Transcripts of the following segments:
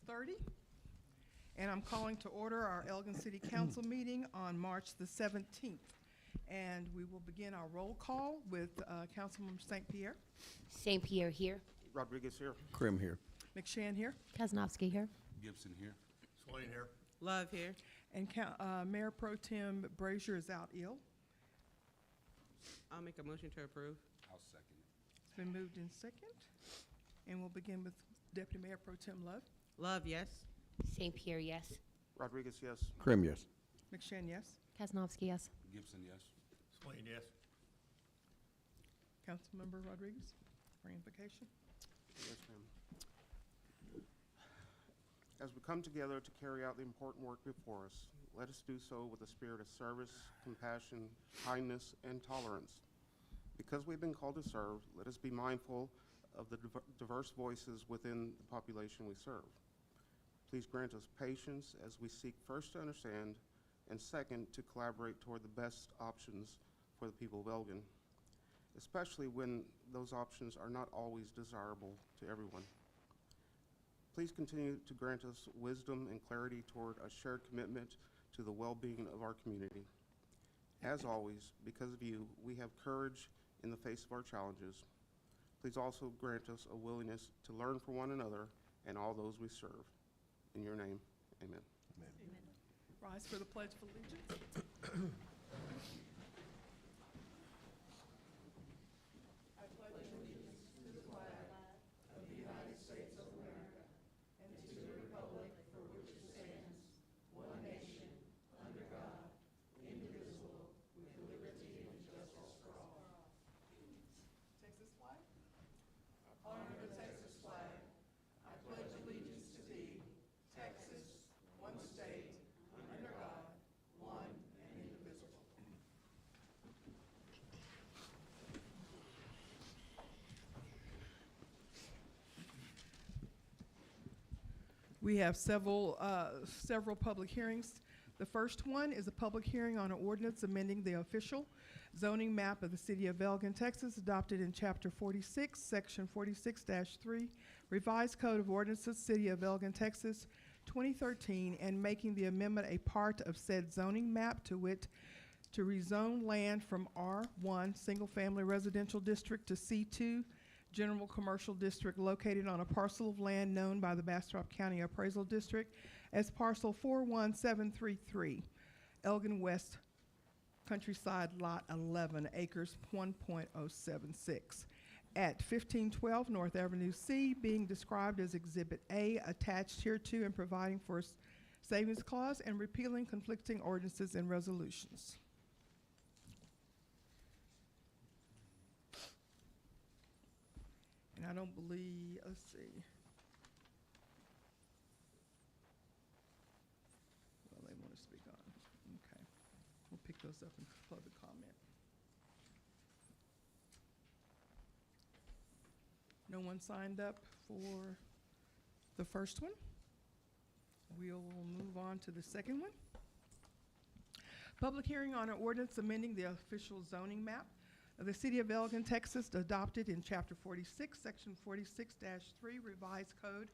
6:30. And I'm calling to order our Elgin City Council meeting on March the 17th. And we will begin our roll call with Councilmember St. Pierre. St. Pierre here. Rodriguez here. Krim here. McShann here. Kazanowski here. Gibson here. Swain here. Love here. And Mayor Pro Tem Brazier is out ill. I'll make a motion to approve. I'll second it. It's been moved in second. And we'll begin with Deputy Mayor Pro Tem Love. Love, yes. St. Pierre, yes. Rodriguez, yes. Krim, yes. McShann, yes. Kazanowski, yes. Gibson, yes. Swain, yes. Councilmember Rodriguez for invocation. Yes, ma'am. As we come together to carry out the important work before us, let us do so with a spirit of service, compassion, kindness, and tolerance. Because we've been called to serve, let us be mindful of the diverse voices within the population we serve. Please grant us patience as we seek first to understand and second to collaborate toward the best options for the people of Elgin, especially when those options are not always desirable to everyone. Please continue to grant us wisdom and clarity toward a shared commitment to the well-being of our community. As always, because of you, we have courage in the face of our challenges. Please also grant us a willingness to learn from one another and all those we serve. In your name, amen. Amen. Rise for the Pledge of Allegiance. Texas flag. Honor the Texas flag. I pledge allegiance to thee, Texas, one state, under God, one and indivisible. We have several public hearings. The first one is a public hearing on an ordinance amending the official zoning map of the city of Elgin, Texas, adopted in Chapter 46, Section 46-3, Revised Code of Ordinances, City of Elgin, Texas, 2013, and making the amendment a part of said zoning map, to wit, to rezone land from R1 Single Family Residential District to C2 General Commercial District, located on a parcel of land known by the Bastrop County Appraisal District as Parcel 41733, Elgin West Countryside Lot 11, acres 1.076, at 1512 North Avenue C, being described as Exhibit A, attached hereto, and providing for a savings clause and repealing conflicting ordinances and resolutions. And I don't believe, let's see. Well, they want to speak on. Okay. We'll pick those up in public comment. No one signed up for the first one. We'll move on to the second one. Public hearing on an ordinance amending the official zoning map of the city of Elgin, Texas, adopted in Chapter 46, Section 46-3, Revised Code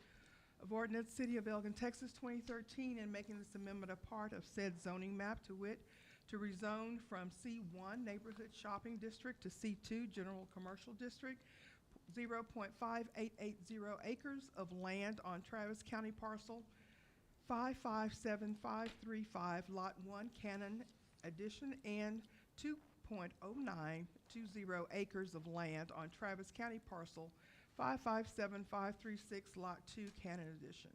of Ordinance, City of Elgin, Texas, 2013, and making this amendment a part of said zoning map, to wit, to rezone from C1 Neighborhood Shopping District to C2 General Commercial District, 0.5880 acres of land on Travis County parcel 557535, Lot 1, Cannon Addition, and 2.0920 acres of land on Travis County parcel 557536, Lot 2, Cannon Addition,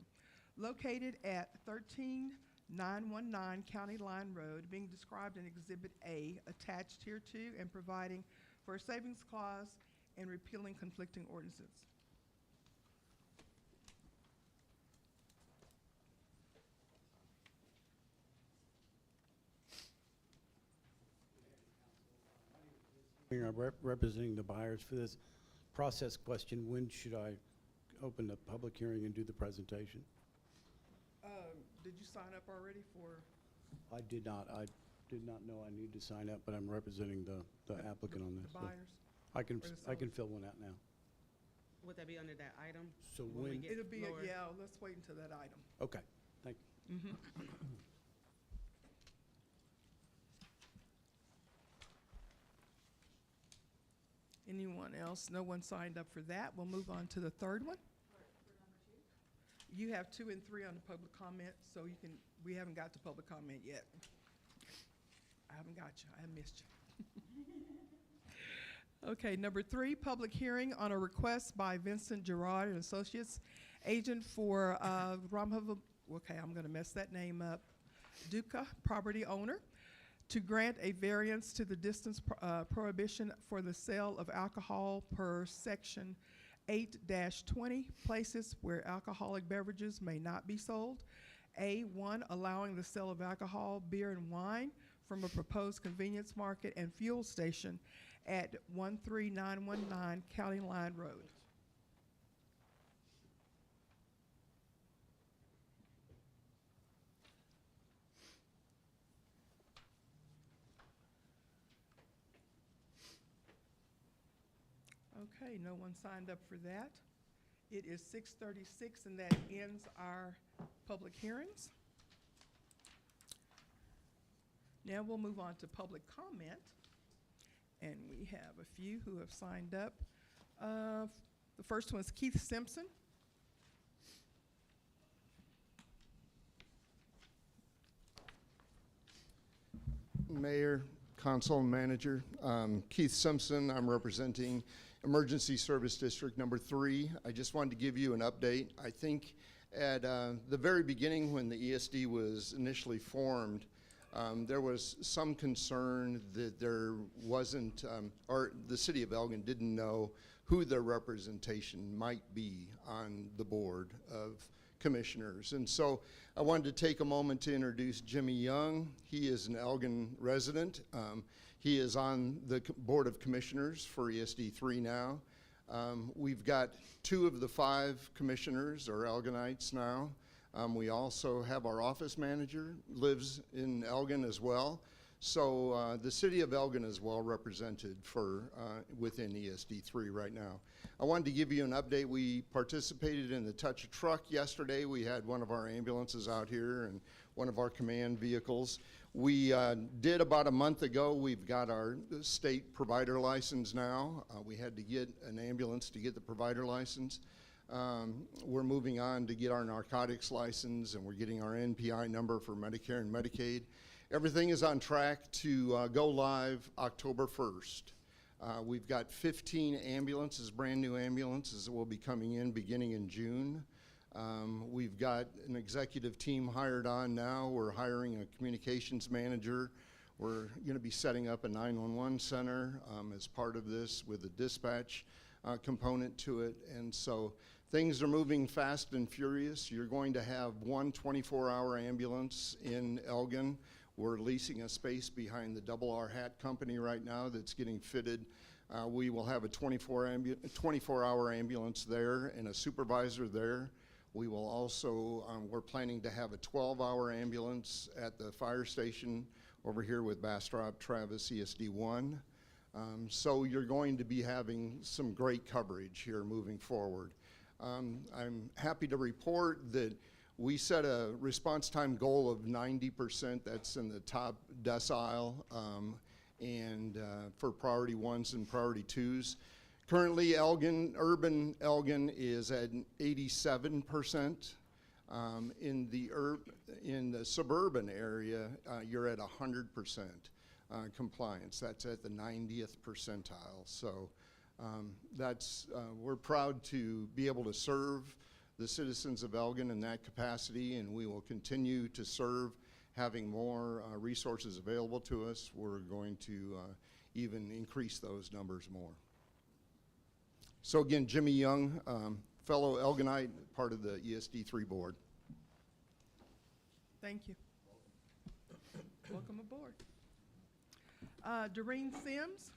located at 13919 County Line Road, being described in Exhibit A, attached hereto, and providing for a savings clause and repealing conflicting ordinances. I'm representing the buyers for this process question. When should I open the public hearing and do the presentation? Did you sign up already for? I did not. I did not know I need to sign up, but I'm representing the applicant on this. The buyers? I can or the I can sellers? fill one out now. Would that be under that item? So When we when, get It'll be, lower? yeah, let's wait until that item. okay, thank you. Anyone else? No one signed up for that. We'll move on to the third one. You have 2 and 3 on the public comment, so you can, we haven't got to public comment yet. I haven't got you. I missed you. Okay, number 3, public hearing on a request by Vincent Gerard and Associates, agent for okay, I'm gonna mess that name up, Duca property owner, to grant a variance to the distance prohibition for the sale of alcohol per section 8-20, places where alcoholic beverages may not be sold. A1, allowing the sale of alcohol, beer, and wine from a proposed convenience market and fuel station at 13919 County Line Road. Okay, no one signed up for that. It is 6:36, and that ends our public hearings. Now we'll move on to public comment, and we have a few who have signed up. The first one is Keith Simpson. Mayor, Council Manager, Keith Simpson. I'm representing Emergency Service District Number 3. I just wanted to give you an update. I think at the very beginning when the ESD was initially formed, there was some concern that there wasn't, or the city of Elgin didn't know who their representation might be on the board of commissioners. And so I wanted to take a moment to introduce Jimmy Young. He is an Elgin resident. He is on the Board of Commissioners for ESD 3 now. We've got 2 of the 5 commissioners are Elginites now. We also have our office manager, lives in Elgin as well. So the city of Elgin is well represented for within ESD 3 right now. I wanted to give you an update. We participated in the Touch a Truck yesterday. We had one of our ambulances out here and one of our command vehicles. We did about a month ago. We've got our state provider license now. We had to get an ambulance to get the provider license. We're moving on to get our narcotics license, and we're getting our NPI number for Medicare and Medicaid. Everything is on track to go live October 1st. We've got 15 ambulances, brand new ambulances that will be coming in beginning in June. We've got an executive team hired on now. We're hiring a communications manager. We're going to be setting up a 911 center as part of this with a dispatch component to it. And so things are moving fast and furious. You're going to have one 24-hour ambulance in Elgin. We're leasing a space behind the Double R Hat Company right now that's getting fitted. We will have a 24-hour ambulance there and a supervisor there. We will also, we're planning to have a 12-hour ambulance at the fire station over here with Bastrop Travis ESD 1. So you're going to be having some great coverage here moving forward. I'm happy to report that we set a response time goal of 90%. That's in the top decile, and for priority 1s and priority 2s. Currently, Elgin, urban Elgin is at 87%. In the suburban area, you're at 100% compliance. That's at the 90th percentile. So we're proud to be able to serve the citizens of Elgin in that capacity, and we will continue to serve, having more resources available to us. We're going to even increase those numbers more. So again, Jimmy Young, fellow Elginite, part of the ESD 3 board. Thank you. Welcome aboard. Doreen Sims.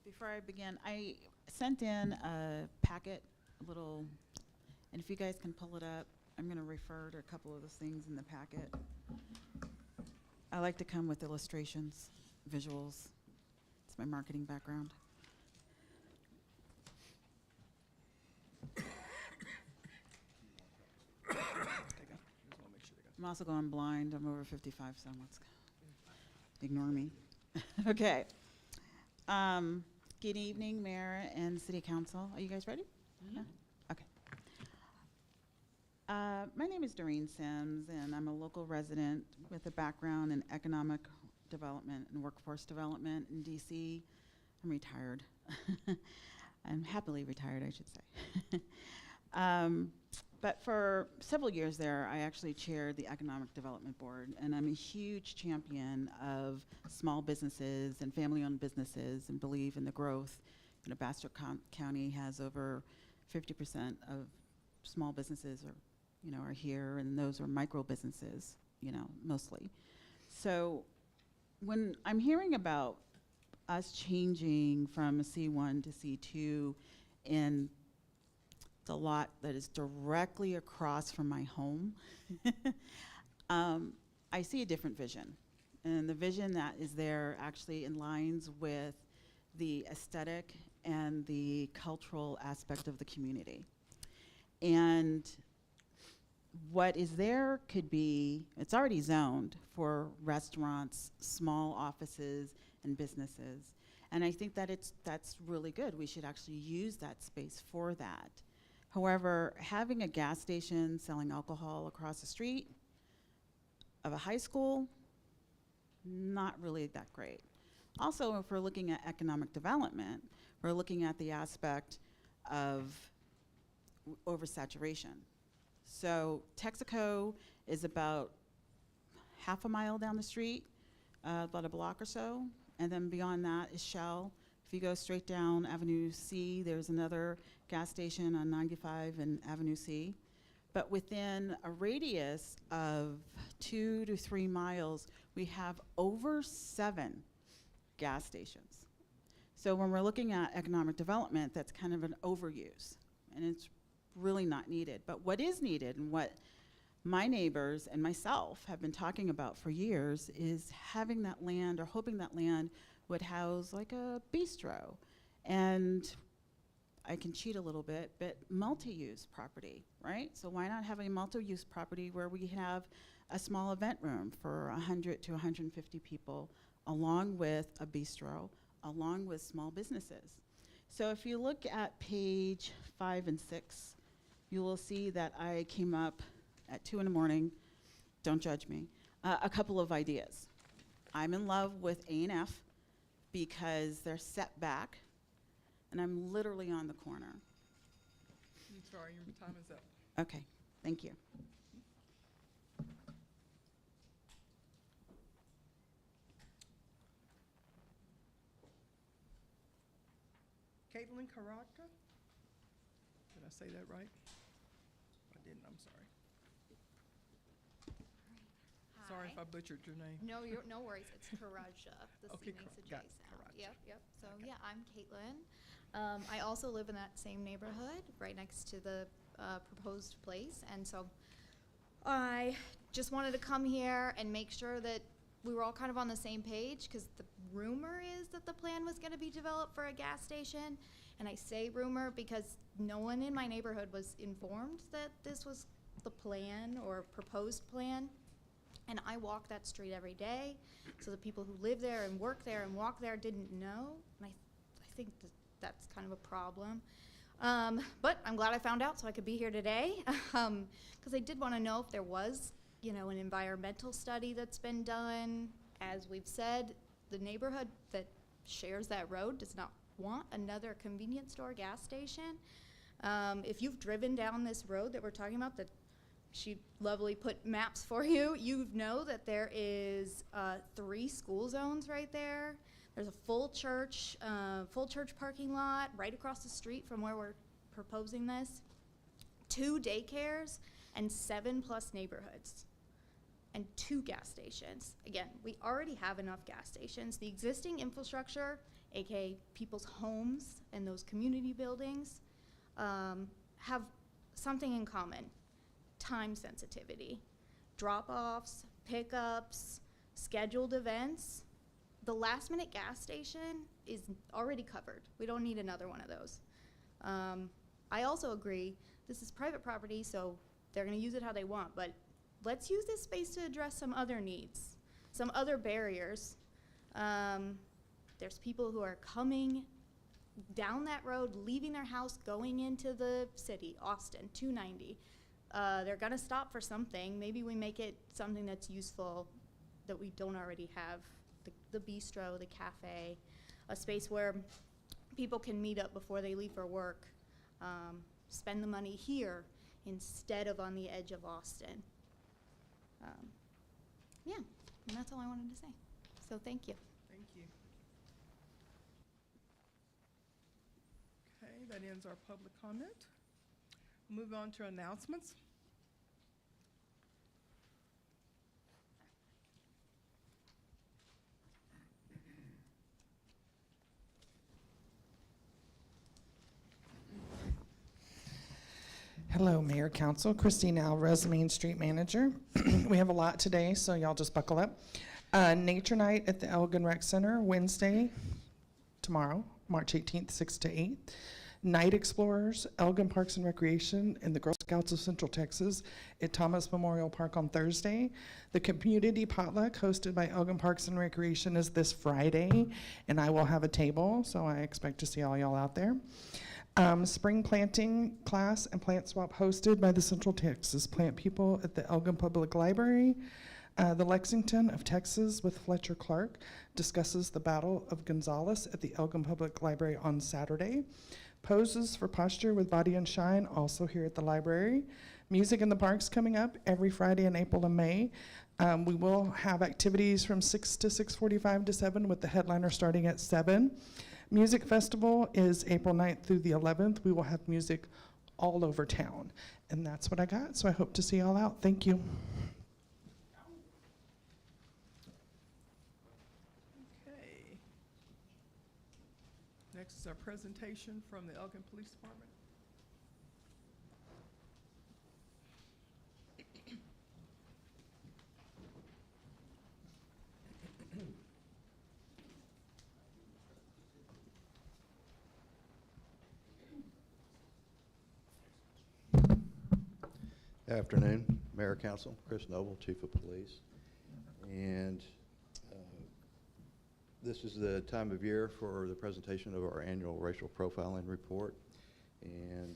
Before I begin, I sent in a packet, and if you guys can pull it up, I'm going to refer to a couple of the things in the packet. I like to come with illustrations, visuals. It's my marketing background. I'm also going blind. I'm over 55, so let's ignore me. Okay. Good evening, Mayor and City Council. Are you guys ready? Yeah? Okay. My name is Doreen Sims, and I'm a local resident with a background in economic development and workforce development in DC. I'm retired. I'm happily retired, I should say. But for several years there, I actually chaired the Economic Development Board, and I'm a huge champion of small businesses and family-owned businesses and believe in the growth. You know, Bastrop County has over 50% of small businesses are here, and those are micro businesses, mostly. So when I'm hearing about us changing from a C1 to C2 in the lot that is directly across from my home, I see a different vision. And the vision that is there actually aligns with the aesthetic and the cultural aspect of the community. And what is there could be, it's already zoned for restaurants, small offices, and businesses. And I think that that's really good. We should actually use that space for that. However, having a gas station selling alcohol across the street of a high school, not really that great. Also, if we're looking at economic development, we're looking at the aspect of oversaturation. So Texaco is about half a mile down the street, about a block or so, and then beyond that is Shell. If you go straight down Avenue C, there's another gas station on 95 and Avenue C. But within a radius of 2 to 3 miles, we have over 7 gas stations. So when we're looking at economic development, that's kind of an overuse, and it's really not needed. But what is needed, and what my neighbors and myself have been talking about for years, is having that land, or hoping that land would house like a bistro. And I can cheat a little bit, but multi-use property, right? So why not have a multi-use property where we have a small event room for 100 to 150 people, along with a bistro, along with small businesses? So if you look at page 5 and 6, you will see that I came up at 2 in the morning, don't judge me, a couple of ideas. I'm in love with A&F because they're set back, and I'm literally on the corner. I'm sorry, your time is up. Okay, thank you. Caitlin Caracca? Did I say that right? I didn't, I'm sorry. Sorry if I butchered your name. No, no worries. It's Karaja. The Okay, C makes a J got it, sound. Karaja. Yep. So Okay. yeah, I'm Caitlin. I also live in that same neighborhood, right next to the proposed place, and so I just wanted to come here and make sure that we were all kind of on the same page, because the rumor is that the plan was going to be developed for a gas station, and I say rumor because no one in my neighborhood was informed that this was the plan or proposed plan. And I walk that street every day, so the people who live there and work there and walk there didn't know, and I think that's kind of a problem. But I'm glad I found out so I could be here today, because I did want to know if there was, an environmental study that's been done. As we've said, the neighborhood that shares that road does not want another convenience store gas station. If you've driven down this road that we're talking about, that she lovely put maps for you, you know that there is 3 school zones right there. There's a full church parking lot right across the street from where we're proposing this, 2 daycares, and 7+ neighborhoods, and 2 gas stations. Again, we already have enough gas stations. The existing infrastructure, aka people's homes and those community buildings, have something in common: time sensitivity. Drop-offs, pickups, scheduled events, the last minute gas station is already covered. We don't need another one of those. I also agree, this is private property, so they're gonna use it how they want, but let's use this space to address some other needs, some other barriers. There's people who are coming down that road, leaving their house, going into the city, Austin, 290. They're gonna stop for something. Maybe we make it something that's useful that we don't already have. The bistro, the cafe, a space where people can meet up before they leave for work, spend the money here instead of on the edge of Austin. Yeah, and that's all I wanted to say. So thank you. Thank you. Okay, that ends our public comment. Move on to announcements. Hello, Mayor, Council. Christine Alvarez, Main Street Manager. We have a lot today, so y'all just buckle up. Nature Night at the Elgin Rec Center, Wednesday, tomorrow, March 18th, 6 to 8. Night Explorers, Elgin Parks and Recreation, and the Girl Scouts of Central Texas at Thomas Memorial Park on Thursday. The Community Potluck, hosted by Elgin Parks and Recreation, is this Friday, and I will have a table, so I expect to see all y'all out there. Spring planting class and plant swap hosted by the Central Texas Plant People at the Elgin Public Library. The Lexington of Texas with Fletcher Clark discusses the Battle of Gonzales at the Elgin Public Library on Saturday. Poses for Posture with Body and Shine, also here at the library. Music in the Parks coming up every Friday in April and May. We will have activities from 6 to 6:45 to 7 with the headliner starting at 7. Music Festival is April 9th through the 11th. We will have music all over town. And that's what I got, so I hope to see y'all out. Thank you. Okay. Next is our presentation from the Elgin Police Department. Afternoon, Mayor, Council, Chris Noble, Chief of Police. And this is the time of year for the presentation of our annual racial profiling report. And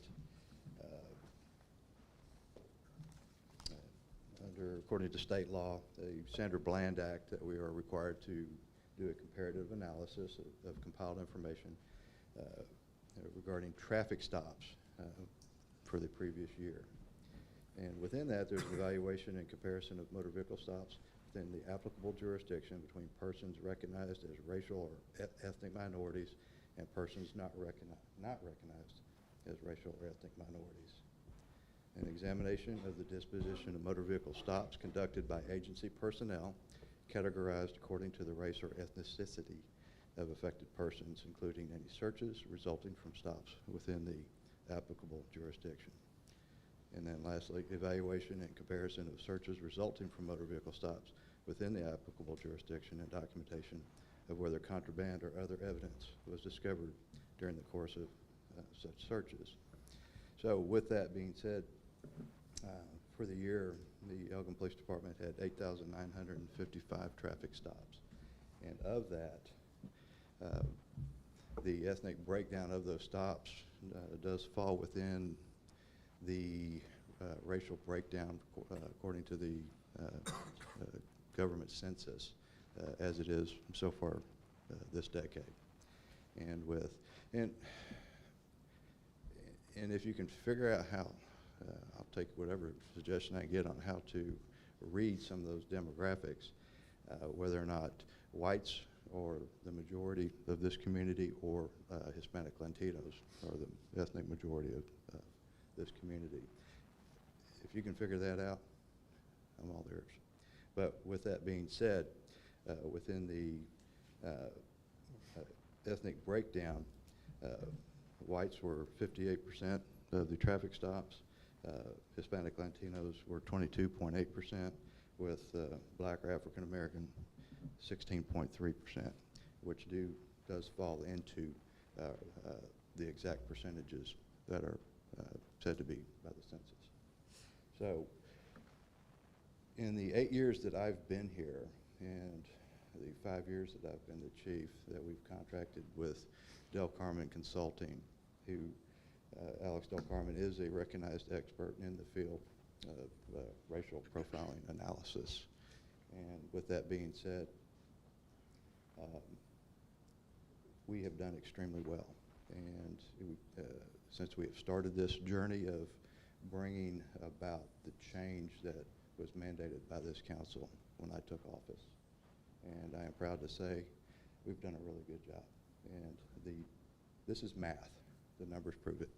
according to state law, the Sandra Bland Act, that we are required to do a comparative analysis of compiled information regarding traffic stops for the previous year. And within that, there's an evaluation and comparison of motor vehicle stops within the applicable jurisdiction between persons recognized as racial or ethnic minorities and persons not recognized as racial or ethnic minorities. An examination of the disposition of motor vehicle stops conducted by agency personnel categorized according to the race or ethnicity of affected persons, including any searches resulting from stops within the applicable jurisdiction. And then lastly, evaluation and comparison of searches resulting from motor vehicle stops within the applicable jurisdiction and documentation of whether contraband or other evidence was discovered during the course of such searches. So with that being said, for the year, the Elgin Police Department had 8,955 traffic stops. And of that, the ethnic breakdown of those stops does fall within the racial breakdown according to the government census as it is so far this decade. And if you can figure out how, I'll take whatever suggestion I get on how to read some of those demographics, whether or not whites or the majority of this community or Hispanic Latinos are the ethnic majority of this community. If you can figure that out, I'm all theirs. But with that being said, within the ethnic breakdown, whites were 58% of the traffic stops, Hispanic Latinos were 22.8%, with black or African American, 16.3%, which does fall into the exact percentages that are said to be by the census. So in the 8 years that I've been here and the 5 years that I've been the chief, that we've contracted with Del Carmen Consulting, who Alex Del Carmen is a recognized expert in the field of racial profiling analysis. And with that being said, we have done extremely well. And since we have started this journey of bringing about the change that was mandated by this council when I took office, and I am proud to say we've done a really good job. And this is math. The numbers prove it.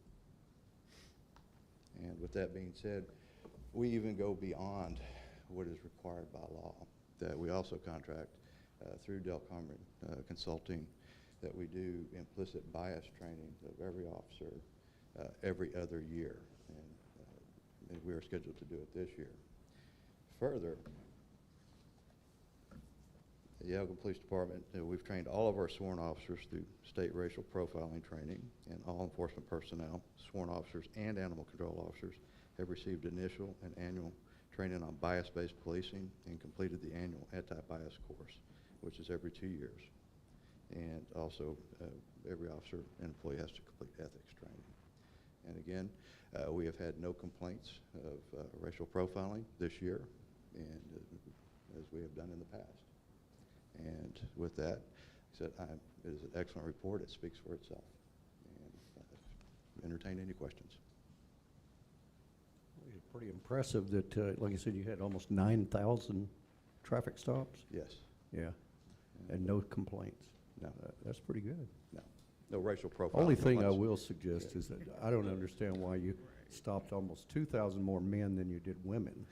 And with that being said, we even go beyond what is required by law. That we also contract through Del Carmen Consulting, that we do implicit bias training of every officer every other year. And we are scheduled to do it this year. Further, the Elgin Police Department, we've trained all of our sworn officers through state racial profiling training, and all enforcement personnel, sworn officers and animal control officers, have received initial and annual training on bias-based policing and completed the annual anti-bias course, which is every 2 years. And also, every officer and employee has to complete ethics training. And again, we have had no complaints of racial profiling this year, and as we have done in the past. And with that, it is an excellent report. It speaks for itself. And entertain any questions. Well, it's pretty impressive that, like I said, you had almost 9,000 traffic stops. Yes. Yeah, and no complaints. No. That's pretty good. No racial profiling. Only thing I complaints. will suggest is that I don't understand why you stopped almost 2,000 more men than you did women.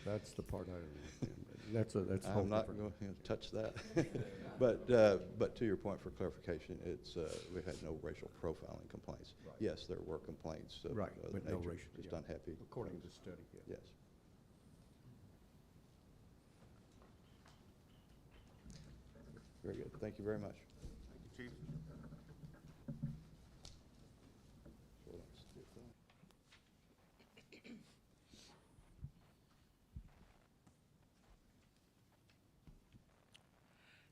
That's the part I don't understand. That's a whole I'm not different. going to touch that. But to your point, for clarification, it's we had no racial profiling complaints. Right. Yes, there were complaints of Right, the but no nature, racial, just yeah. unhappy. According to the study, yeah. Yes. Very good. Thank you very much. Thank you, Chief. So let's do that.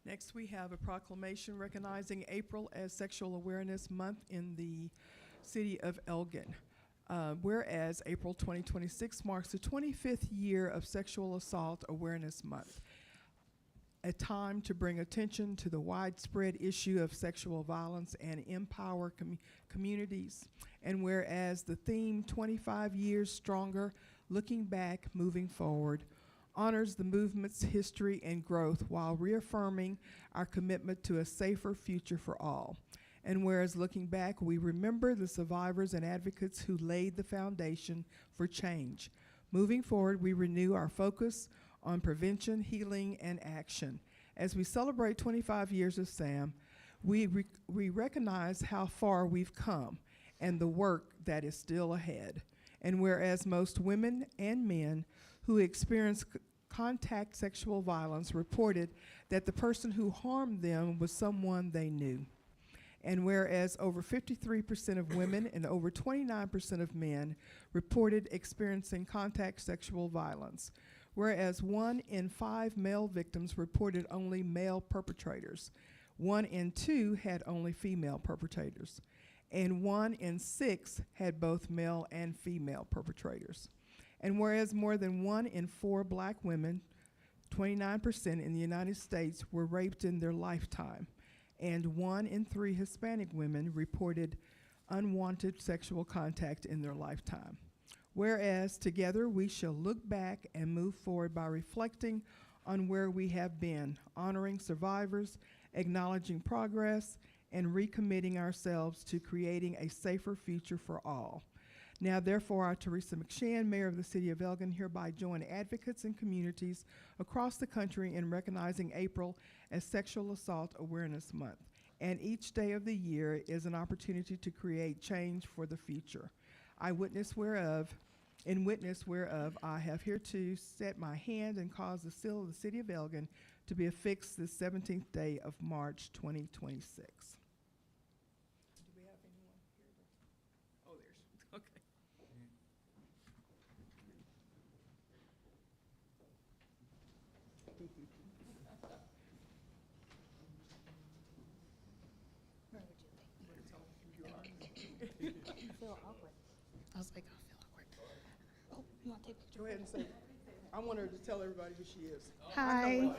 Next, we have a proclamation recognizing April as Sexual Awareness Month in the city of Elgin. Whereas April 2026 marks the 25th year of Sexual Assault Awareness Month, a time to bring attention to the widespread issue of sexual violence and empower communities. And whereas the theme 25 Years Stronger, Looking Back, Moving Forward, honors the movement's history and growth while reaffirming our commitment to a safer future for all. And whereas looking back, we remember the survivors and advocates who laid the foundation for change. Moving forward, we renew our focus on prevention, healing, and action. As we celebrate 25 years of SAM, we recognize how far we've come and the work that is still ahead. And whereas most women and men who experience contact sexual violence reported that the person who harmed them was someone they knew. And whereas over 53% of women and over 29% of men reported experiencing contact sexual violence, whereas 1 in 5 male victims reported only male perpetrators, 1 in 2 had only female perpetrators, and 1 in 6 had both male and female perpetrators. And whereas more than 1 in 4 black women, 29% in the United States, were raped in their lifetime, and 1 in 3 Hispanic women reported unwanted sexual contact in their lifetime. Whereas together we shall look back and move forward by reflecting on where we have been, honoring survivors, acknowledging progress, and recommitting ourselves to creating a safer future for all. Now, therefore, I, Teresa McShann, Mayor of the City of Elgin, hereby join advocates and communities across the country in recognizing April as Sexual Assault Awareness Month. And each day of the year is an opportunity to create change for the future. I witness whereof In witness whereof, I have hereto set my hand and caused the seal of the city of Elgin to be affixed this 17th day of March 2026. Do we have anyone here? Oh, there's, okay. I was like, I feel awkward. Oh, you want to take a picture? Go ahead and say, I want her to tell everybody who she is. Hi,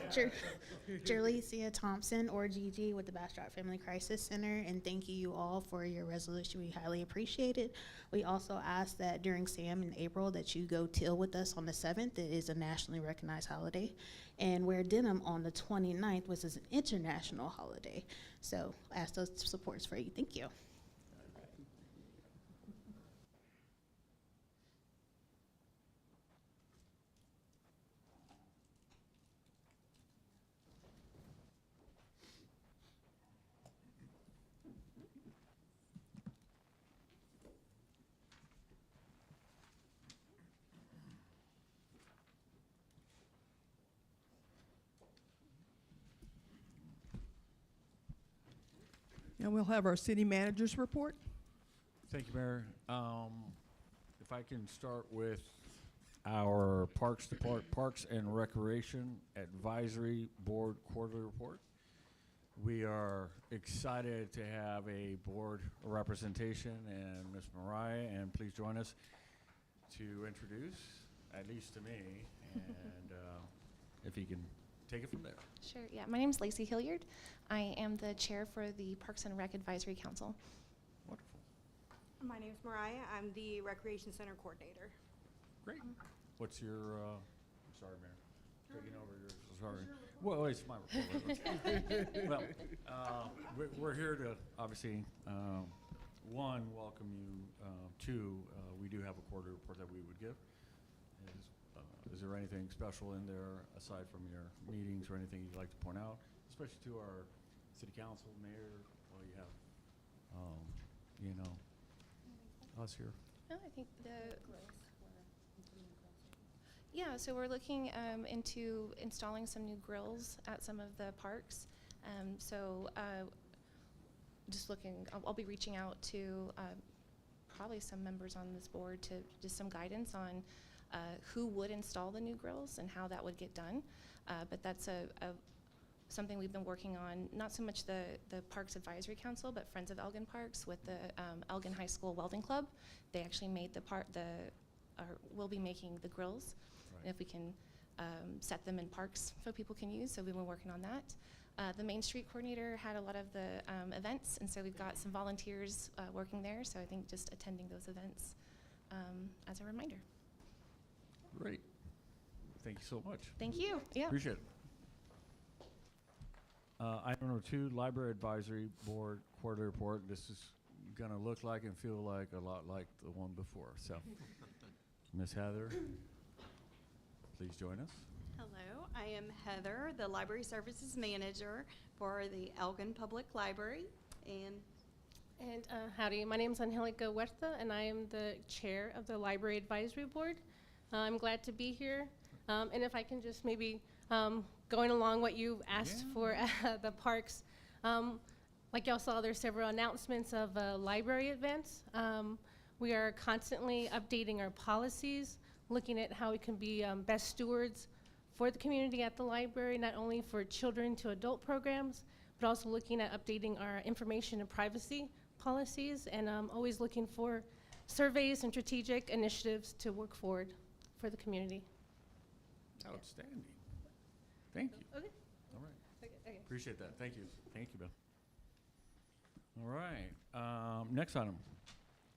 Jerlicia Thompson, or Gigi, with the Bastrop Family Crisis Center, and thank you all for your resolution. We highly appreciate it. We also ask that during SAM in April that you go till with us on the 7th. It is a nationally recognized holiday, and wear denim on the 29th, which is an international holiday. So I ask those supports for you. Thank you. And we'll have our city manager's report. Thank you, Mayor. If I can start with our Parks and Recreation Advisory Board quarterly report. We are excited to have a board representation, and Ms. Mariah, and please join us to introduce, at least to me, and if you can take it from there. Sure, yeah. My name is Lacey Hilliard. I am the chair for the Parks and Rec Advisory Council. Wonderful. My name is Mariah. I'm the Recreation Center coordinator. Great. What's your, sorry, Mayor, taking over yours, sorry. Well, it's my report. Well, we're here to obviously, one, welcome you. Two, we do have a quarterly report that we would give. Is there anything special in there aside from your meetings or anything you'd like to point out, especially to our city council, mayor, well, you have, you know, us here? No, I think yeah, so we're looking into installing some new grills at some of the parks. Just looking, I'll be reaching out to probably some members on this board to just some guidance on who would install the new grills and how that would get done. But that's something we've been working on, not so much the Parks Advisory Council, but Friends of Elgin Parks with the Elgin High School Welding Club. They actually made will be making the grills. Right. And if we can set them in parks so people can use, so we've been working on that. The Main Street coordinator had a lot of the events, and so we've got some volunteers working there, so I think just attending those events as a reminder. Great. Thank you so much. Thank you. Yeah. Appreciate it. Item number 2, Library Advisory Board quarterly report. This is gonna look like and feel like a lot like the one before. So, Ms. Heather, please join us. Hello, I am Heather, the Library Services Manager for the Elgin Public Library. And howdy, my name is Angelica Huerta, and I am the chair of the Library Advisory Board. I'm glad to be here. And if I can just maybe, going along what you asked for the parks, like y'all saw, there's several announcements of library events. We are constantly updating our policies, looking at how we can be best stewards for the community at the library, not only for children to adult programs, but also looking at updating our information and privacy policies, and always looking for surveys and strategic initiatives to work forward for the community. Outstanding. Thank you. Okay. All right. Okay. Appreciate that. Thank you. Thank you, Bill. All right. Next item.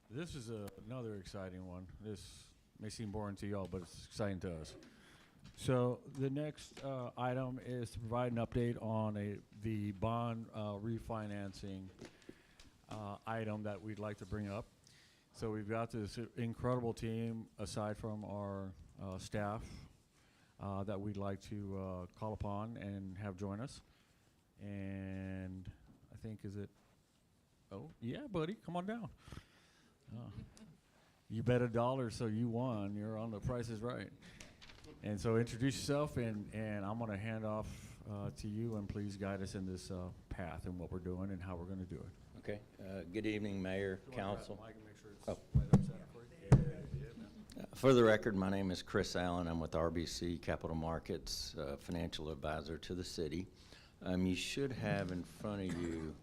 This is another exciting one. This may seem boring to y'all, but it's exciting to us. So the next item is to provide an update on the bond refinancing item that we'd like to bring up. So we've got this incredible team, aside from our staff, that we'd like to call upon and have join us. And I think, oh, yeah, buddy, come on down. You bet $1, so you won. You're on The Price is Right. And so introduce yourself, and I'm going to hand off to you, and please guide us in this path and what we're doing and how we're going to do it. Okay. Good evening, Mayor, Council. Oh. For the record, my name is Chris Allen. I'm with RBC Capital Markets, financial advisor to the city. You should have in front of you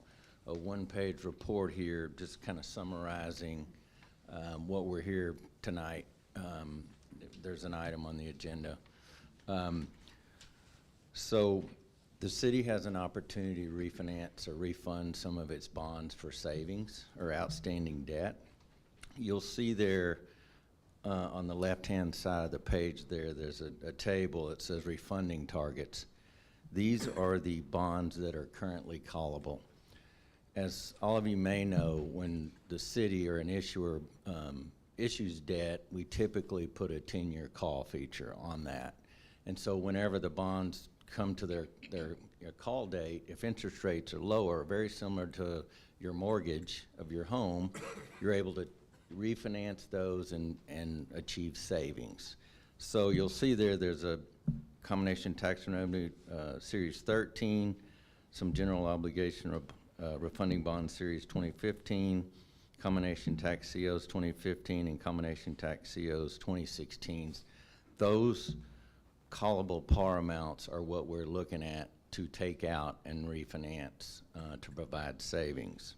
a one-page report here, just kind of summarizing what we're here tonight. There's an item on the agenda. So the city has an opportunity to refinance or refund some of its bonds for savings or outstanding debt. You'll see there on the left-hand side of the page there's a table that says refunding targets. These are the bonds that are currently callable. As all of you may know, when the city or an issuer issues debt, we typically put a 10-year call feature on that. And so whenever the bonds come to their call date, if interest rates are lower, very similar to your mortgage of your home, you're able to refinance those and achieve savings. So you'll see there's a combination tax and revenue Series 13, some general obligation refunding bond Series 2015, combination tax COs 2015, and combination tax COs 2016. Those callable par amounts are what we're looking at to take out and refinance to provide savings.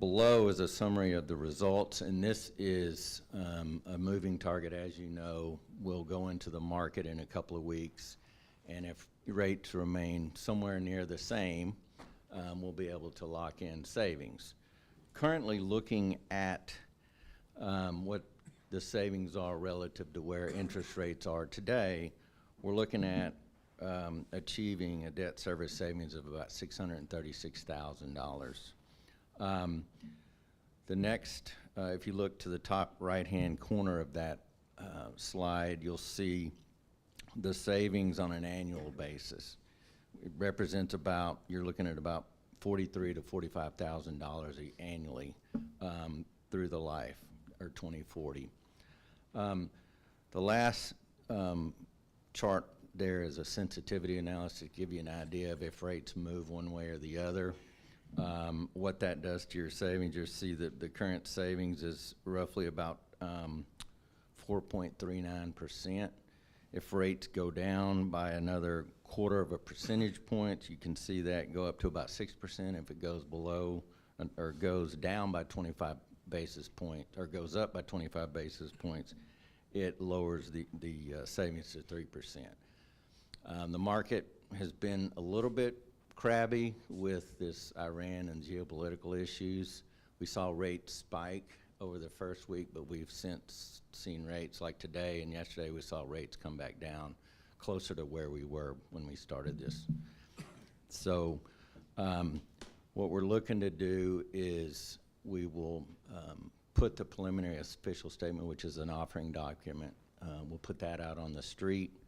Below is a summary of the results, and this is a moving target. As you know, we'll go into the market in a couple of weeks, and if rates remain somewhere near the same, we'll be able to lock in savings. Currently looking at what the savings are relative to where interest rates are today, we're looking at achieving a debt service savings of about $636,000. The next, if you look to the top right-hand corner of that slide, you'll see the savings on an annual basis. It represents about, you're looking at about $43,000 to $45,000 annually through the life, or 2040. The last chart there is a sensitivity analysis to give you an idea of if rates move one way or the other. What that does to your savings, you'll see that the current savings is roughly about 4.39%. If rates go down by another 1/4 percentage point, you can see that go up to about 6%. If it goes below or goes down by 25 basis points or goes up by 25 basis points, it lowers the savings to 3%. The market has been a little bit crabby with this Iran and geopolitical issues. We saw rates spike over the first week, but we've since seen rates like today and yesterday we saw rates come back down closer to where we were when we started this. So what we're looking to do is we will put the preliminary official statement, which is an offering document. We'll put that out on the street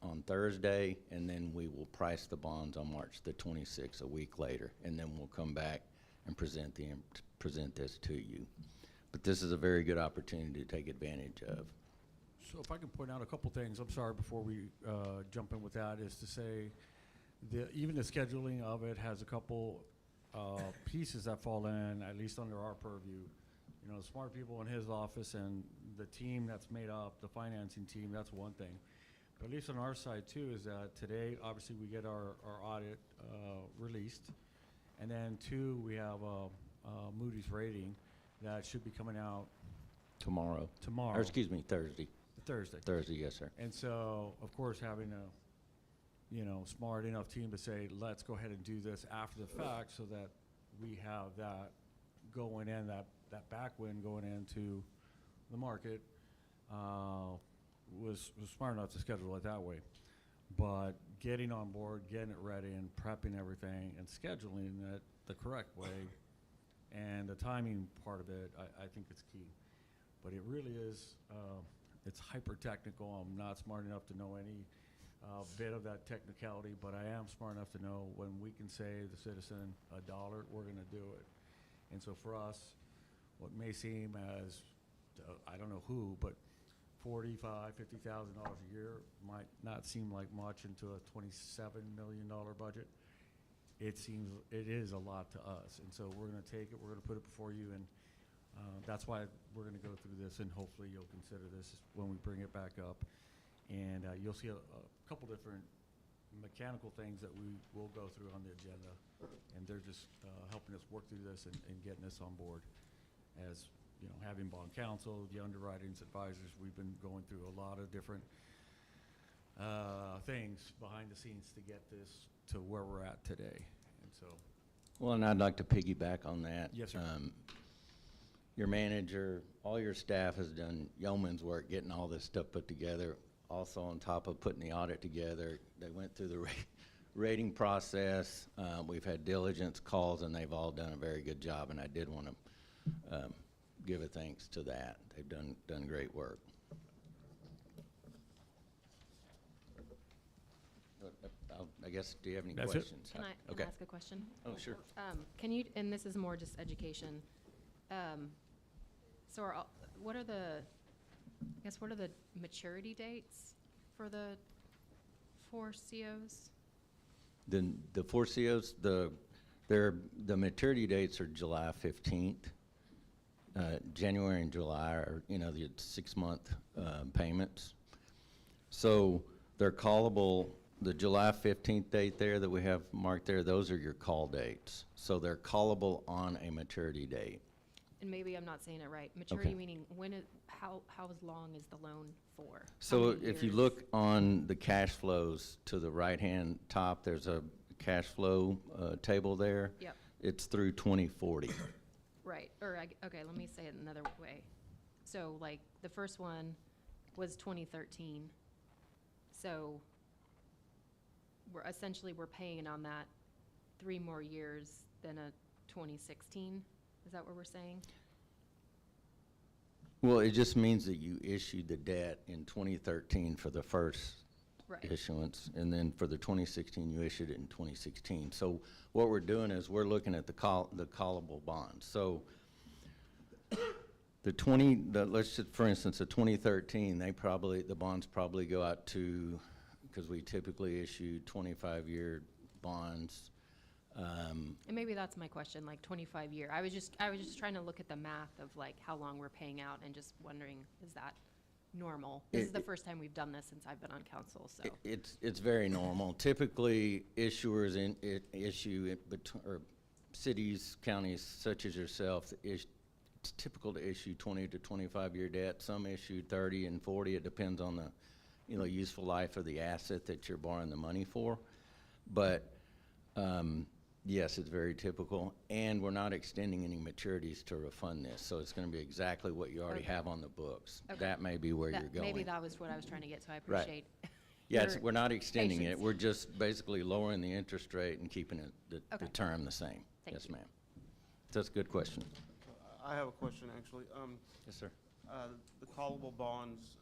on Thursday, and then we will price the bonds on March the 26th, a week later, and then we'll come back and present this to you. But this is a very good opportunity to take advantage of. So if I can point out a couple things, I'm sorry, before we jump in with that, is to say even the scheduling of it has a couple pieces that fall in, at least under our purview. You know, the smart people in his office and the team that's made up, the financing team, that's one thing. But at least on our side too, is that today, obviously we get our audit released. And then two, we have a Moody's rating that should be coming out Tomorrow. tomorrow. Or excuse me, Thursday. Thursday. Thursday, yes, sir. And so, of course, having a, smart enough team to say, let's go ahead and do this after the fact so that we have that going in, that backwind going into the market, was smart enough to schedule it that way. But getting on board, getting it ready, and prepping everything, and scheduling it the correct way, and the timing part of it, I think it's key. But it really is, it's hyper-technical. I'm not smart enough to know any bit of that technicality, but I am smart enough to know when we can save the citizen $1, we're going to do it. And so for us, what may seem as, I don't know who, but $45,000, $50,000 a year might not seem like much into a $27 million budget. It is a lot to us, and so we're going to take it, we're going to put it before you, and that's why we're going to go through this, and hopefully you'll consider this when we bring it back up. And you'll see a couple different mechanical things that we will go through on the agenda, and they're just helping us work through this and getting us on board. As you know, having bond counsel, the underwritings advisors, we've been going through a lot of different things behind the scenes to get this to where we're at today. And so, Well, and I'd like to piggyback on that. Yes, sir. Your manager, all your staff has done yeoman's work getting all this stuff put together. Also, on top of putting the audit together, they went through the rating process. We've had diligence calls, and they've all done a very good job, and I did want to give a thanks to that. They've done great work. I guess, do you have any That's it. questions? Can I Okay. ask a question? Oh, sure. Can you, and this is more just education, so what are the maturity dates for the 4 COs? The 4 COs, the maturity dates are July 15th. January and July are, the 6-month payments. So they're callable. The July 15th date there that we have marked there, those are your call dates. So they're callable on a maturity date. And maybe I'm not saying it right. Maturity Okay. meaning how long is the loan for? How So many if you years? look on the cash flows to the right-hand top, there's a cash flow table there. Yep. It's through 2040. Right, okay, let me say it another way. So like, the first one was 2013. So we're paying on that 3 more years than a 2016. Is that what we're saying? Well, it just means that you issued the debt in 2013 for the first Right. issuance, and then for the 2016, you issued it in 2016. So what we're doing is we're looking at the callable bonds. So let's just, for instance, the 2013, the bonds probably go out to, because we typically issue 25-year bonds. And maybe that's my question, like 25-year. I was just trying to look at the math of like how long we're paying out and just wondering, is that normal? This is the first time we've done this since I've been on council, so. It's very normal. Typically, issuers issue, or cities, counties such as yourself, it's typical to issue 20 to 25-year debt. Some issue 30 and 40. It depends on the useful life of the asset that you're borrowing the money for. But yes, it's very typical, and we're not extending any maturities to refund this, so it's going to be exactly what you already Okay. have on the books. Okay. That may be where That- you're going. Maybe that was what I was trying to get, so I Right. appreciate. Yeah, your we're not extending it. patience. We're just basically lowering the interest rate and keeping it, the Okay. term the same. Thank Yes, you. ma'am. That's a good question. I have a question, actually. Yes, sir. The callable bonds,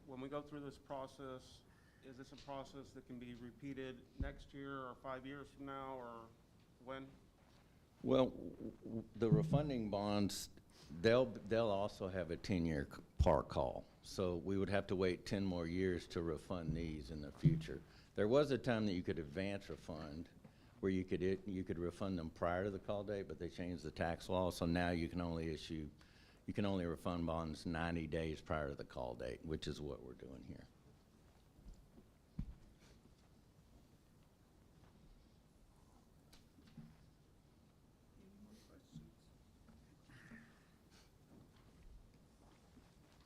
when we go through this process, is this a process that can be repeated next year or 5 years from now, or when? Well, the refunding bonds, they'll also have a 10-year par call. So we would have to wait 10 more years to refund these in the future. There was a time that you could advance refund, where you could refund them prior to the call date, but they changed the tax law, so now you can only refund bonds 90 days prior to the call date, which is what we're doing here.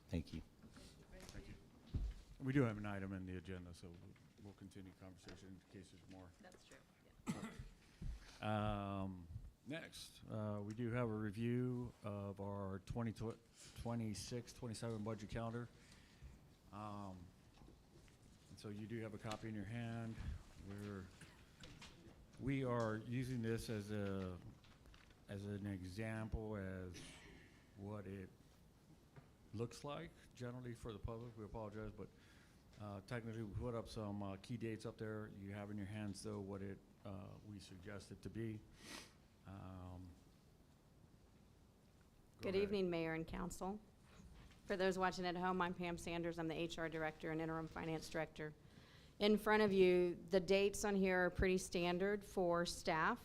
Thank you. Thank you. We do have an item in the agenda, so we'll continue conversation in case there's more. That's true. Next, we do have a review of our 2026-27 budget calendar. And so you do have a copy in your hand. We are using this as an example as what it looks like generally for the public. We apologize, but technically we put up some key dates up there. You have in your hands though what we suggest it to be. Good ahead. evening, Mayor and Council. For those watching at home, I'm Pam Sanders. I'm the HR Director and Interim Finance Director. In front of you, the dates on here are pretty standard for staff.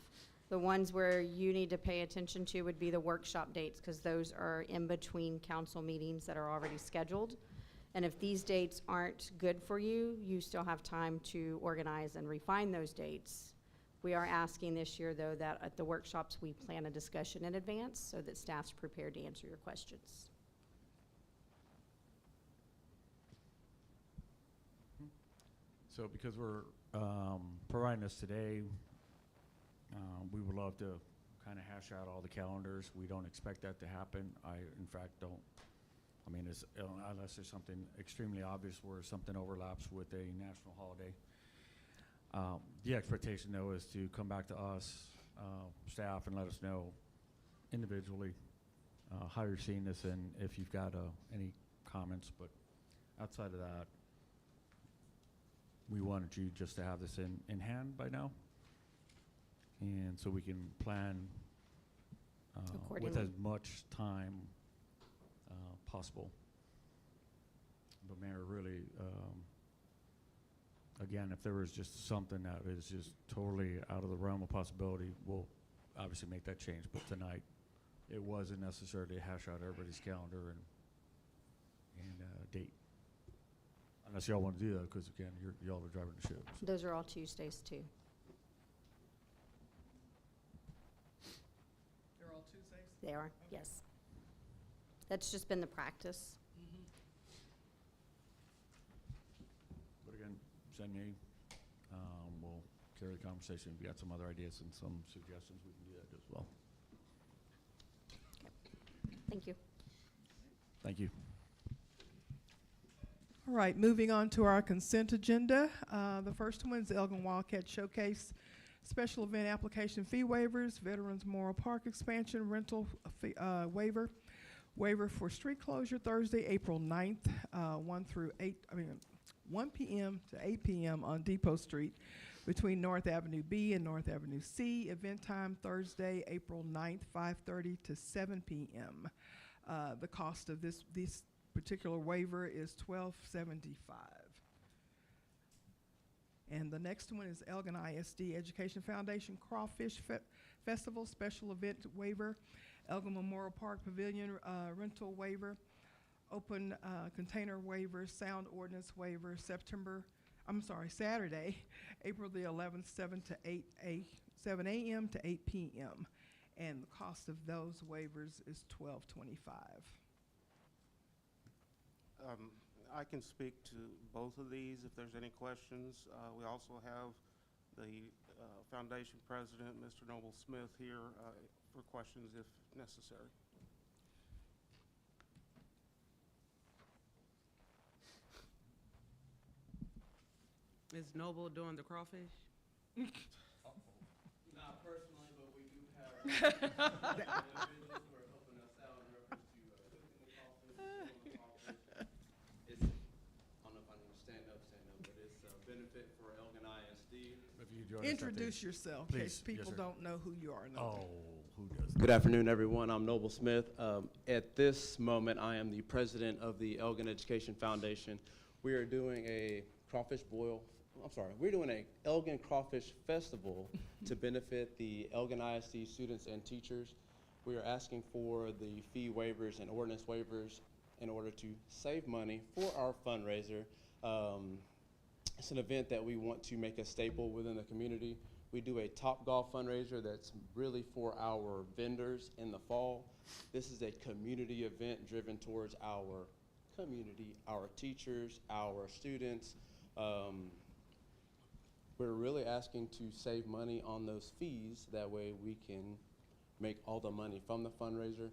The ones where you need to pay attention to would be the workshop dates, because those are in between council meetings that are already scheduled. And if these dates aren't good for you, you still have time to organize and refine those dates. We are asking this year, though, that at the workshops, we plan a discussion in advance so that staff's prepared to answer your questions. So because we're providing this today, we would love to kind of hash out all the calendars. We don't expect that to happen. I, in fact, don't. I mean, unless there's something extremely obvious where something overlaps with a national holiday. The expectation, though, is to come back to us, staff, and let us know individually how you're seeing this and if you've got any comments. But outside of that, we wanted you just to have this in hand by now, and so we can plan with as much time possible. But Mayor, really, again, if there was just something that is just totally out of the realm of possibility, we'll obviously make that change. But tonight, it wasn't necessary to hash out everybody's calendar and date. Unless y'all want to do that, because again, y'all are driving the ship. So. Those are all Tuesdays, too. They're all Tuesdays? They are, yes. That's just been the practice. But again, send me. We'll carry the conversation. If you got some other ideas and some suggestions, we can do that as well. Thank you. Thank you. All right, moving on to our consent agenda. The first one is the Elgin Wildcat Showcase Special Event Application Fee Waivers, Veterans Memorial Park Expansion Rental fee, Waiver for street closure Thursday, April 9th, 1 p.m. to 8 p.m. on Depot Street between North Avenue B and North Avenue C. Event time Thursday, April 9th, 5:30 to 7 p.m. The cost of this particular waiver is $12.75. And the next one is Elgin ISD Education Foundation Crawfish Festival Special Event Waiver, Elgin Memorial Park Pavilion Rental Waiver, Open Container Waiver, Sound Ordinance Waiver, Saturday, April the 11th, 7 a.m. to 8 p.m. And the cost of those waivers is $12.25. I can speak to both of these if there's any questions. We also have the foundation president, Mr. Noble Smith, here for questions if necessary. Is Noble doing the crawfish? Not personally, but we do have individuals who are helping us out in reference to cooking the crawfish, doing the crawfish. It's, I don't know if I need to stand up, but it's a benefit for Elgin ISD. If you join us at Introduce the- yourself, in case Please. Yes, people sir. don't know who you are. Oh, who does? Good afternoon, everyone. I'm Noble Smith. At this moment, I am the president of the Elgin Education Foundation. We are doing a we're doing a Elgin Crawfish Festival to benefit the Elgin ISD students and teachers. We are asking for the fee waivers and ordinance waivers in order to save money for our fundraiser. It's an event that we want to make a staple within the community. We do a Topgolf fundraiser that's really for our vendors in the fall. This is a community event driven towards our community, our teachers, our students. We're really asking to save money on those fees. That way we can make all the money from the fundraiser.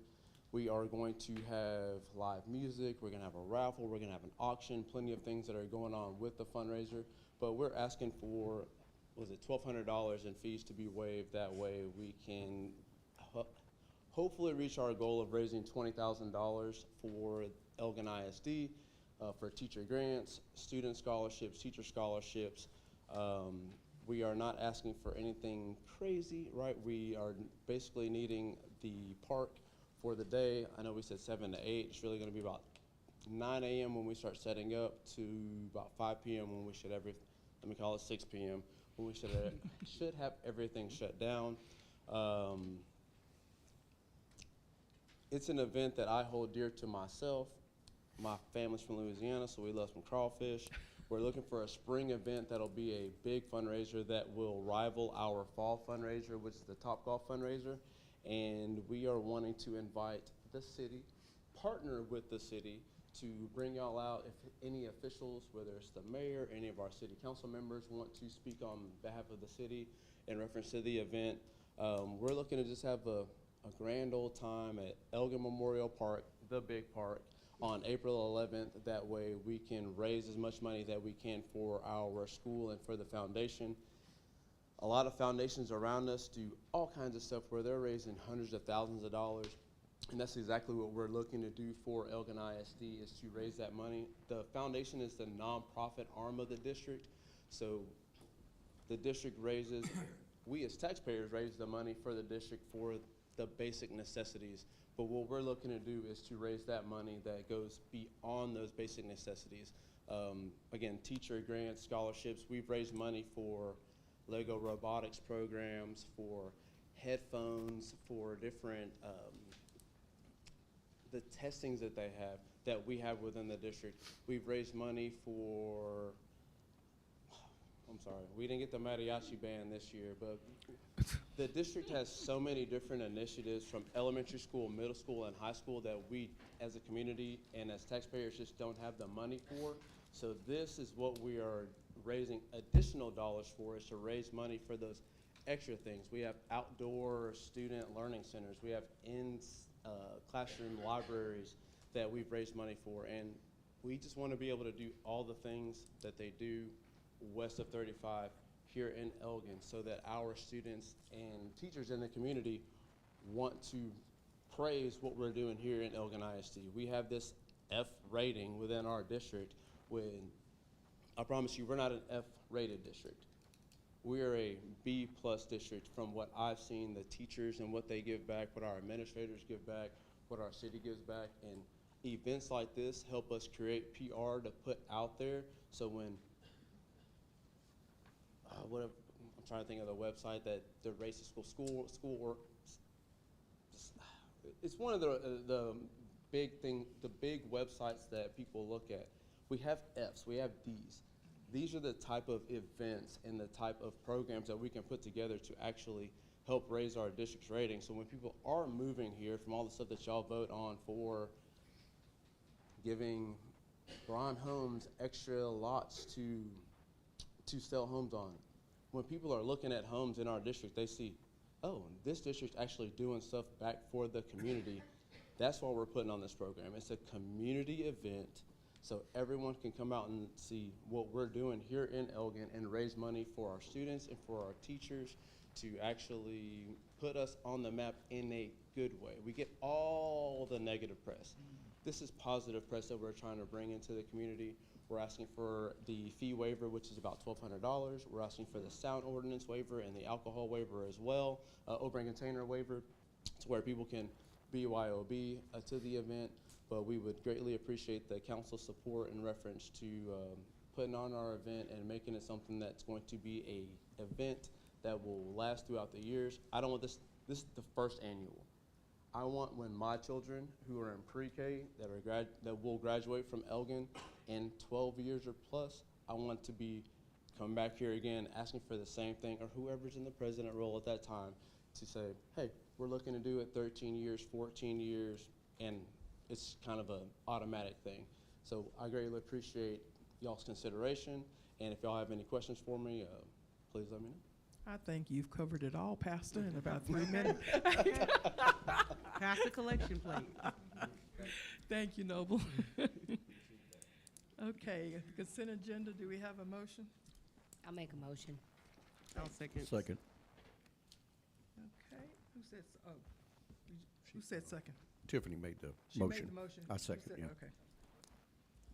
We are going to have live music. We're going to have a raffle. We're going to have an auction, plenty of things that are going on with the fundraiser. But we're asking for, $1,200 in fees to be waived. That way we can hopefully reach our goal of raising $20,000 for Elgin ISD, for teacher grants, student scholarships, teacher scholarships. We are not asking for anything crazy, right? We are basically needing the park For the day, I know we said 7 to 8. It's really going to be about 9 a.m. when we start setting up to about 5 p.m. when we should let me call it 6 p.m. when we should have everything shut down. It's an event that I hold dear to myself. My family's from Louisiana, so we love some crawfish. We're looking for a spring event that'll be a big fundraiser that will rival our fall fundraiser, which is the Topgolf fundraiser. And we are wanting to invite the city, partner with the city, to bring y'all out. If any officials, whether it's the mayor, any of our city council members want to speak on behalf of the city in reference to the event, we're looking to just have a grand old time at Elgin Memorial Park, the big park, on April 11th. That way we can raise as much money that we can for our school and for the foundation. A lot of foundations around us do all kinds of stuff where they're raising hundreds of thousands of dollars. And that's exactly what we're looking to do for Elgin ISD, is to raise that money. The foundation is the nonprofit arm of the district. So the district raises, we as taxpayers raise the money for the district for the basic necessities. But what we're looking to do is to raise that money that goes beyond those basic necessities. Again, teacher grants, scholarships. We've raised money for Lego robotics programs, for headphones, for different the testings that they have, that we have within the district. We've raised money for, I'm sorry, we didn't get the mariachi band this year, but the district has so many different initiatives from elementary school, middle school, and high school that we as a community and as taxpayers just don't have the money for. So this is what we are raising additional dollars for, is to raise money for those extra things. We have outdoor student learning centers. We have classroom libraries that we've raised money for. And we just want to be able to do all the things that they do west of 35 here in Elgin, so that our students and teachers in the community want to praise what we're doing here in Elgin ISD. We have this F rating within our district, when I promise you we're not an F-rated district. We are a B+ district from what I've seen, the teachers and what they give back, what our administrators give back, what our city gives back. And events like this help us create PR to put out there. So when, I'm trying to think of the website that the racist school work, it's one of the big websites that people look at. We have Fs, we have Ds. These are the type of events and the type of programs that we can put together to actually help raise our district's rating. So when people are moving here from all the stuff that y'all vote on for giving Brian Homes extra lots to sell homes on, when people are looking at homes in our district, they see, oh, this district's actually doing stuff back for the community. That's why we're putting on this program. It's a community event, so everyone can come out and see what we're doing here in Elgin and raise money for our students and for our teachers to actually put us on the map in a good way. We get all the negative press. This is positive press that we're trying to bring into the community. We're asking for the fee waiver, which is about $1,200. We're asking for the sound ordinance waiver and the alcohol waiver as well, open container waiver, to where people can BYOB to the event. But we would greatly appreciate the council support in reference to putting on our event and making it something that's going to be a event that will last throughout the years. I don't want this is the first annual. I want, when my children who are in pre-K that will graduate from Elgin in 12 years or plus, I want to be coming back here again asking for the same thing, or whoever's in the president role at that time, to say, hey, we're looking to do it 13 years, 14 years, and it's kind of an automatic thing. So I greatly appreciate y'all's consideration, and if y'all have any questions for me, please let me know. I think you've covered it all, Pastor, in about 3 minutes. Pass the collection plate. Thank you, Noble. Okay, consent agenda, do we have a motion? I'll make a motion. I'll second. Second. Okay, who said second? Tiffany made the She motion. made the motion. I You second, said- yeah. Okay.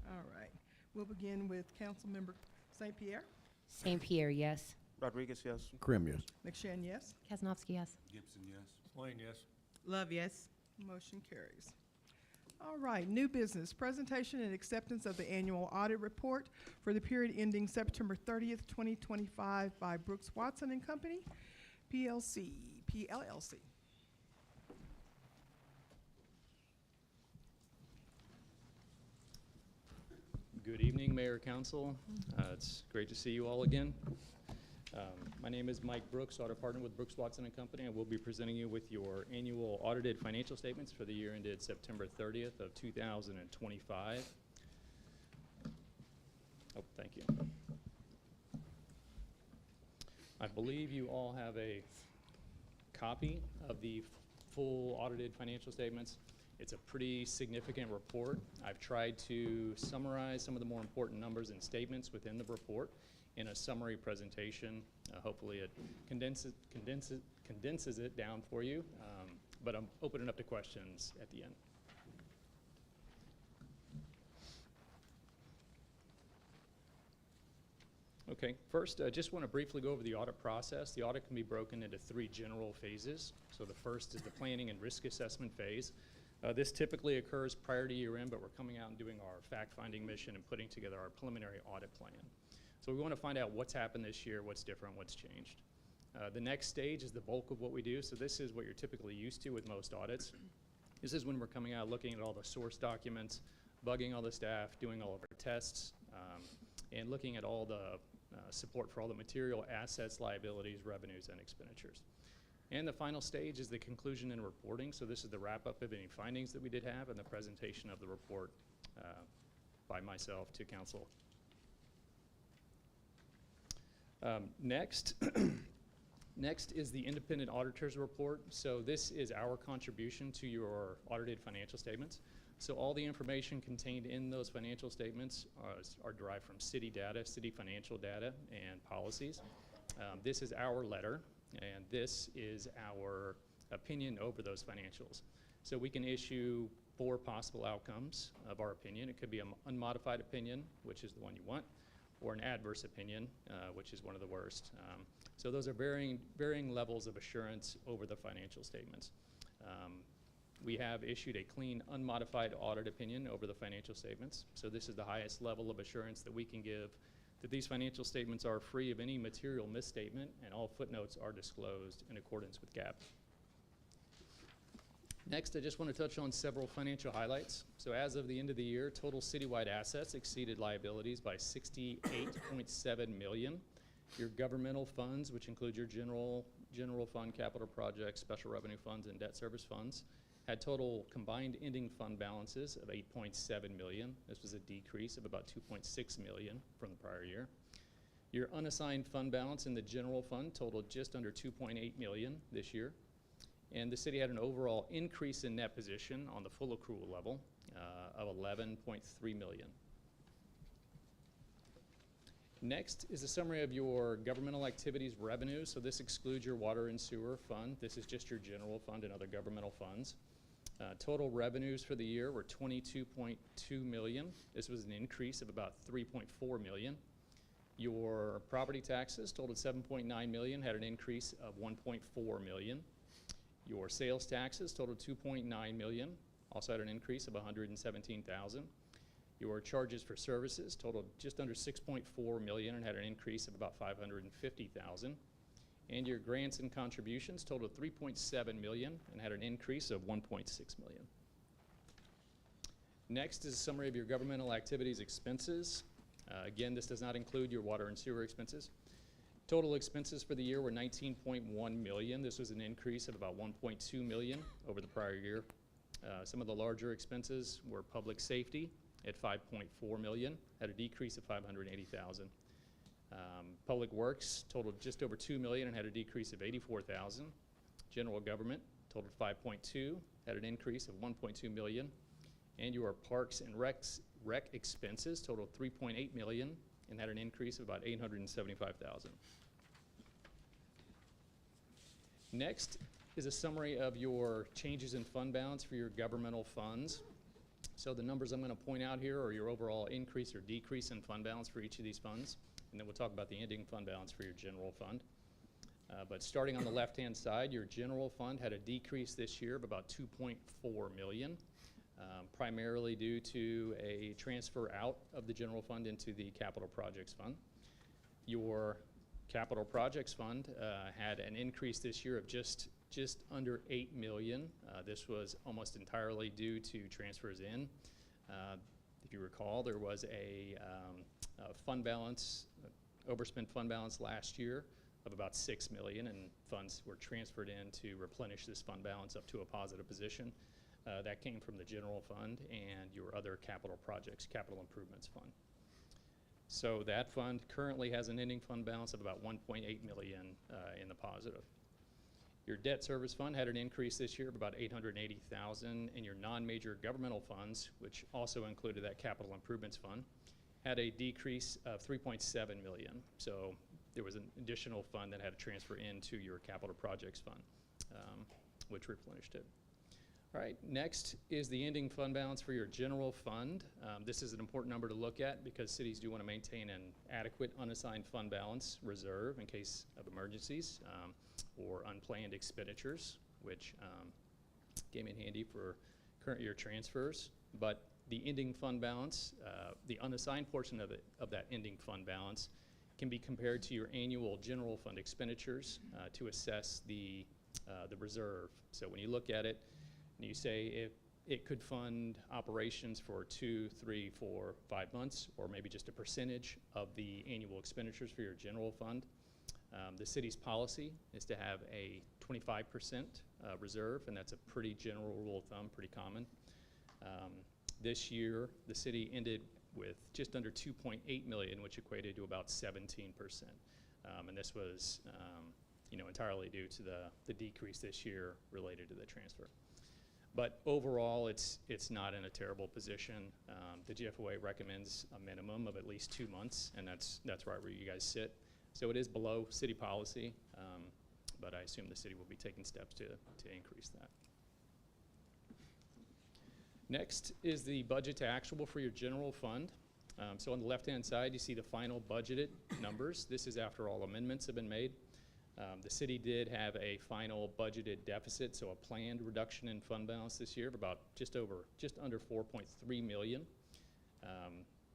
All right. We'll begin with Councilmember St. Pierre. St. Pierre, yes. Rodriguez, yes. Krim, yes. McShane, yes. Kaznowski, yes. Gibson, yes. Swain, yes. Love, yes. Motion carries. All right, new business, presentation and acceptance of the annual audit report for the period ending September 30th, 2025 by Brooks Watson and Company, PLC. Good evening, Mayor, Council. It's great to see you all again. My name is Mike Brooks, audit partner with Brooks Watson and Company. I will be presenting you with your annual audited financial statements for the year ended September 30th of 2025. Oh, thank you. I believe you all have a copy of the full audited financial statements. It's a pretty significant report. I've tried to summarize some of the more important numbers and statements within the report in a summary presentation. Hopefully it condenses it down for you, but I'm opening up to questions at the end. Okay, first, I just want to briefly go over the audit process. The audit can be broken into 3 general phases. So the first is the planning and risk assessment phase. This typically occurs prior to year end, but we're coming out and doing our fact-finding mission and putting together our preliminary audit plan. So we want to find out what's happened this year, what's different, what's changed. The next stage is the bulk of what we do. So this is what you're typically used to with most audits. This is when we're coming out looking at all the source documents, bugging all the staff, doing all of our tests, and looking at all the support for all the material assets, liabilities, revenues, and expenditures. And the final stage is the conclusion and reporting. So this is the wrap-up of any findings that we did have and the presentation of the report by myself to council. Next is the independent auditor's report. So this is our contribution to your audited financial statements. So all the information contained in those financial statements are derived from city data, city financial data, and policies. This is our letter, and this is our opinion over those financials. So we can issue 4 possible outcomes of our opinion. It could be an unmodified opinion, which is the one you want, or an adverse opinion, which is one of the worst. So those are varying levels of assurance over the financial statements. We have issued a clean, unmodified audit opinion over the financial statements. So this is the highest level of assurance that we can give that these financial statements are free of any material misstatement and all footnotes are disclosed in accordance with GAAP. Next, I just want to touch on several financial highlights. So as of the end of the year, total citywide assets exceeded liabilities by $68.7 million. Your governmental funds, which include your general fund, capital projects, special revenue funds, and debt service funds, had total combined ending fund balances of $8.7 million. This was a decrease of about $2.6 million from the prior year. Your unassigned fund balance in the general fund totaled just under $2.8 million this year. And the city had an overall increase in net position on the full accrual level of $11.3 million. Next is a summary of your governmental activities revenue. So this excludes your water and sewer fund. This is just your general fund and other governmental funds. Total revenues for the year were $22.2 million. This was an increase of about $3.4 million. Your property taxes totaled $7.9 million, had an increase of $1.4 million. Your sales taxes totaled $2.9 million, also had an increase of $117,000. Your charges for services totaled just under $6.4 million and had an increase of about $550,000. And your grants and contributions totaled $3.7 million and had an increase of $1.6 million. Next is a summary of your governmental activities expenses. Again, this does not include your water and sewer expenses. Total expenses for the year were $19.1 million. This was an increase of about $1.2 million over the prior year. Some of the larger expenses were public safety at $5.4 million, had a decrease of $580,000. Public Works totaled just over $2 million and had a decrease of $84,000. General Government totaled $5.2, had an increase of $1.2 million. And your Parks and Rec expenses totaled $3.8 million and had an increase of about $875,000. Next is a summary of your changes in fund balance for your governmental funds. So the numbers I'm going to point out here are your overall increase or decrease in fund balance for each of these funds. And then we'll talk about the ending fund balance for your general fund. But starting on the left-hand side, your general fund had a decrease this year of about 2.4 million, primarily due to a transfer out of the general fund into the capital projects fund. Your capital projects fund had an increase this year of just under 8 million. This was almost entirely due to transfers in. If you recall, there was a fund balance, overspent fund balance last year of about 6 million, and funds were transferred in to replenish this fund balance up to a positive position. That came from the general fund and your other capital projects, capital improvements fund. So that fund currently has an ending fund balance of about 1.8 million in the positive. Your debt service fund had an increase this year of about 880,000, and your non-major governmental funds, which also included that capital improvements fund, had a decrease of 3.7 million. So there was an additional fund that had to transfer into your capital projects fund, which replenished it. All right, next is the ending fund balance for your general fund. This is an important number to look at because cities do want to maintain an adequate unassigned fund balance reserve in case of emergencies or unplanned expenditures, which came in handy for current year transfers. But the ending fund balance, the unassigned portion of that ending fund balance can be compared to your annual general fund expenditures to assess the reserve. So when you look at it, and you say if it could fund operations for 2, 3, 4, 5 months, or maybe just a percentage of the annual expenditures for your general fund. The city's policy is to have a 25% reserve, and that's a pretty general rule of thumb, pretty common. This year, the city ended with just under 2.8 million, which equated to about 17%. And this was entirely due to the decrease this year related to the transfer. But overall, it's not in a terrible position. The GFOA recommends a minimum of at least 2 months, and that's right where you guys sit. So it is below city policy, but I assume the city will be taking steps to increase that. Next is the budget to actual for your general fund. So on the left-hand side, you see the final budgeted numbers. This is after all amendments have been made. The city did have a final budgeted deficit, so a planned reduction in fund balance this year of about just under 4.3 million.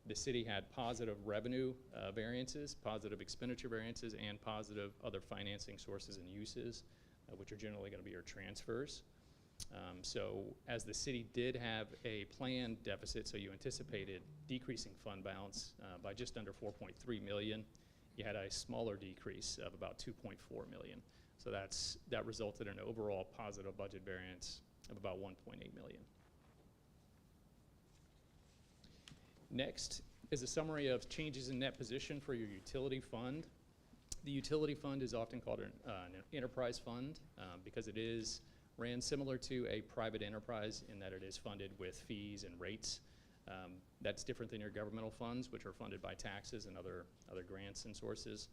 The city had positive revenue variances, positive expenditure variances, and positive other financing sources and uses, which are generally going to be your transfers. So as the city did have a planned deficit, so you anticipated decreasing fund balance by just under 4.3 million, you had a smaller decrease of about 2.4 million. So that resulted in an overall positive budget variance of about 1.8 million. Next is a summary of changes in net position for your utility fund. The utility fund is often called an enterprise fund because it is ran similar to a private enterprise in that it is funded with fees and rates. That's different than your governmental funds, which are funded by taxes and other grants and sources.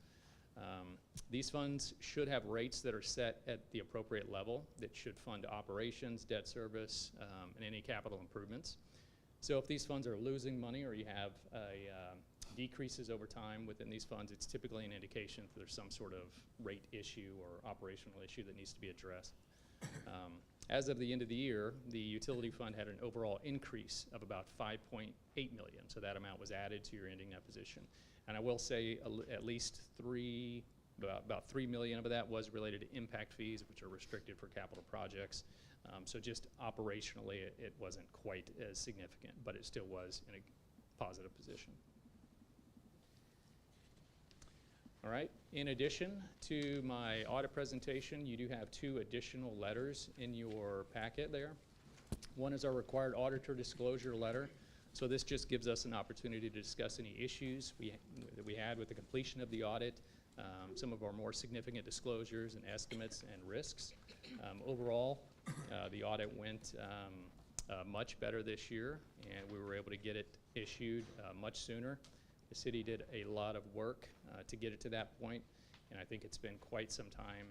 These funds should have rates that are set at the appropriate level that should fund operations, debt service, and any capital improvements. So if these funds are losing money or you have decreases over time within these funds, it's typically an indication that there's some sort of rate issue or operational issue that needs to be addressed. As of the end of the year, the utility fund had an overall increase of about 5.8 million. So that amount was added to your ending net position. And I will say at least about 3 million of that was related to impact fees, which are restricted for capital projects. So just operationally, it wasn't quite as significant, but it still was in a positive position. All right, in addition to my audit presentation, you do have 2 additional letters in your packet there. One is our required auditor disclosure letter. So this just gives us an opportunity to discuss any issues that we had with the completion of the audit, some of our more significant disclosures and estimates and risks. Overall, the audit went much better this year, and we were able to get it issued much sooner. The city did a lot of work to get it to that point, and I think it's been quite some time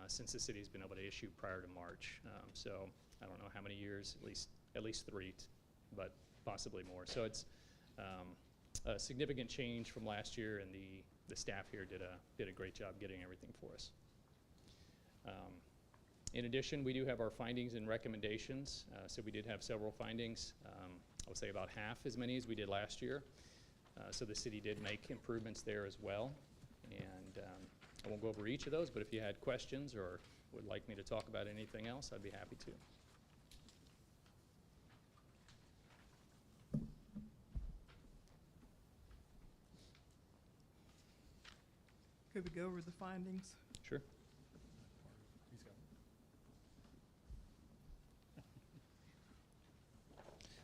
since the city's been able to issue prior to March. So I don't know how many years, at least 3, but possibly more. So it's a significant change from last year, and the staff here did a great job getting everything for us. In addition, we do have our findings and recommendations. So we did have several findings. I would say about half as many as we did last year. So the city did make improvements there as well. And I won't go over each of those, but if you had questions or would like me to talk about anything else, I'd be happy to. Could we go over the findings? Sure.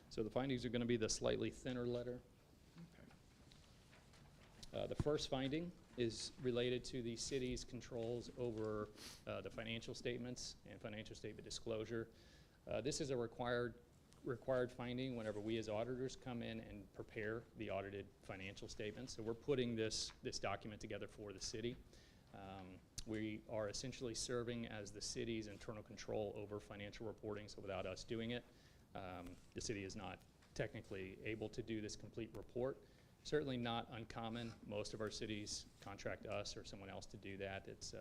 So the findings are going to be the slightly thinner letter. The first finding is related to the city's controls over the financial statements and financial statement disclosure. This is a required finding whenever we as auditors come in and prepare the audited financial statements. So we're putting this document together for the city. We are essentially serving as the city's internal control over financial reporting, so without us doing it, the city is not technically able to do this complete report. Certainly not uncommon. Most of our cities contract us or someone else to do that. It's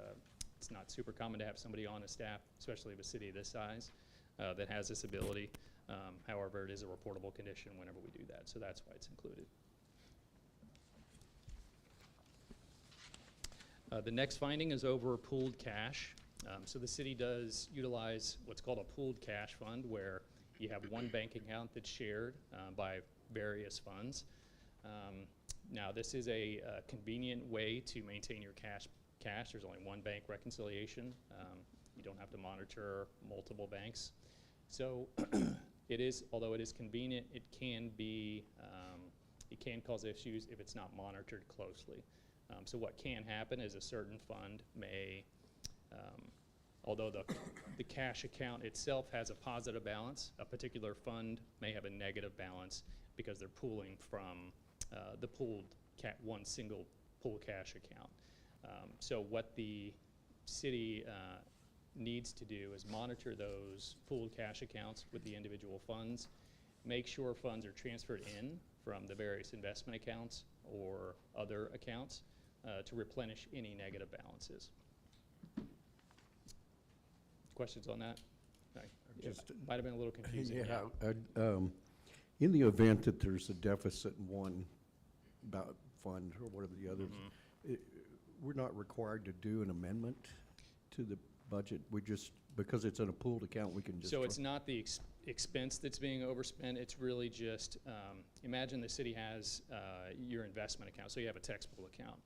not super common to have somebody on a staff, especially of a city this size, that has this ability. However, it is a reportable condition whenever we do that, so that's why it's included. The next finding is over pooled cash. So the city does utilize what's called a pooled cash fund, where you have one bank account that's shared by various funds. Now, this is a convenient way to maintain your cash. There's only one bank reconciliation. You don't have to monitor multiple banks. So it is, although it is convenient, it can cause issues if it's not monitored closely. So what can happen is a certain fund may, although the cash account itself has a positive balance, a particular fund may have a negative balance because they're pooling from the one single pool cash account. So what the city needs to do is monitor those pooled cash accounts with the individual funds, make sure funds are transferred in from the various investment accounts or other accounts to replenish any negative balances. Questions on that? Might have been a little confusing. In the event that there's a deficit in one fund or whatever the others, we're not required to do an amendment to the budget. We just, because it's in a pooled account, we can just. So it's not the expense that's being overspent. It's really just, imagine the city has your investment account. So you have a taxable account.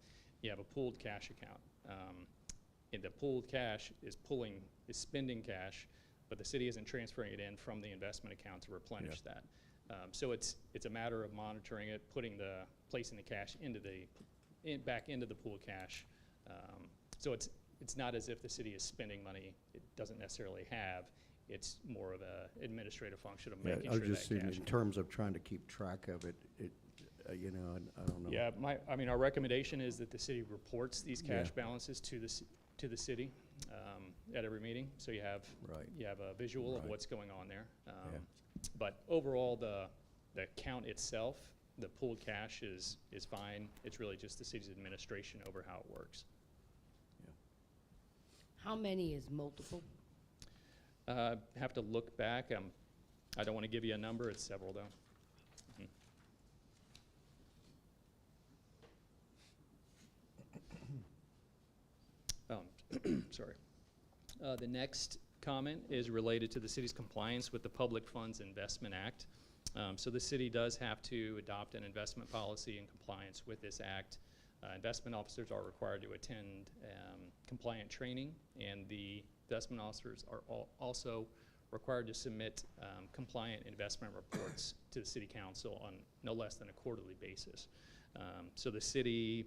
You have a pooled cash account. And the pooled cash is spending cash, but the city isn't transferring it in from the investment account to replenish that. So it's a matter of monitoring it, placing the cash back into the pooled cash. So it's not as if the city is spending money it doesn't necessarily have. It's more of an administrative function of making sure that cash. I was just saying in terms of trying to keep track of it, you know, I don't know. Yeah, our recommendation is that the city reports these cash balances to the city at every meeting, so you have a visual of what's going on there. But overall, the count itself, the pooled cash is fine. It's really just the city's administration over how it works. How many is multiple? Have to look back. I don't want to give you a number. It's several, though. Sorry. The next comment is related to the city's compliance with the Public Funds Investment Act. So the city does have to adopt an investment policy in compliance with this act. Investment officers are required to attend compliant training, and the investment officers are also required to submit compliant investment reports to the city council on no less than a quarterly basis. So the city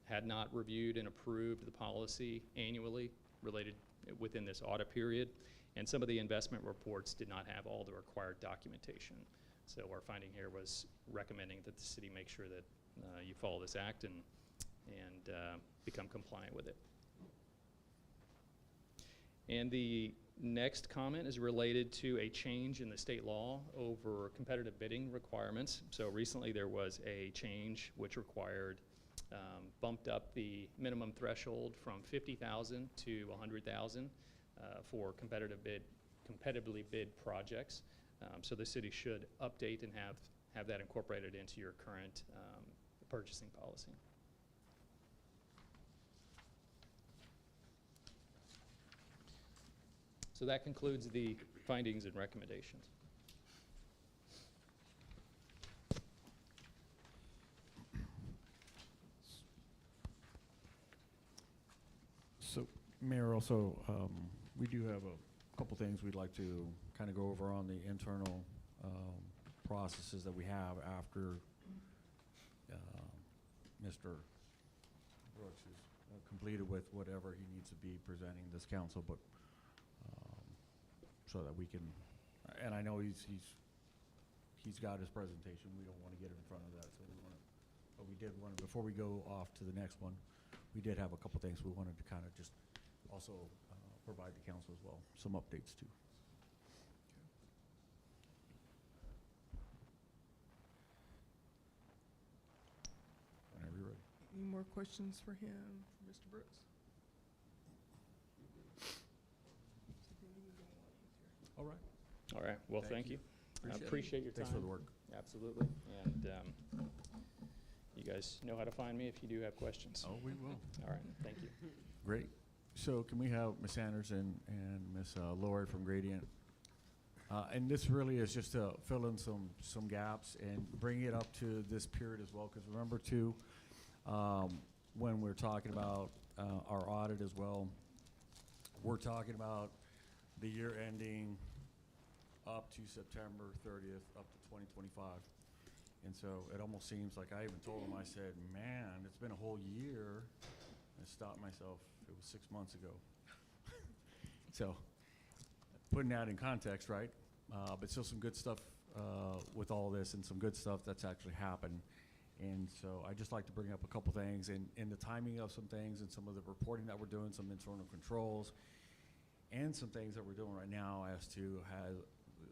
had not reviewed and approved the policy annually related within this audit period, and some of the investment reports did not have all the required documentation. So our finding here was recommending that the city make sure that you follow this act and become compliant with it. And the next comment is related to a change in the state law over competitive bidding requirements. So recently there was a change which required bumped up the minimum threshold from 50,000 to 100,000 for competitively bid projects. So the city should update and have that incorporated into your current purchasing policy. So that concludes the findings and recommendations. So, Mayor, also, we do have a couple things we'd like to kind of go over on the internal processes that we have after Mr. Brooks is completed with whatever he needs to be presenting this council, but so that we can, and I know he's got his presentation. We don't want to get in front of that, so we want to, but we did want to, before we go off to the next one, we did have a couple things we wanted to kind of just also provide the council as well, some updates too. Whenever you're ready. Any more questions for him, Mr. Brooks? All right. All right. Well, thank you. I appreciate your time. Thanks for the work. Absolutely. And you guys know how to find me if you do have questions. Oh, we will. All right. Thank you. Great. So can we have Ms. Anderson and Ms. Lloyd from Gradient? And this really is just to fill in some gaps and bring it up to this period as well. Because remember too, when we're talking about our audit as well, we're talking about the year ending up to September 30th, up to 2025. And so it almost seems like I even told him, I said, man, it's been a whole year. I stopped myself, it was 6 months ago. So putting that in context, right? But still some good stuff with all this and some good stuff that's actually happened. And so I just like to bring up a couple things and the timing of some things and some of the reporting that we're doing, some internal controls, and some things that we're doing right now as to how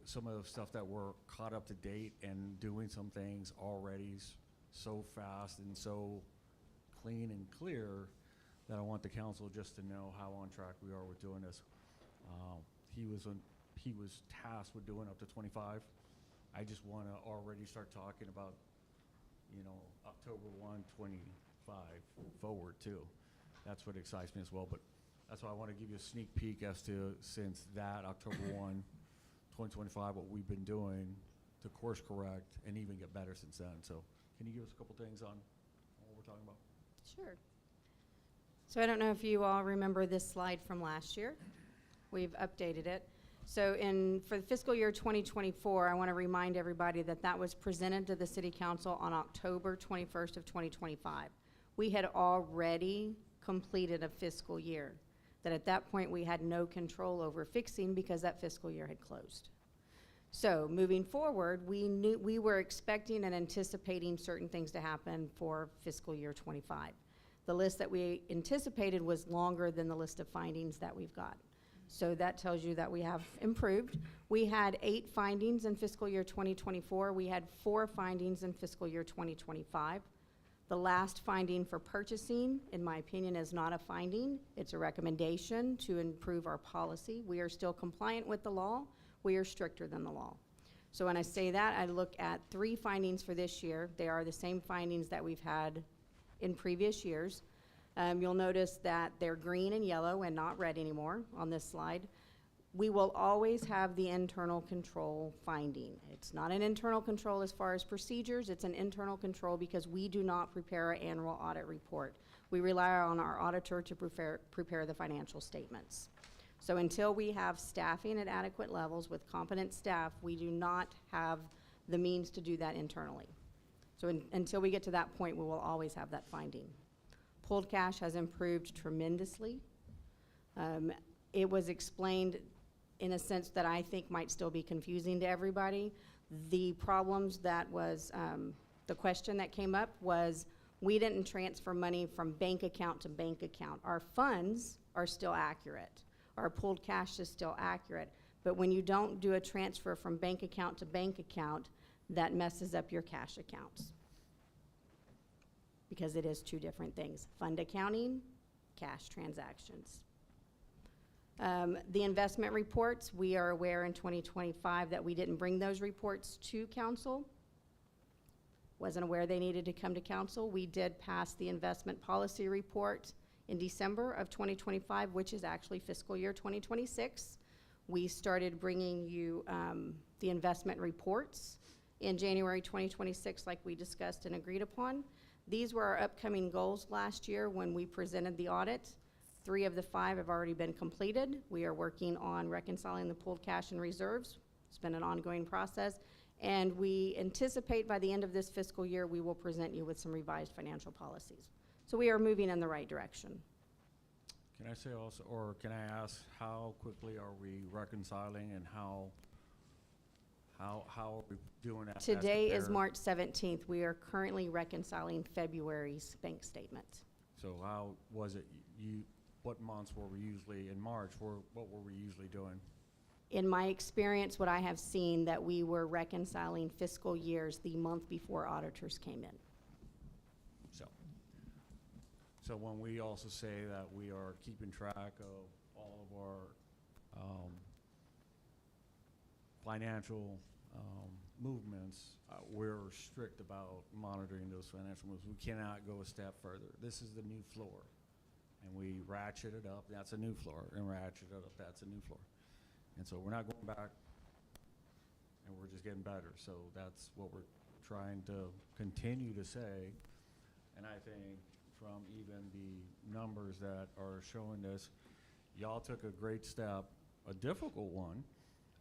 some of the stuff that we're caught up to date and doing some things already so fast and so clean and clear that I want the council just to know how on track we are with doing this. He was tasked with doing up to 25. I just want to already start talking about, October 1, 25 forward too. That's what excites me as well. But that's why I want to give you a sneak peek as to, since that October 1, 2025, what we've been doing to course correct and even get better since then. So can you give us a couple things on what we're talking about? Sure. So I don't know if you all remember this slide from last year. We've updated it. So for the fiscal year 2024, I want to remind everybody that that was presented to the City Council on October 21st of 2025. We had already completed a fiscal year that at that point we had no control over fixing because that fiscal year had closed. So moving forward, we were expecting and anticipating certain things to happen for fiscal year 25. The list that we anticipated was longer than the list of findings that we've got. So that tells you that we have improved. We had 8 findings in fiscal year 2024. We had 4 findings in fiscal year 2025. The last finding for purchasing, in my opinion, is not a finding. It's a recommendation to improve our policy. We are still compliant with the law. We are stricter than the law. So when I say that, I look at 3 findings for this year. They are the same findings that we've had in previous years. You'll notice that they're green and yellow and not red anymore on this slide. We will always have the internal control finding. It's not an internal control as far as procedures, it's an internal control because we do not prepare our annual audit report. We rely on our auditor to prepare the financial statements. So until we have staffing at adequate levels with competent staff, we do not have the means to do that internally. So until we get to that point, we will always have that finding. Pulled cash has improved tremendously. It was explained in a sense that I think might still be confusing to everybody. The problems that was, the question that came up was, we didn't transfer money from bank account to bank account. Our funds are still accurate. Our pulled cash is still accurate. But when you don't do a transfer from bank account to bank account, that messes up your cash accounts. because it is two different things. Fund accounting, cash transactions. The investment reports, we are aware in 2025 that we didn't bring those reports to council. Wasn't aware they needed to come to council. We did pass the investment policy report in December of 2025, which is actually fiscal year 2026. We started bringing you the investment reports in January 2026, like we discussed and agreed upon. These were our upcoming goals last year when we presented the audit. 3 of the 5 have already been completed. We are working on reconciling the pooled cash and reserves. It's been an ongoing process. And we anticipate by the end of this fiscal year, we will present you with some revised financial policies. So we are moving in the right direction. Can I say also, or can I ask, how quickly are we reconciling and how are we doing that? as Today is compared- March 17th. We are currently reconciling February's bank statement. So how was it, what months were we usually, in March, what were we usually doing? In my experience, what I have seen, that we were reconciling fiscal years the month before auditors came in. So when we also say that we are keeping track of all of our financial movements, we're strict about monitoring those financial moves. We cannot go a step further. This is the new floor, and we ratchet it up, that's a new floor, and ratchet it up, that's a new floor. And so we're not going back, and we're just getting better. So that's what we're trying to continue to say. And I think from even the numbers that are showing this, y'all took a great step, a difficult one,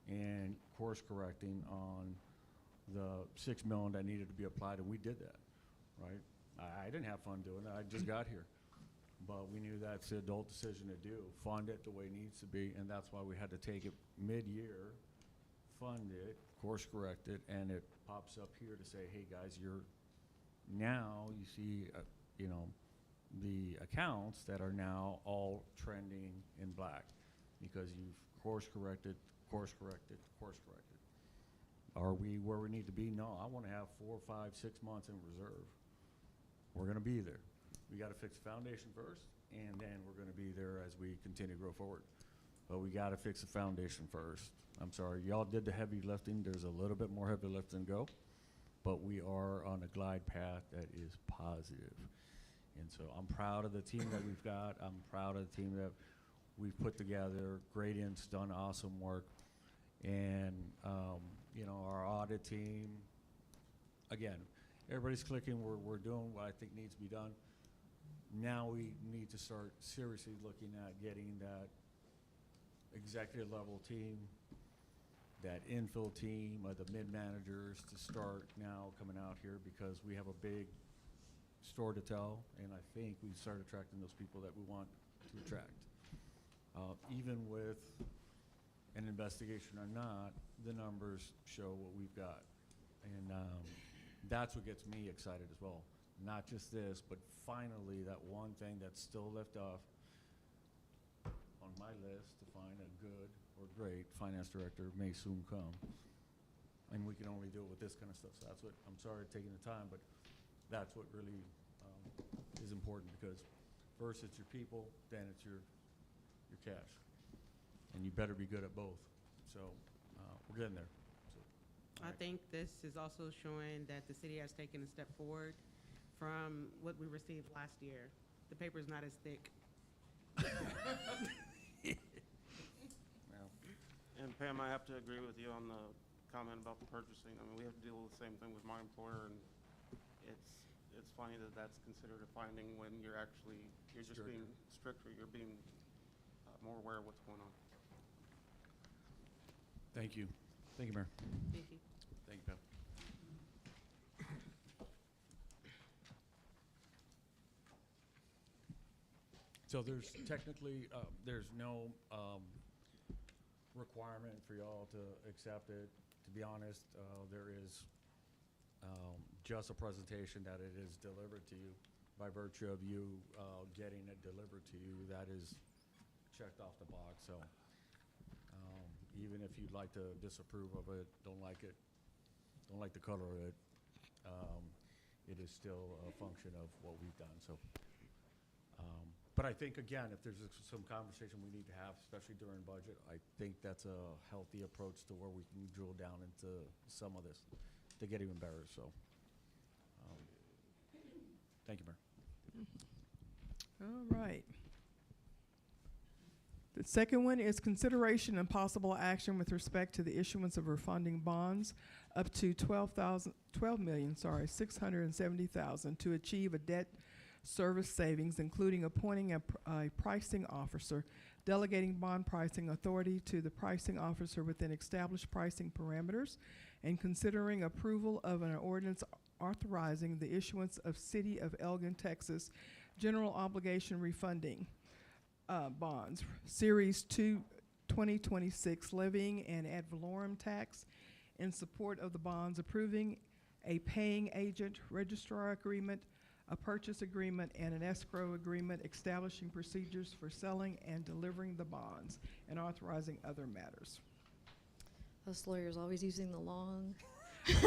in course correcting on the $6 million that needed to be applied, and we did that, right? I didn't have fun doing that, I just got here. But we knew that's the adult decision to do, fund it the way it needs to be, and that's why we had to take it mid-year, fund it, course correct it, and it pops up here to say, hey guys, now you see, the accounts that are now all trending in black because you've course corrected, course corrected, course corrected. Are we where we need to be? No, I want to have 4, 5, 6 months in reserve. We're going to be there. We got to fix the foundation first, and then we're going to be there as we continue to grow forward. But we got to fix the foundation first. I'm sorry, y'all did the heavy lifting. There's a little bit more heavy lifting to go, but we are on a glide path that is positive. And so I'm proud of the team that we've got. I'm proud of the team that we've put together. Gradient's done awesome work. And, our audit team, again, everybody's clicking. We're doing what I think needs to be done. Now we need to start seriously looking at getting that executive level team, that infill team of the mid-managers to start now coming out here because we have a big story to tell, and I think we start attracting those people that we want to attract. Even with an investigation or not, the numbers show what we've got. And that's what gets me excited as well. Not just this, but finally that one thing that's still left off on my list to find a good or great finance director may soon come. And we can only do it with this kind of stuff. So that's what, I'm sorry taking the time, but that's what really is important because first it's your people, then it's your cash. And you better be good at both. So we're getting there. So, I think this is also showing that the city has taken a step forward from what we received last year. The paper's not as thick. And Pam, I have to agree with you on the comment about the purchasing. I mean, we have to deal with the same thing with my employer, and it's funny that that's considered a finding when you're just being stricter, you're being more aware of what's going on. thank you. Thank you, Mayor. Thank you. Thank you, Pam. So there's technically, there's no requirement for y'all to accept it. To be honest, there is just a presentation that it is delivered to you by virtue of you getting it delivered to you. That is checked off the box. So even if you'd like to disapprove of it, don't like it, don't like the color of it, it is still a function of what we've done, so. But I think, again, if there's some conversation we need to have, especially during budget, I think that's a healthy approach to where we can drill down into some of this to get even better, so. Thank you, Mayor. All right. The second one is consideration and possible action with respect to the issuance of refunding bonds up to $12,670,000 to achieve a debt service savings, including appointing a pricing officer, delegating bond pricing authority to the pricing officer within established pricing parameters, and considering approval of an ordinance authorizing the issuance of City of Elgin, Texas, general obligation refunding bonds, Series 2 2026, levying an ad valorem tax in support of the bonds, approving a paying agent registrar agreement, a purchase agreement, and an escrow agreement establishing procedures for selling and delivering the bonds, and authorizing other matters. Us lawyers always using the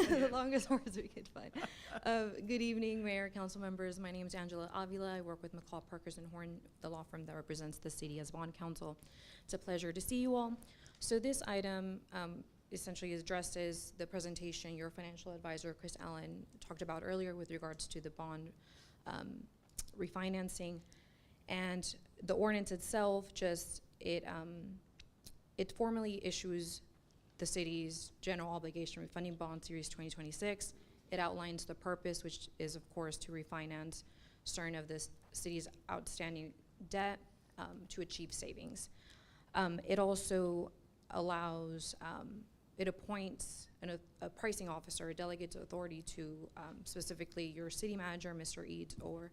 the longest words we could find. Good evening, Mayor, council members. My name is Angela Avila. I work with McCall, Parkers & Horn, the law firm that represents the city as bond counsel. It's a pleasure to see you all. So this item essentially addresses the presentation your financial advisor, Chris Allen, talked about earlier with regards to the bond refinancing. And the ordinance itself it formally issues the city's general obligation refunding bond series 2026. It outlines the purpose, which is of course to refinance certain of the city's outstanding debt to achieve savings. It also allows, it appoints a pricing officer, delegates authority to specifically your city manager, Mr. Eads, or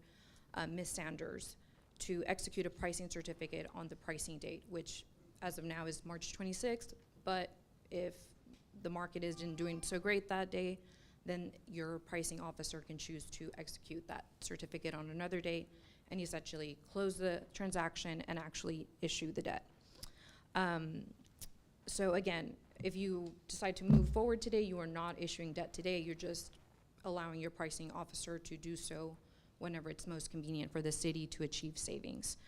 Ms. Sanders, to execute a pricing certificate on the pricing date, which as of now is March 26th, but if the market isn't doing so great that day, then your pricing officer can choose to execute that certificate on another date and essentially close the transaction and actually issue the debt. So again, if you decide to move forward today, you are not issuing debt today, you're just allowing your pricing officer to do so whenever it's most convenient for the city to achieve savings.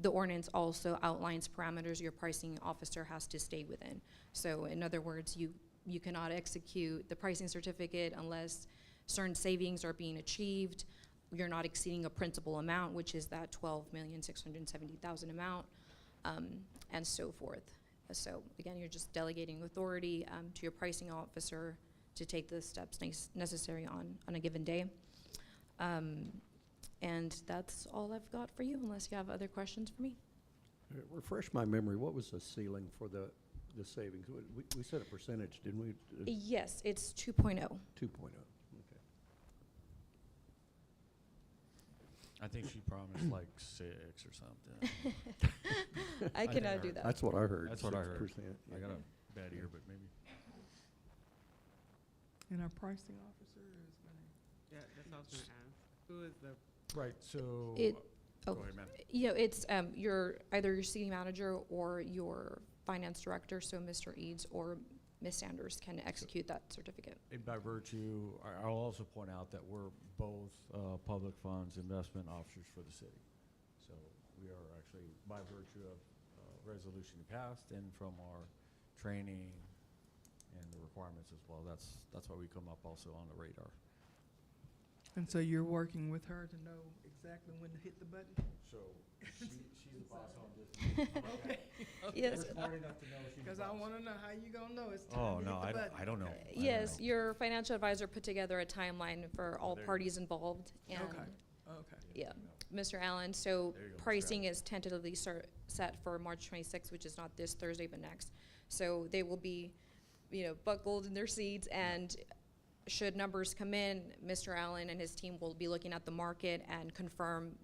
The ordinance also outlines parameters your pricing officer has to stay within. So in other words, you cannot execute the pricing certificate unless certain savings are being achieved. You're not exceeding a principal amount, which is that $12,670,000 amount, and so forth. So again, you're just delegating authority to your pricing officer to take the steps necessary on a given day. And that's all I've got for you, unless you have other questions for me. Refresh my memory, what was the ceiling for the savings? We said a percentage, didn't we? Yes, it's 2.0. 2.0, okay. I think she promised like 6 or something. I cannot do that. That's what I heard. That's what I heard. 6%, I got a bad ear, but maybe. And our pricing officer is gonna. Yeah, that's what I was gonna ask. Who is the? Right, so. Go ahead, ma'am. Yeah, it's either your city manager or your finance director, so Mr. Eads or Ms. Sanders can execute that certificate. And by virtue, I'll also point out that we're both public funds investment officers for the city. So we are actually, by virtue of resolution passed and from our training and the requirements as well, that's why we come up also on the radar. And so you're working with her to know exactly when to hit the button? So she's the boss on this. Okay. Yes. We're smart enough to know she's the Because I boss. want to know how you gonna know it's time Oh, to no, hit the button. I don't know. Yes, your financial advisor put together a timeline for all there you parties involved. And Okay. yeah, Mr. Allen, so There you go, Mr. pricing is tentatively set for March 26th, which is not this Thursday, but next. So they will be, buckled in their seats, and should numbers come in, Mr. Allen and his team will be looking at the market and confirm,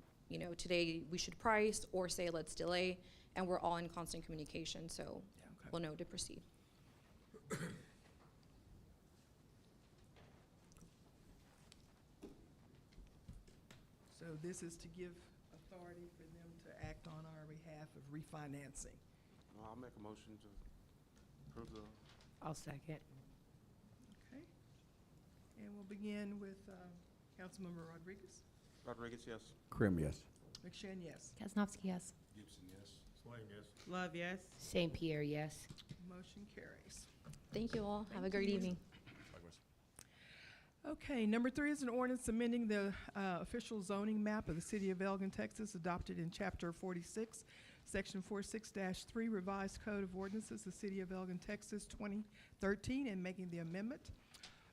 today we should price, or say let's delay, and we're all in constant communication, so we'll know to proceed. So this is to give authority for them to act on our behalf of refinancing. I'll make a motion to approve the. I'll second. Okay. And we'll begin with Councilmember Rodriguez. Rodriguez, yes. Krim, yes. McShane, yes. Kaznowski, yes. Gibson, yes. Swain, yes. Love, yes. St. Pierre, yes. Motion carries. Thank you all. Have a Thank great you. evening. Okay, number 3 is an ordinance amending the official zoning map of the city of Elgin, Texas, adopted in Chapter 46, Section 46-3, Revised Code of Ordinances, the city of Elgin, Texas, 2013, and making the amendment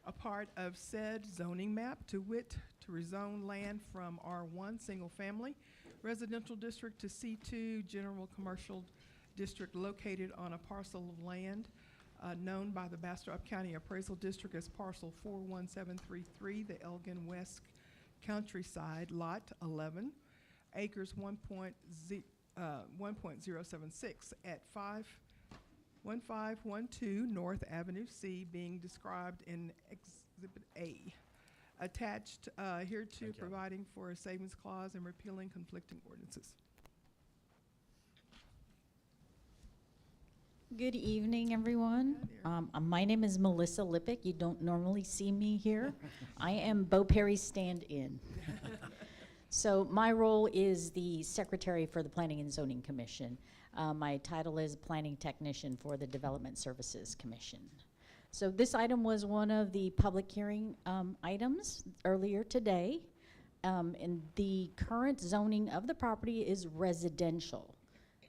a part of said zoning map, to wit, to rezone land from R1 Single Family Residential District to C2 General Commercial District located on a parcel of land known by the Bastrop County Appraisal District as Parcel 41733, the Elgin West Countryside, Lot 11, acres 1.076 at 1512 North Avenue C, being described in Exhibit A. Attached hereto, providing for a savings clause and repealing conflicting ordinances. Good evening, everyone. My name is Melissa Lippick. You don't normally see me here. I am Bo Perry's stand-in. So my role is the secretary for the Planning and Zoning Commission. My title is Planning Technician for the Development Services Commission. So this item was one of the public hearing items earlier today. And the current zoning of the property is residential.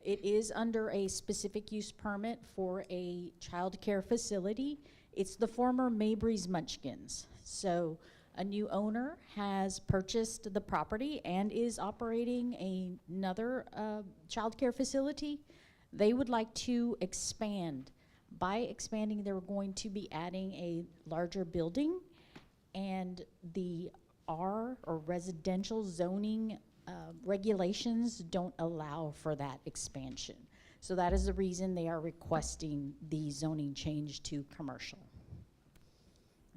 It is under a specific use permit for a child care facility. It's the former Mabry's Munchkins. So a new owner has purchased the property and is operating another child care facility. They would like to expand. By expanding, they're going to be adding a larger building, and the R, or residential zoning regulations, don't allow for that expansion. So that is the reason they are requesting the zoning change to commercial.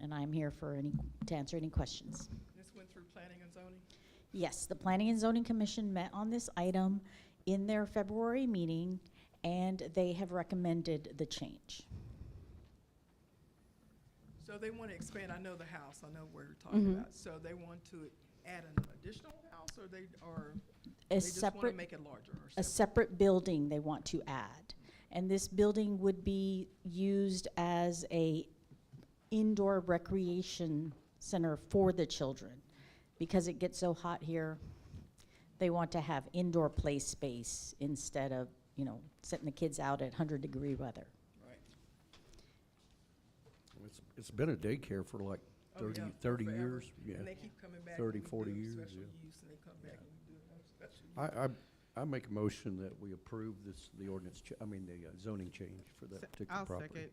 And I'm here to answer any questions. This went through planning and zoning? Yes, the Planning and Zoning Commission met on this item in their February meeting, and they have recommended the change. So they want to expand, I know the house, I know what we're talking about. So they want to add an additional house, or they just want to make it larger? Or A separate building they want to add. And this building would be used as a indoor recreation center for the children. Because it gets so hot here, they want to have indoor play space instead of, setting the kids out at 100-degree weather. Right. It's been a daycare for like 30 forever. years. Yeah. And they keep coming back. 30, and we 40 do years, special yeah. use, and they come back and we do special use. I make a motion that we approve the ordinance, the zoning change for that particular I'll property. second.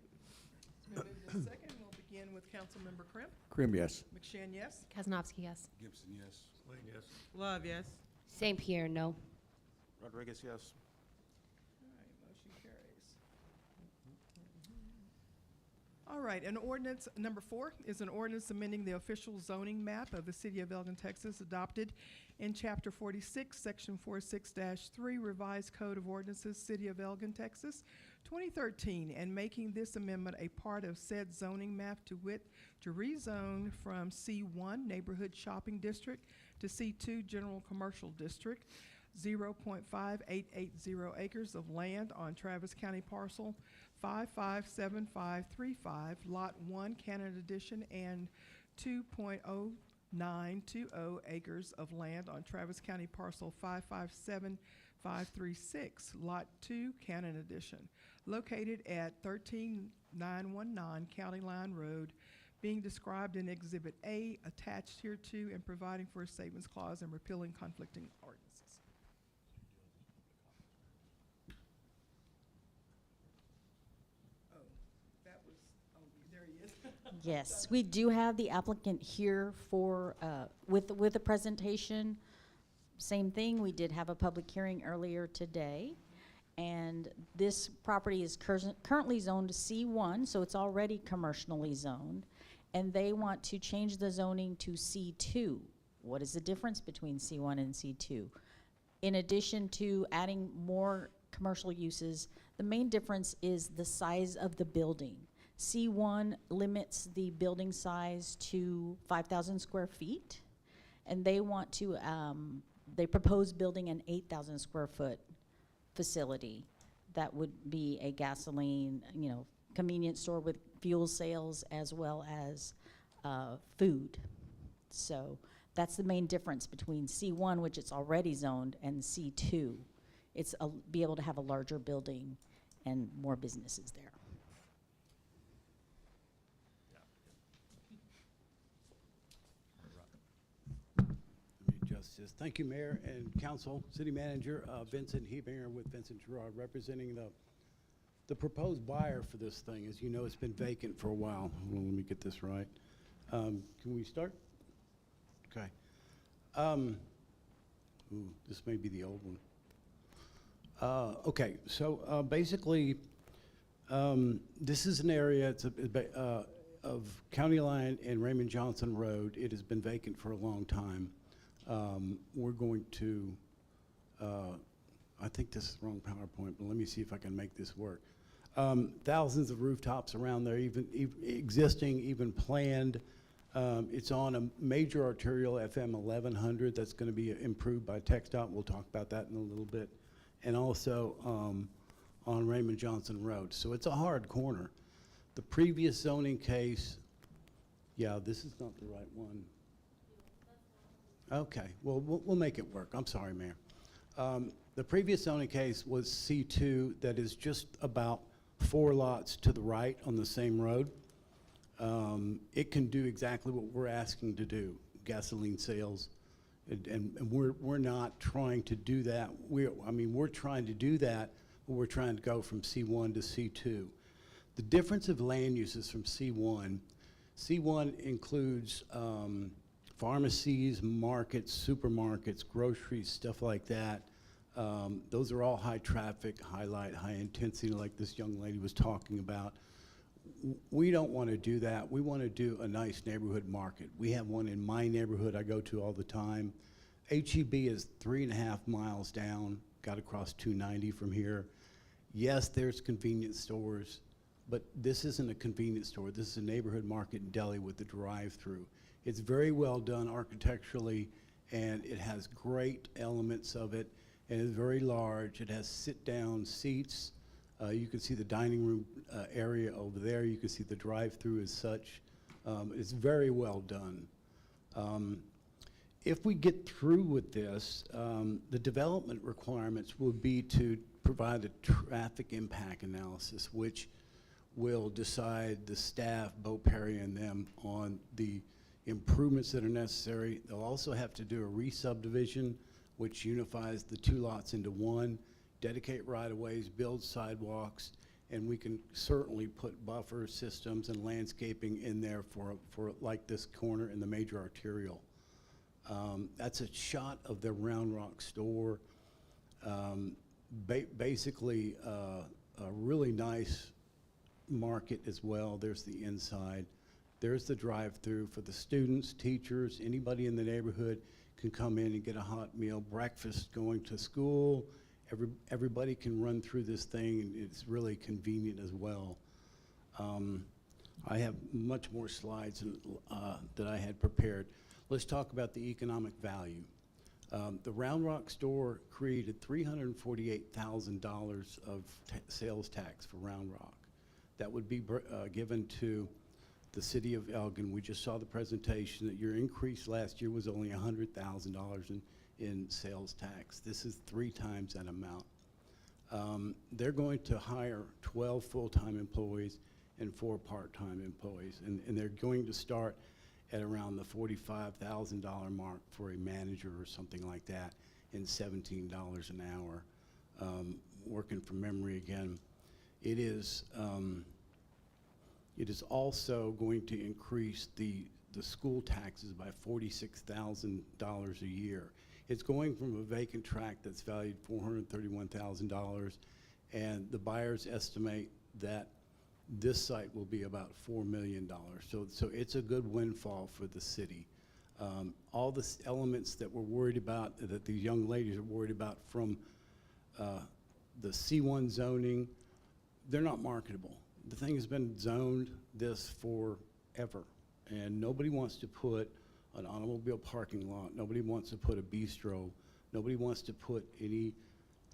It's been moved and second. We'll begin with Councilmember Krim. Krim, yes. McShane, yes. Kaznowski, yes. Gibson, yes. Swain, yes. Love, yes. St. Pierre, no. Rodriguez, yes. All right, motion carries. All right, an ordinance, number 4 is an ordinance amending the official zoning map of the city of Elgin, Texas, adopted in Chapter 46, Section 46-3, Revised Code of Ordinances, City of Elgin, Texas, 2013, and making this amendment a part of said zoning map, to wit, to rezone from C1 Neighborhood Shopping District to C2 General Commercial District, 0.5880 acres of land on Travis County parcel 557535, Lot 1, Cannon Edition, and 2.0920 acres of land on Travis County parcel 557536, Lot 2, Cannon Edition, located at 13919 County Line Road, being described in Exhibit A, attached hereto, and providing for a savings clause and repealing conflicting ordinances. There he is. Yes, we do have the applicant here for, with a presentation. Same thing, we did have a public hearing earlier today. And this property is currently zoned C1, so it's already commercially zoned. And they want to change the zoning to C2. What is the difference between C1 and C2? In addition to adding more commercial uses, the main difference is the size of the building. C1 limits the building size to 5,000 square feet, and they want to, they propose building an 8,000 square foot facility that would be a gasoline, convenience store with fuel sales as well as food. So that's the main difference between C1, which it's already zoned, and C2. It's be able to have a larger building and more businesses there. Justice. Thank you, Mayor and Council. City Manager Vincent Hebinger with Vincent Gerard, representing the proposed buyer for this thing. As you know, it's been vacant for a while. Well, let me get this right. Can we start? Okay. Ooh, this may be the old one. Okay, so basically, this is an area of County Line and Raymond Johnson Road. It has been vacant for a long time. We're going to, I think this is the wrong PowerPoint, but let me see if I can make this work. Thousands of rooftops around there, even existing, even planned. It's on a major arterial, FM 1100, that's going to be improved by TxDOT. We'll talk about that in a little bit. And also on Raymond Johnson Road. So it's a hard corner. The previous zoning case, yeah, this is not the right one. Okay, well, we'll make it work. I'm sorry, Mayor. The previous zoning case was C2, that is just about 4 lots to the right on the same road. It can do exactly what we're asking to do, gasoline sales. And we're not trying to do that. We're trying to do that, but we're trying to go from C1 to C2. The difference of land uses from C1 includes pharmacies, markets, supermarkets, groceries, stuff like that. Those are all high traffic, high intensity, like this young lady was talking about. We don't want to do that. We want to do a nice neighborhood market. We have one in my neighborhood I go to all the time. HEB is 3.5 miles down, got across 290 from here. Yes, there's convenience stores, but this isn't a convenience store. This is a neighborhood market and deli with a drive-through. It's very well done architecturally, and it has great elements of it, and it's very large. It has sit-down seats. You can see the dining room area over there. You can see the drive-through as such. It's very well done. If we get through with this, the development requirements will be to provide a traffic impact analysis, which will decide the staff, Bo Perry and them, on the improvements that are necessary. They'll also have to do a re-subdivision, which unifies the 2 lots into one, dedicate right-of-ways, build sidewalks, and we can certainly put buffer systems and landscaping in there for like this corner in the major arterial. That's a shot of the Round Rock store. Basically, a really nice market as well. There's the inside. There's the drive-through for the students, teachers, anybody in the neighborhood can come in and get a hot meal, breakfast, going to school. Everybody can run through this thing, and it's really convenient as well. I have much more slides that I had prepared. Let's talk about the economic value. The Round Rock store created $348,000 of sales tax for Round Rock. That would be given to the city of Elgin. We just saw the presentation that your increase last year was only $100,000 in sales tax. This is 3 times that amount. They're going to hire 12 full-time employees and 4 part-time employees, and they're going to start at around the $45,000 mark for a manager or something like that, and $17 an hour. Working from memory again, it is also going to increase the school taxes by $46,000 a year. It's going from a vacant tract that's valued $431,000, and the buyers estimate that this site will be about $4 million. So it's a good windfall for the city. All the elements that we're worried about, that these young ladies are worried about from the C1 zoning, they're not marketable. The thing has been zoned this forever, and nobody wants to put an automobile parking lot. Nobody wants to put a bistro. Nobody wants to put any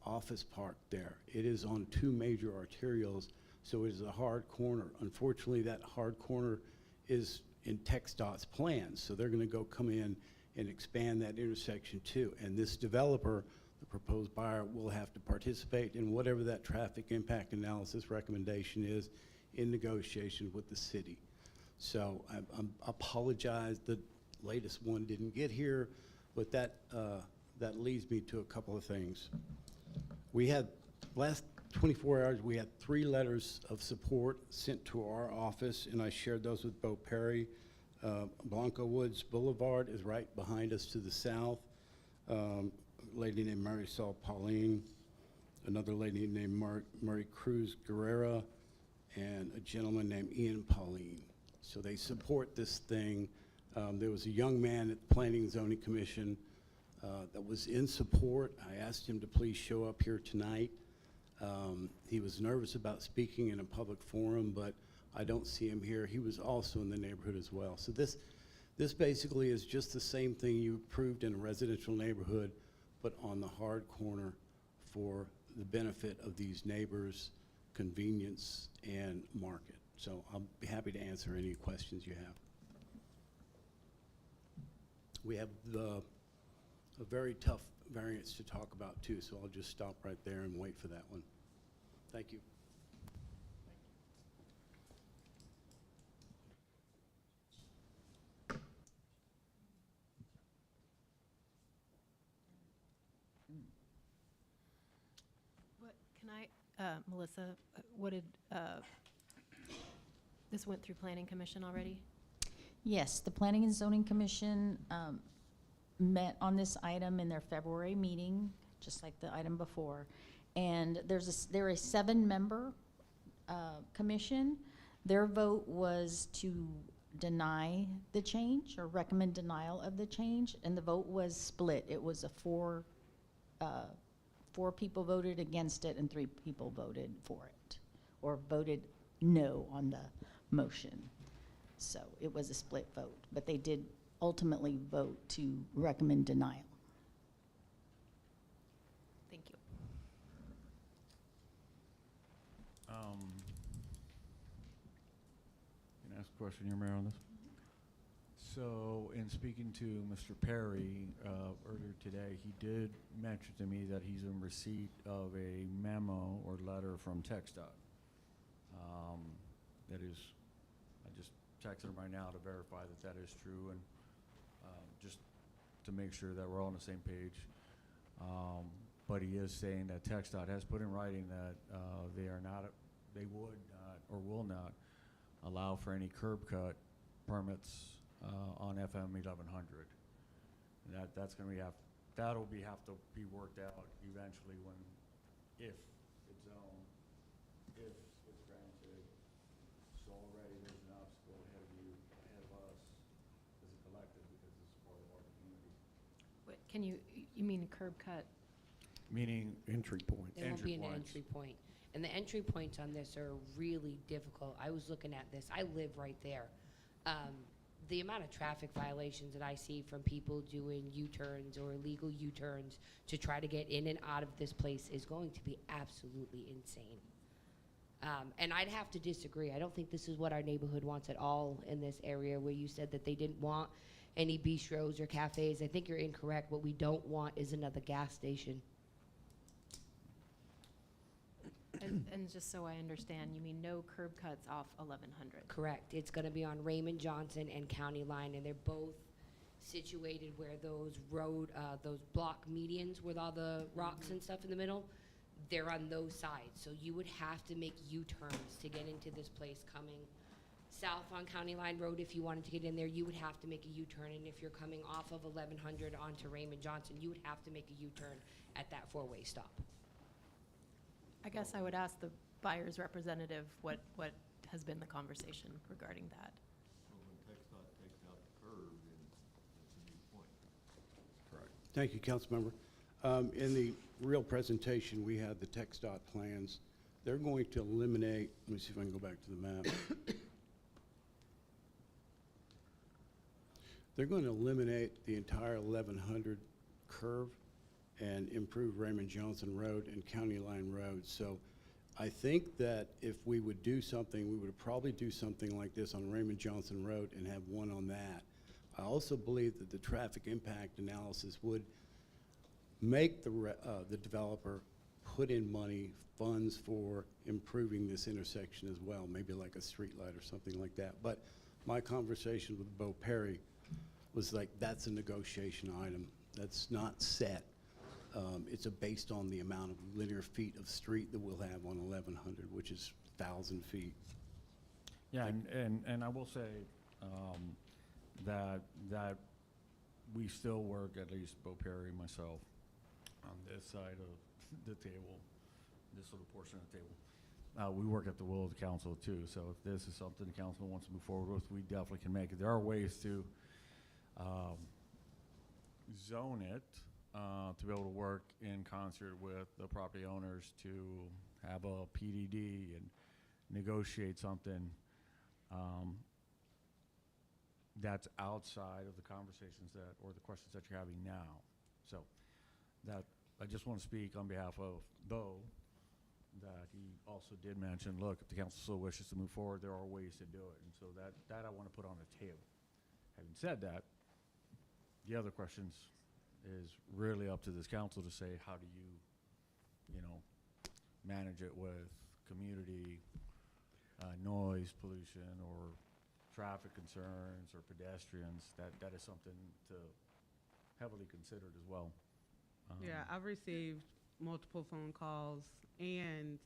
office park there. It is on two major arterials, so it is a hard corner. Unfortunately, that hard corner is in TxDOT's plans, so they're gonna come in and expand that intersection too. And this developer, the proposed buyer, will have to participate in whatever that traffic impact analysis recommendation is in negotiation with the city. So I apologize the latest one didn't get here, but that leads me to a couple of things. We had, last 24 hours, we had 3 letters of support sent to our office, and I shared those with Bo Perry. Blanco Woods Boulevard is right behind us to the south. A lady named Marisol Pauline, another lady named Marie Cruz Guerrera, and a gentleman named Ian Pauline. So they support this thing. There was a young man at the Planning and Zoning Commission that was in support. I asked him to please show up here tonight. He was nervous about speaking in a public forum, but I don't see him here. He was also in the neighborhood as well. So this basically is just the same thing you approved in a residential neighborhood, but on the hard corner for the benefit of these neighbors, convenience, and market. So I'll be happy to answer any questions you have. We have a very tough variance to talk about too, so I'll just stop right there and wait for that one. Thank you. What, can I, Melissa, what did, this went through Planning Commission already? Yes, the Planning and Zoning Commission met on this item in their February meeting, just like the item before. And they're a 7-member commission. Their vote was to deny the change or recommend denial of the change, and the vote was split. It was a 4 people voted against it and 3 people voted for it, or voted no on the motion. So it was a split vote, but they did ultimately vote to recommend denial. Thank you. Can I ask a question here, Mayor, on this? So, in speaking to Mr. Perry earlier today, he did mention to me that he's in receipt of a memo or letter from TxDOT. That is, I just texted him right now to verify that that is true, and just to make sure that we're all on the same page. But he is saying that TxDOT has put in writing that they would not or will not allow for any curb cut permits on FM 1100. And that's going to that'll have to be worked out eventually if it's zoned, if it's granted. So already there's an obstacle ahead of us as a collective, because this is part of our community. What, you mean curb cut? Meaning entry point. There won't be an entry point. And the entry points on this are really difficult. I was looking at this. I live right there. The amount of traffic violations that I see from people doing U-turns or illegal U-turns to try to get in and out of this place is going to be absolutely insane. And I'd have to disagree. I don't think this is what our neighborhood wants at all in this area, where you said that they didn't want any bistros or cafes. I think you're incorrect. What we don't want is another gas station. And just so I understand, you mean no curb cuts off 1100? Correct. It's going to be on Raymond Johnson and County Line, and they're both situated where those those block medians with all the rocks and stuff in the middle, they're on those sides. So you would have to make U-turns to get into this place coming south on County Line Road. If you wanted to get in there, you would have to make a U-turn. And if you're coming off of 1100 onto Raymond Johnson, you would have to make a U-turn at that 4-way stop. I guess I would ask the buyer's representative what has been the conversation regarding that. Well, when TxDOT takes out the curb, then that's a new point. Correct. Thank you, Councilmember. In the real presentation, we had the TxDOT plans. They're going to eliminate, let me see if I can go back to the map. They're going to eliminate the entire 1100 curve and improve Raymond Johnson Road and County Line Road. So I think that if we would do something, we would probably do something like this on Raymond Johnson Road and have one on that. I also believe that the traffic impact analysis would make the developer put in money, funds for improving this intersection as well, maybe like a street light or something like that. But my conversation with Bo Perry was like, that's a negotiation item. That's not set. It's based on the amount of linear feet of street that we'll have on 1100, which is 1,000 feet. Yeah, and I will say that we still work, at least Bo Perry and myself, on this side of the table, this little portion of the table. We work at the will of the council too, so if this is something the council wants to move forward with, we definitely can make it. There are ways to zone it to be able to work in concert with the property owners to have a PDD and negotiate something that's outside of the conversations or the questions that you're having now. So that, I just want to speak on behalf of Bo, that he also did mention, look, if the council so wishes to move forward, there are ways to do it. And so that I want to put on the table. Having said that, the other questions is really up to this council to say, how do you manage it with community noise pollution or traffic concerns or pedestrians. That is something to heavily considered as well. Yeah, I've received multiple phone calls and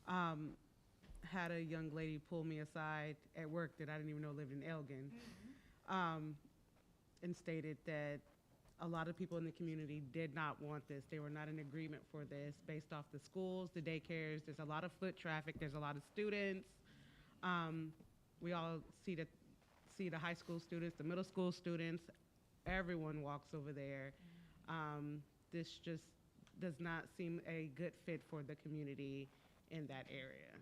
had a young lady pull me aside at work that I didn't even know lived in Elgin, and stated that a lot of people in the community did not want this. They were not in agreement for this based off the schools, the daycares. There's a lot of foot traffic. There's a lot of students. We all see the high school students, the middle school students. Everyone walks over there. This just does not seem a good fit for the community in that area.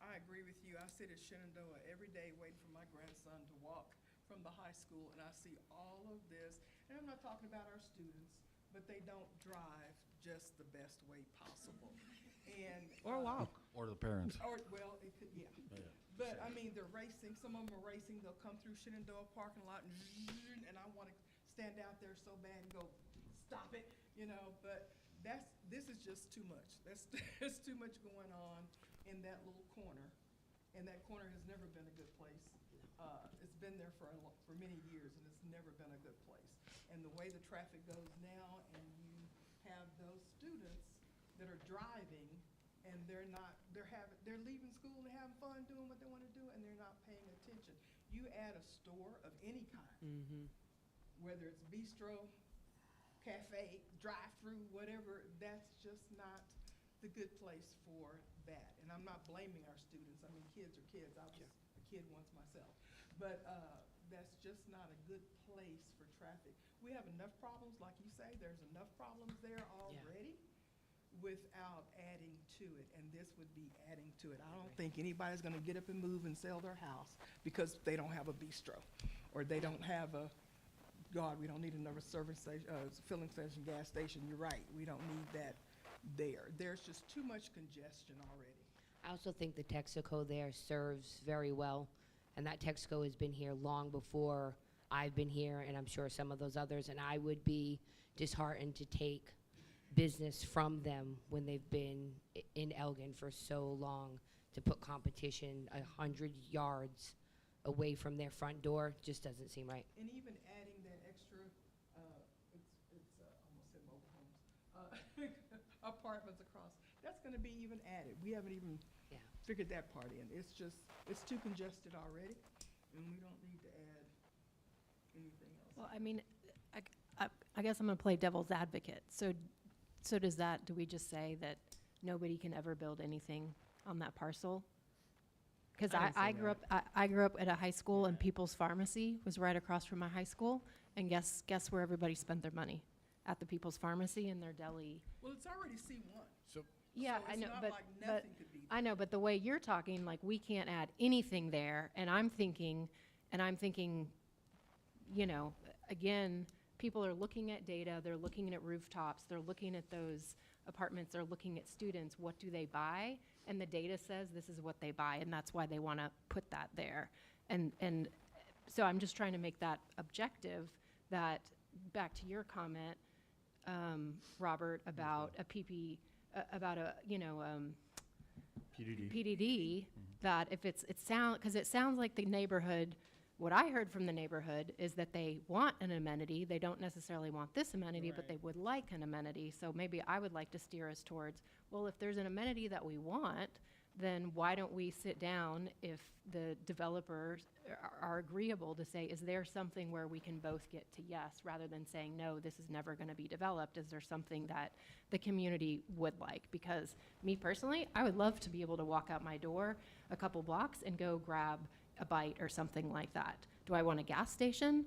I agree with you. I sit at Shenandoah every day waiting for my grandson to walk from the high school, and I see all of this. And I'm not talking about our students, but they don't drive just the best way possible. And or walk. Or the parents. Or, well, it could, yeah. But I mean, they're racing. Some of them are racing. They'll come through Shenandoah parking lot, and I want to stand out there so bad and go, stop it, But this is just too much. There's too much going on in that little corner, and that corner has never been a good place. It's been there for many years, and it's never been a good place. And the way the traffic goes now, and you have those students that are driving, and they're leaving school and having fun doing what they want to do, and they're not paying attention. You add a store of any kind, whether it's bistro, cafe, drive-through, whatever, that's just not the good place for that. And I'm not blaming our students. I mean, kids are kids. I was a kid once myself. But that's just not a good place for traffic. We have enough problems, like you say, there's enough problems there already without adding to it. And this would be adding to it. I don't think anybody's going to get up and move and sell their house because they don't have a bistro or they don't have God, we don't need another service station, filling station, gas station. You're right. We don't need that there. There's just too much congestion already. I also think the Texaco there serves very well, and that Texaco has been here long before I've been here, and I'm sure some of those others, and I would be disheartened to take business from them when they've been in Elgin for so long. To put competition 100 yards away from their front door just doesn't seem right. And even adding that extra, it's almost said mobile homes, apartments across, that's going to be even added. We haven't even figured that part in. It's too congested already, and we don't need to add anything else. Well, I mean, I guess I'm going to play devil's advocate. So do we just say that nobody can ever build anything on that parcel? Because I grew up at a high school, and People's Pharmacy was right across from my high school. And guess where everybody spent their money? At the People's Pharmacy and their deli. Well, it's already C1. Yeah, so I know, not but like nothing could be there. I know, but the way you're talking, like we can't add anything there, and I'm thinking, again, people are looking at data, they're looking at rooftops, they're looking at those apartments, they're looking at students, what do they buy? And the data says this is what they buy, and that's why they want to put that there. And so I'm just trying to make that objective, that, back to your comment, Robert, about a PDD, PDD, that if it sounds like the neighborhood, what I heard from the neighborhood is that they want an amenity. They don't necessarily want this amenity, but they would like an amenity. So maybe I would like to steer us towards, well, if there's an amenity that we want, then why don't we sit down, if the developers are agreeable, to say, is there something where we can both get to yes, rather than saying, no, this is never going to be developed? Is there something that the community would like? Because me personally, I would love to be able to walk out my door a couple blocks and go grab a bite or something like that. Do I want a gas station?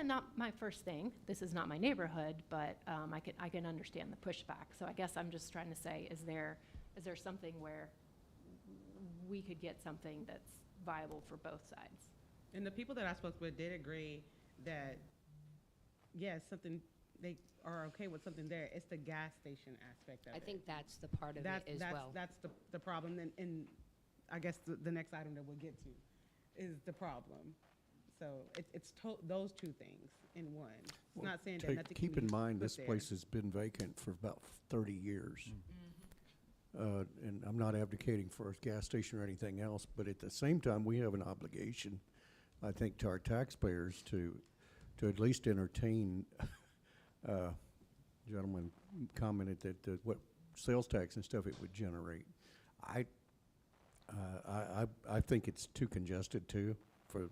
Not my first thing. This is not my neighborhood, but I can understand the pushback. So I guess I'm just trying to say, is there something where we could get something that's viable for both sides? And the people that I spoke with did agree that, yes, they are okay with something there. It's the gas station aspect of it. I think that's the part of it as well. That's the problem. And I guess the next item that we'll get to is the problem. So it's those two things in one. It's not saying that nothing Keep can in be mind, put this there. place has been vacant for about 30 years. And I'm not advocating for a gas station or anything else, but at the same time, we have an obligation, I think, to our taxpayers to at least entertain. Gentleman commented that what sales tax and stuff it would generate. I think it's too congested too for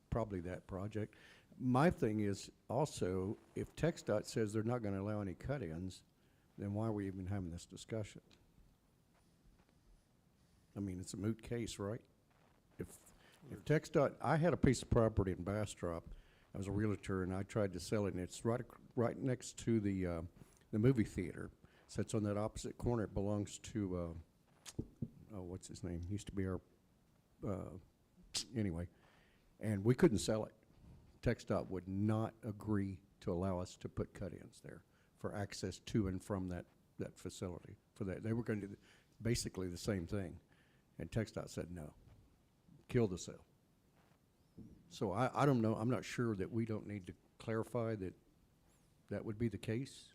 probably that project. My thing is also, if TxDOT says they're not going to allow any cut-ins, then why are we even having this discussion? I mean, it's a moot case, right? If TxDOT, I had a piece of property in Bastrop. I was a realtor, and I tried to sell it, and it's right next to the movie theater. So it's on that opposite corner. It belongs to, what's his name? Used to be our, anyway. And we couldn't sell it. TxDOT would not agree to allow us to put cut-ins there for access to and from that facility. For that, they were going to do basically the same thing. And TxDOT said no, kill the sale. So I don't know, I'm not sure that we don't need to clarify that that would be the case.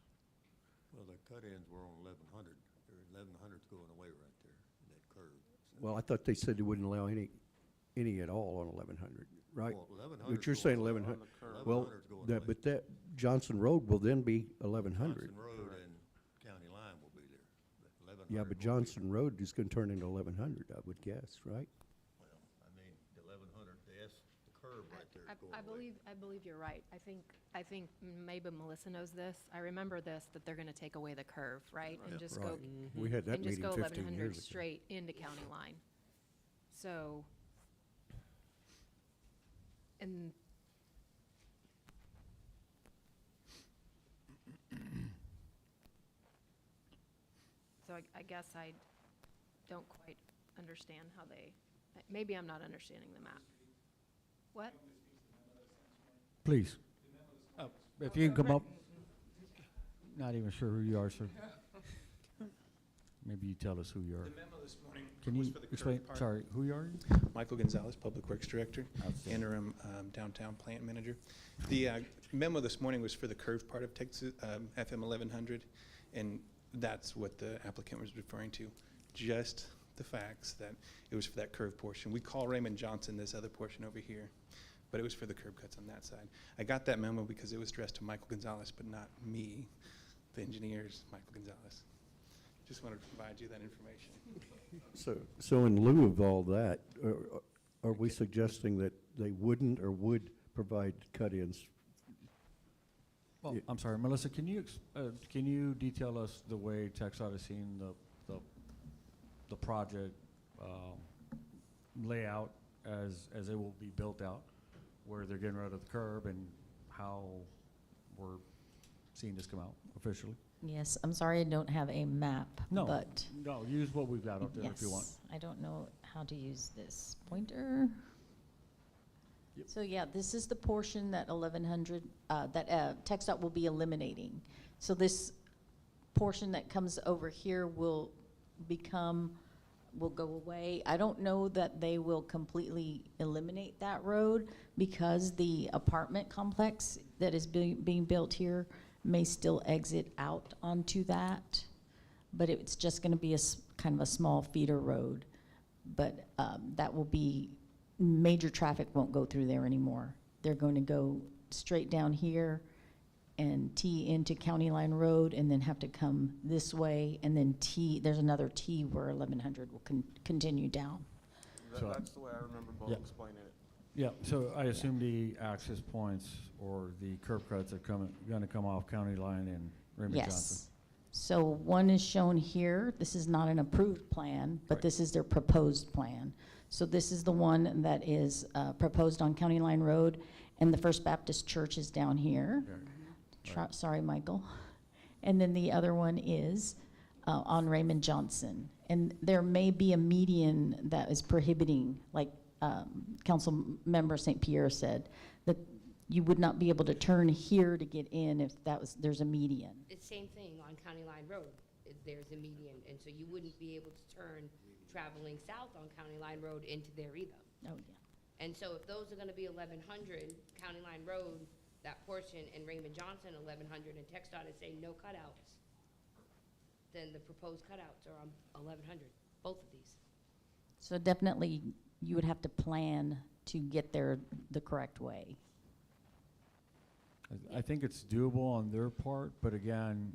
Well, the cut-ins were on 1100. 1100's going away right there, in that curve. So. Well, I thought they said they wouldn't allow any at all on 1100, right? Well, 1100's But you're saying going 1100. on Well, 1100's going that, away. but that Johnson Road will then be 1100. Johnson Road and County Line will be there. But 1100 Yeah, will but be- Johnson Road is going to turn into 1100, I would guess, right? Well, I mean, the 1100, the curve right there is going I away. believe you're right. I think maybe Melissa knows this. I remember this, that they're going to take away the curve, right? And just go, Right. We had that and just meeting go 15 1100 years ago. straight into county line. So, and so I guess I don't quite understand how maybe I'm not understanding the map. What? Please. If you can come up. Not even sure who you are, sir. Maybe you tell us who you are. The memo this morning Can was you for the explain? curve part. Sorry, who you are? Michael Gonzalez, Public Works Director, Outstanding. interim downtown plant manager. The memo this morning was for the curved part of Texas FM 1100, and that's what the applicant was referring to. Just the facts that it was for that curved portion. We call Raymond Johnson this other portion over here, but it was for the curb cuts on that side. I got that memo because it was addressed to Michael Gonzalez, but not me, the engineers, Michael Gonzalez. Just wanted to provide you that information. So in lieu of all that, are we suggesting that they wouldn't or would provide cut-ins? Well, I'm sorry, Melissa, can you detail us the way TxDOT is seeing the project layout as it will be built out, where they're getting rid of the curb and how we're seeing this come out officially? Yes, I'm sorry I don't have a map, No, but no, use what we've got up there if you want. yes, I don't know how to use this pointer. So yeah, this is the portion that 1100, that TxDOT will be eliminating. So this portion that comes over here will go away. I don't know that they will completely eliminate that road because the apartment complex that is being built here may still exit out onto that, but it's just gonna be kind of a small feeder road. But that will be, major traffic won't go through there anymore. They're going to go straight down here and T into County Line Road and then have to come this way and then there's another T where 1100 will continue down. That's the way I remember Bo Yeah. explaining it. Yeah, so I assume the access points or the curb cuts are gonna come off County Line and Raymond Johnson. Yes. So one is shown here. This is not an approved plan, but Right. this is their proposed plan. So this is the one that is proposed on County Line Road, and the First Baptist Church is down here. Sorry, Michael. And then the other one is on Raymond Johnson. And there may be a median that is prohibiting, like Council Member St. Pierre said, that you would not be able to turn here to get in if there's a median. It's same thing on County Line Road. There's a median, and so you wouldn't be able to turn traveling south on County Line Road into there either. Oh, yeah. And so if those are gonna be 1100 County Line Road, that portion, and Raymond Johnson 1100, and TxDOT is saying no cutouts, then the proposed cutouts are on 1100, both of these. So definitely, you would have to plan to get there the correct way. I think it's doable on their part, but again,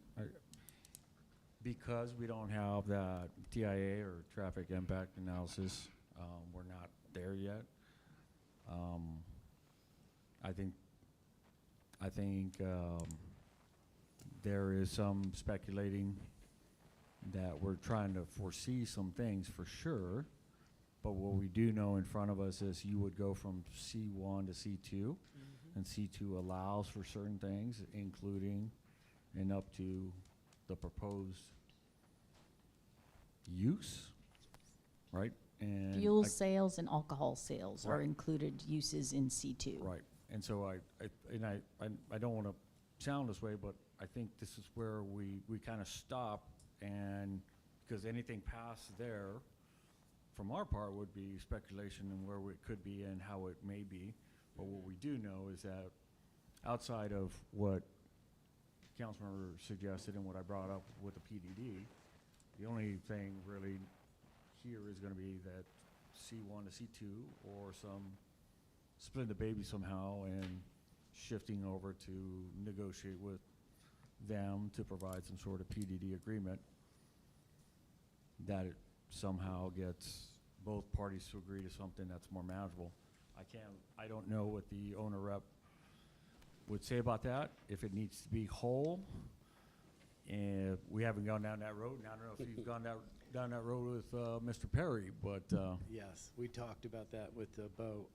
because we don't have that TIA or traffic impact analysis, we're not there yet. I think there is some speculating that we're trying to foresee some things for sure, but what we do know in front of us is you would go from C1 to C2, and C2 allows for certain things, including and up to the proposed use, right? And Fuel sales and alcohol sales are included uses in C2. Right, and so I don't want to sound this way, but I think this is where we kind of stop, and because anything past there, from our part, would be speculation and where it could be and how it may be. But what we do know is that outside of what Councilmember suggested and what I brought up with the PDD, the only thing really here is going to be that C1 to C2 or some splitting the baby somehow and shifting over to negotiate with them to provide some sort of PDD agreement that it somehow gets both parties to agree to something that's more manageable. I don't know what the owner rep would say about that, if it needs to be whole. And we haven't gone down that road, and I don't know if you've gone down that road with Mr. Perry, but Yes, we talked about that with Bo.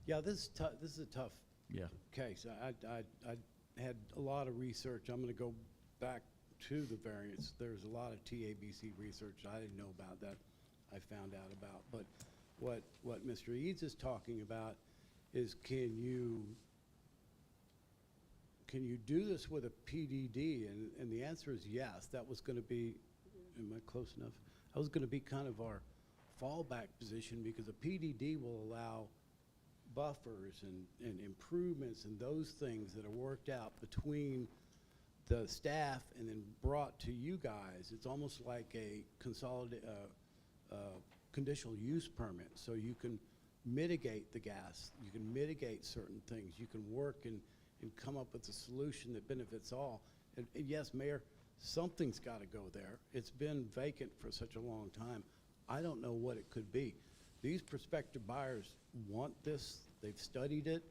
Yeah, this is a tough case. I had a lot of research. I'm going to go back to the variance. There's a lot of TABC research I didn't know about that I found out about. But what Mr. Eads is talking about is can you do this with a PDD? And the answer is yes. That was going to be, am I close enough? That was going to be kind of our fallback position, because a PDD will allow buffers and improvements and those things that are worked out between the staff and then brought to you guys. It's almost like a conditional use permit. So you can mitigate the gas, you can mitigate certain things, you can work and come up with a solution that benefits all. And yes, Mayor, something's got to go there. It's been vacant for such a long time. I don't know what it could be. These prospective buyers want this. They've studied it.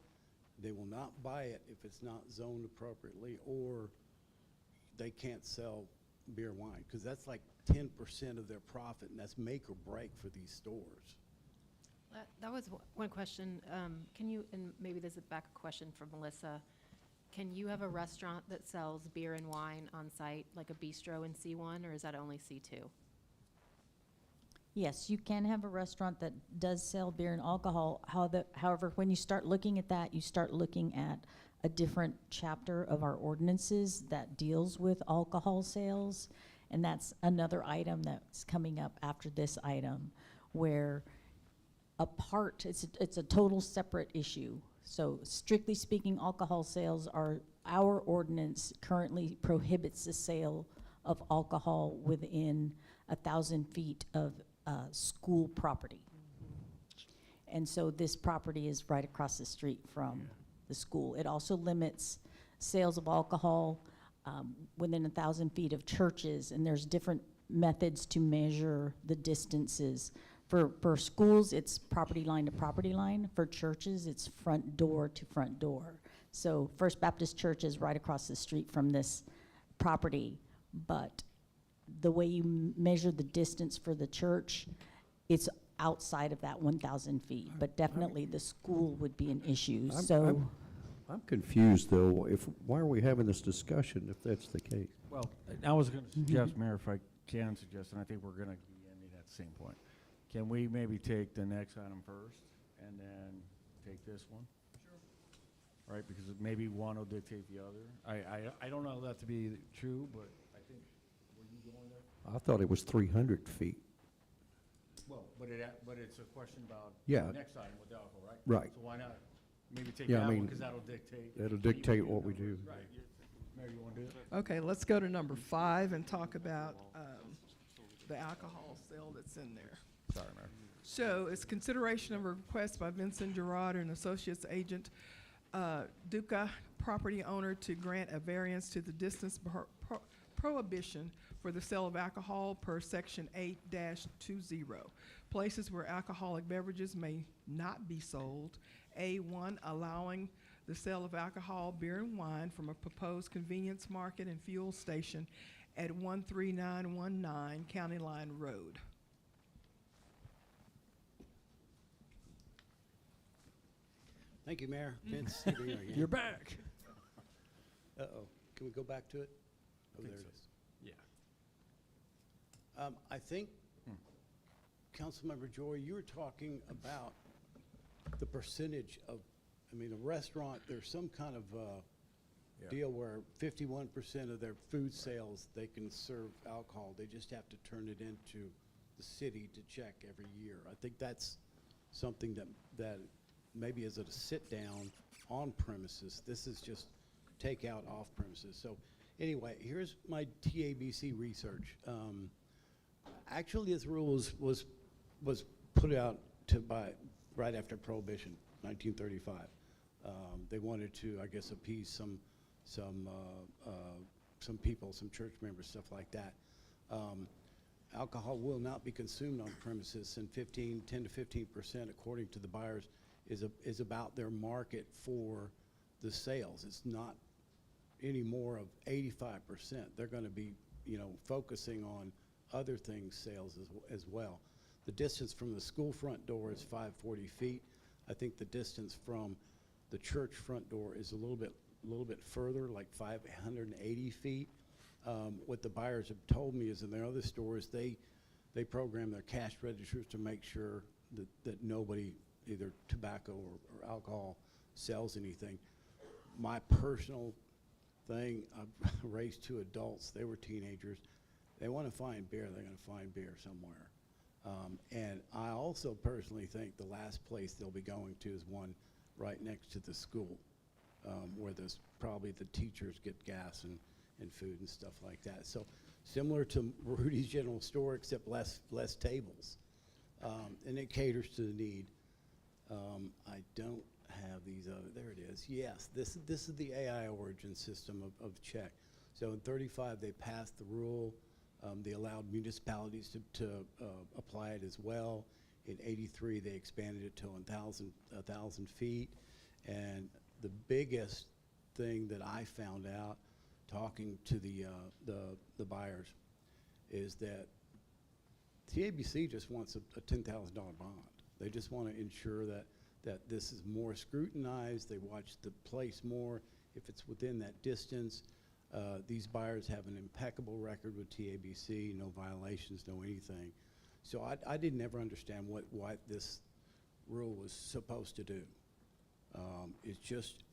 They will not buy it if it's not zoned appropriately, or they can't sell beer and wine, because that's like 10% of their profit, and that's make or break for these stores. That was one question. Can you, and maybe this is back a question for Melissa, can you have a restaurant that sells beer and wine on site, like a bistro in C1, or is that only C2? Yes, you can have a restaurant that does sell beer and alcohol. However, when you start looking at that, you start looking at a different chapter of our ordinances that deals with alcohol sales. And that's another item that's coming up after this item, where it's a total separate issue. So strictly speaking, alcohol sales our ordinance currently prohibits the sale of alcohol within 1,000 feet of school property. And so this property is right across the street from the school. It also limits sales of alcohol within 1,000 feet of churches, and there's different methods to measure the distances. For schools, it's property line to property line. For churches, it's front door to front door. So First Baptist Church is right across the street from this property, but the way you measure the distance for the church, it's outside of that 1,000 feet. But definitely the school would be an issue. I'm confused, though. Why are we having this discussion if that's the case? Well, I was going to suggest, Mayor, if I can suggest, and I think we're going to be ending at the same point. Can we maybe take the next item first and then take this one? Sure. Right, because maybe one will dictate the other. I don't know that to be true, but I think, were you going there? I thought it was 300 feet. Well, but it's a question about Yeah. the next item with the alcohol, right? Right. So why not maybe take Yeah, that I one, mean, because that'll dictate. that'll dictate what we do. Right. Mayor, you want to do it? Okay, let's go to number 5 and talk about the alcohol sale that's in there. Sorry, Mayor. So it's consideration of a request by Vincent Gerard and Associates Agent Duca, property owner, to grant a variance to the distance prohibition for the sale of alcohol per section 8-20. Places where alcoholic beverages may not be sold. A1, allowing the sale of alcohol, beer and wine from a proposed convenience market and fuel station at 13919 County Line Road. Thank you, Mayor. Vince Cedar again. You're back. Uh-oh. Can we go back to it? Oh, there it is. Yeah. I think, Councilmember Joy, you were talking about the percentage of, I mean, a restaurant, there's some kind of deal where 51% of their food sales, they can serve alcohol. They just have to turn it into the city to check every year. I think that's something that maybe is at a sit-down on premises. This is just takeout off premises. So anyway, here's my TABC research. Actually, this rule was put out by right after Prohibition, 1935. They wanted to, I guess, appease some people, some church members, stuff like that. Alcohol will not be consumed on premises, and 10 to 15%, according to the buyers, is about their market for the sales. It's not any more of 85%. They're going to be, focusing on other things, sales as well. The distance from the school front door is 540 feet. I think the distance from the church front door is a little bit further, like 580 feet. What the buyers have told me is in their other stores, they program their cash registers to make sure that nobody, either tobacco or alcohol, sells anything. My personal thing, I've raised 2 adults. They were teenagers. They want to find beer, they're going to find beer somewhere. And I also personally think the last place they'll be going to is one right next to the school, where there's probably the teachers get gas and food and stuff like that. So similar to Rudy's General Store, except less tables. And it caters to the need. I don't have these other, there it is. Yes, this is the AI origin system of check. So in 35, they passed the rule. They allowed municipalities to apply it as well. In 83, they expanded it to 1,000 feet. And the biggest thing that I found out talking to the buyers is that TABC just wants a $10,000 bond. They just want to ensure that this is more scrutinized. They watch the place more. If it's within that distance, these buyers have an impeccable record with TABC, no violations, no anything. So I didn't ever understand why this rule was supposed to do. It's just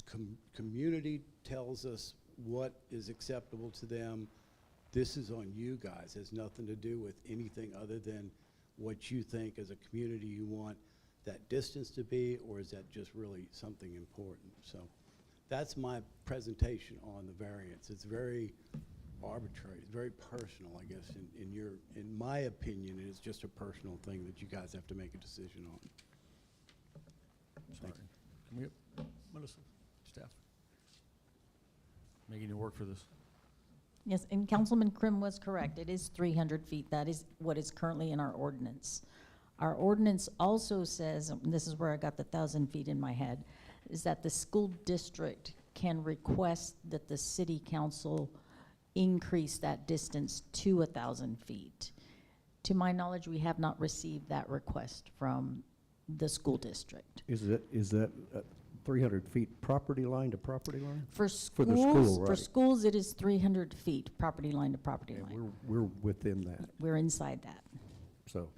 community tells us what is acceptable to them. This is on you guys. It has nothing to do with anything other than what you think as a community you want that distance to be, or is that just really something important? So that's my presentation on the variance. It's very arbitrary. It's very personal, I guess, in my opinion. It is just a personal thing that you guys have to make a decision on. Sorry. Can we, Melissa, staff? Making you work for this? Yes, and Councilman Krim was correct. It is 300 feet. That is what is currently in our ordinance. Our ordinance also says, and this is where I got the 1,000 feet in my head, is that the school district can request that the city council increase that distance to 1,000 feet. To my knowledge, we have not received that request from the school district. Is that 300 feet property line to property line? For For the school, right? For schools, it is 300 feet, property line to property And line. we're within that, We're inside that. so.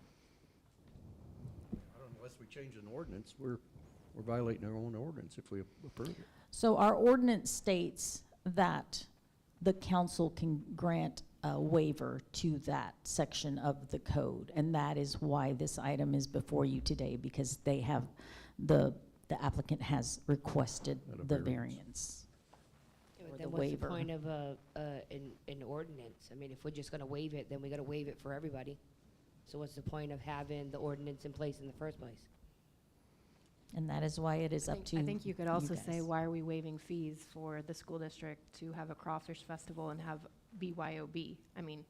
I don't know, unless we change an ordinance, we're violating our own ordinance if we approve it. So our ordinance states that the council can grant a waiver to that section of the code, and that is why this item is before you today, because they have, the applicant has requested the variance. Yeah, or but the then what's the waiver. point of an ordinance? I mean, if we're just gonna waive it, then we gotta waive it for everybody. So what's the point of having the ordinance in place in the first place? And that is why it is up to I think you could also say, guys. why are we waiving fees for the school district to have a crawfish festival and have BYOB? I mean,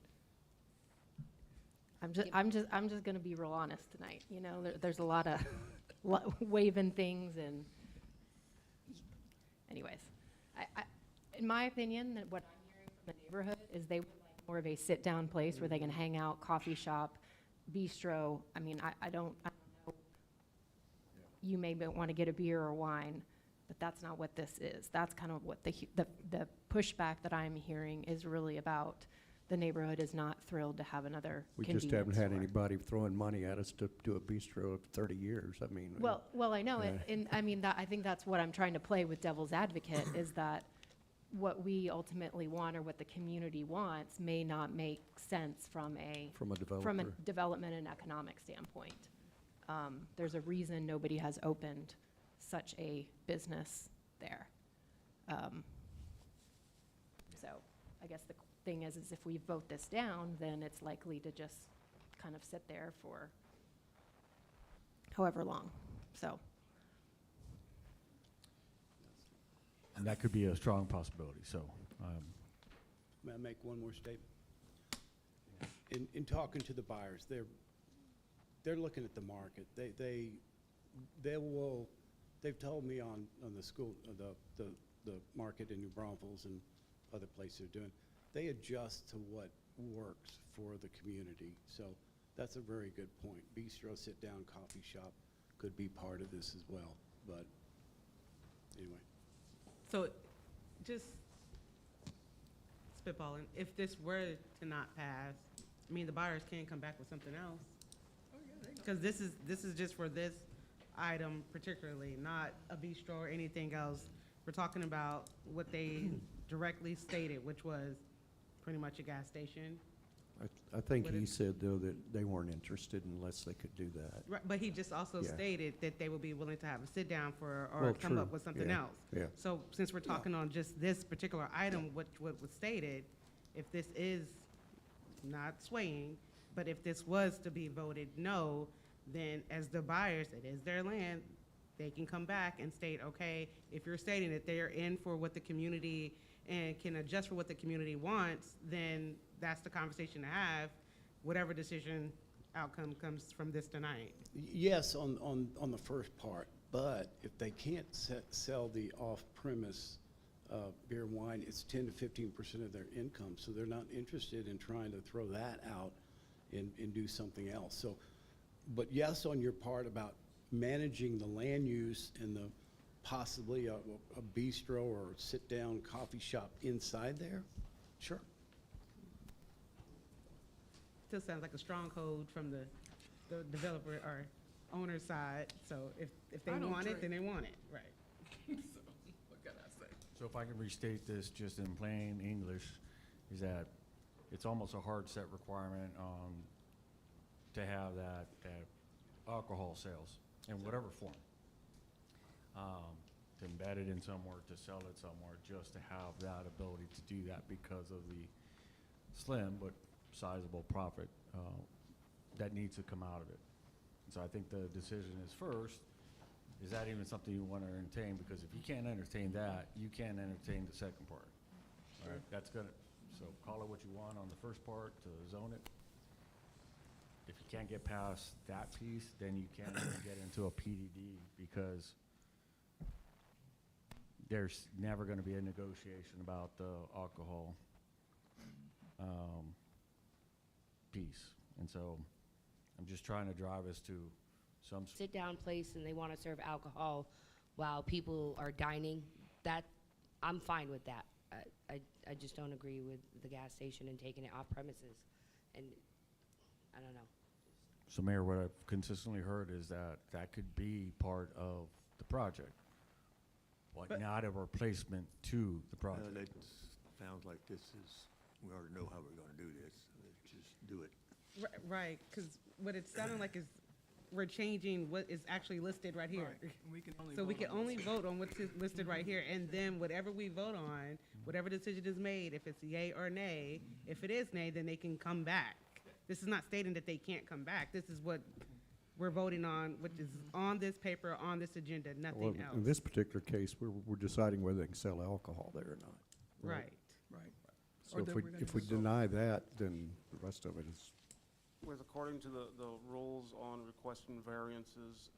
I'm just gonna be real honest tonight, you know, there's a lot of waiving things and, anyways. In my opinion, that what I'm hearing from the neighborhood is they would like more of a sit-down place where they can hang out, coffee shop, bistro. I mean, I don't know. You may want to get a beer or wine, but that's not what this is. That's kind of what the pushback that I'm hearing is really about. The neighborhood is not thrilled to have another We convenience just haven't had store. anybody throwing money at us to do a bistro of 30 years. I mean. Well, I know it, Yeah. and I mean, I think that's what I'm trying to play with devil's advocate, is that what we ultimately want or what the community wants may not make sense from a developer. development and economic standpoint. There's a reason nobody has opened such a business there. So I guess the thing is if we vote this down, then it's likely to just kind of sit there for however long, so. And that could be a strong possibility, so. May I make one more statement? In talking to the buyers, they're looking at the market. They've told me on the school, the market in New Braunfels and other places they're doing, they adjust to what works for the community. So that's a very good point. Bistro, sit-down, coffee shop could be part of this as well, but anyway. So just spitballing, if this were to not pass, I mean, the buyers can come back with something else. Because this is just for this item particularly, not a bistro or anything else. We're talking about what they directly stated, which was pretty much a gas station. I think What he it- said, though, that they weren't interested unless they could do that. Right, but he just also Yeah. stated that they would be willing to have a sit-down or Well, come true, up with something yeah, else. yeah. So since we're talking on just this particular item, what was stated, if this is not swaying, but if this was to be voted no, then as the buyers, it is their land, they can come back and state, okay, if you're stating that they're in for what the community and can adjust for what the community wants, then that's the conversation to have, whatever decision outcome comes from this tonight. Yes, on the first part, but if they can't sell the off-premise beer and wine, it's 10 to 15% of their income, so they're not interested in trying to throw that out and do something else. So, but yes, on your part about managing the land use and the possibly a bistro or sit-down coffee shop inside there, sure. Still sounds like a stronghold from the the developer or owner side. So if they I don't want it, then drink. they want it, right? So, what can I say? So if I can restate this just in plain English, is that it's almost a hard set requirement to have that alcohol sales in whatever form. To embed it in somewhere, to sell it somewhere, just to have that ability to do that because of the slim but sizable profit that needs to come out of it. And so I think the decision is first, is that even something you want to entertain? Because if you can't entertain that, you can't entertain the second part. All right, that's gonna, so call it what you want on the first part to zone it. If you can't get past that piece, then you can't even get into a PDD because there's never gonna be a negotiation about the alcohol piece. And so I'm just trying to drive us to some Sit-down place and they want to serve alcohol while people are dining, that, I'm fine with that. I just don't agree with the gas station and taking it off premises. And, I don't know. So Mayor, what I've consistently heard is that that could be part of the project, but not a replacement to the project. It sounds like this is, we already know how we're gonna do this, let's just do it. Right, because what it sounded like is we're changing what is actually listed right here. Right. We can only So we vote can on only this. vote on what's listed right here, and then whatever we vote on, whatever decision is made, if it's yay or nay, if it is nay, then they can come back. This is not stating that they can't come back. This is what we're voting on, which is on this paper, on this agenda, Well, nothing else. in this particular case, we're deciding whether they can sell alcohol there or not. Right. Right. So Or if that we, we're gonna if we just- deny that, then the rest of it is, With according to the rules on requesting variances,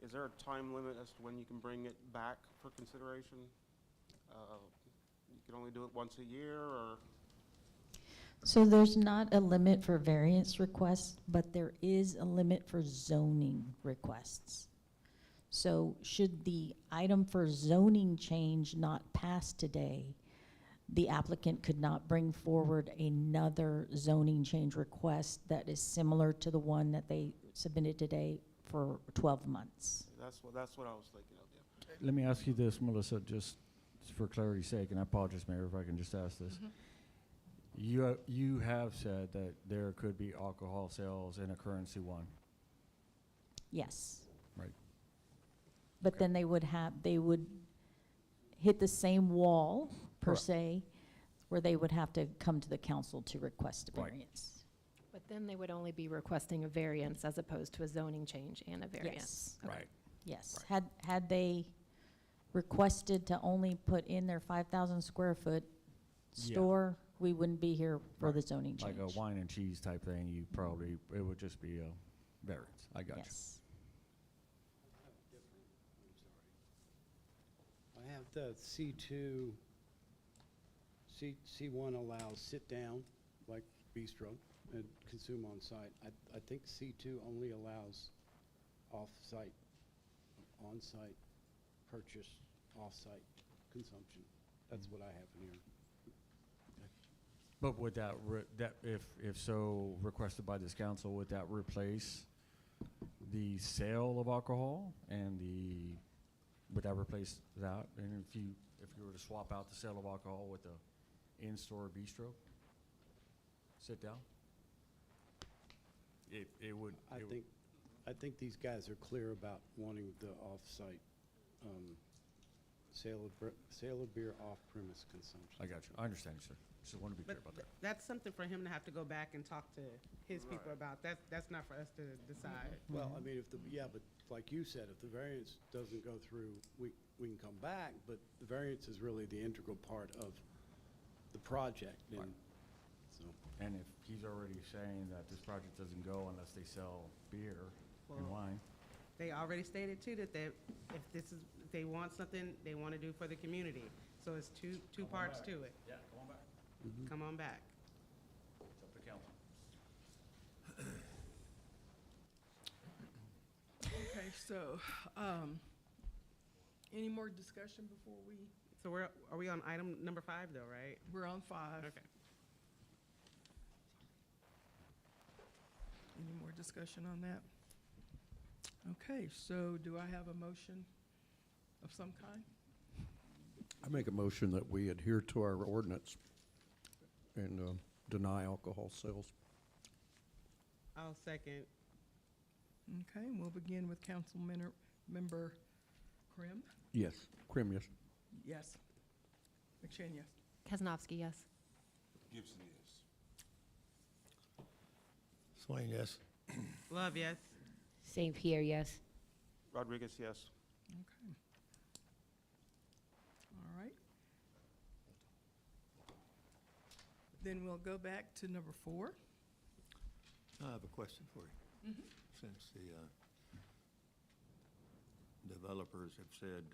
is there a time limit as to when you can bring it back for consideration? You can only do it once a year, or? So there's not a limit for variance requests, but there is a limit for zoning requests. So should the item for zoning change not pass today, the applicant could not bring forward another zoning change request that is similar to the one that they submitted today for 12 months. That's what I was thinking of, yeah. Let me ask you this, Melissa, just for clarity's sake, and I apologize, Mayor, if I can just ask this. You have said that there could be alcohol sales in a currency one, Yes. right? But then they would hit the same wall, per Correct. se, where they would have to come to the council to request a Right. variance. But then they would only be requesting a variance as opposed to a zoning change and a variance. Yes. Right. Yes. Had they requested to only put in their 5,000 square foot Yeah. store, we wouldn't be here for Right. the zoning change. Like a wine and cheese type thing, you probably, it would just be a variance. I got you. Yes. I have the C2, C1 allows sit-down, like bistro, and consume on-site. I think C2 only allows off-site, on-site purchase, off-site consumption. That's what I have in here. But would that, if so requested by this council, would that replace the sale of alcohol and would that replace that? And if you were to swap out the sale of alcohol with the in-store bistro, sit down? It would. I think these guys are clear about wanting the off-site sale of beer off-premise consumption. I got you. I understand you, sir. Just want to be clear about that. That's something for him to have to go back and talk to his people about. That's not for us to decide. Well, I mean, but like you said, if the variance doesn't go through, we can come back, but the variance is really the integral part of the project. And Right. so, And if he's already saying that this project doesn't go unless they sell beer and Well, wine, They already stated too that if they want something they want to do for the community. So it's two parts to it. yeah, come on back. Come on back. It's up to council. Okay, so, any more discussion before So are we on item number 5 though, right? we're on 5? Okay. Any more discussion on that? Okay, so do I have a motion of some kind? I make a motion that we adhere to our ordinance and deny alcohol sales. I'll second. Okay, we'll begin with Member Krim. Yes. Krim, yes. Yes. McShane, yes. Kaznowski, yes. Gibson, yes. Swain, yes. Love, yes. St. Pierre, yes. Rodriguez, yes. Okay. All right. Then we'll go back to number 4. I have a question for you. Since the developers have said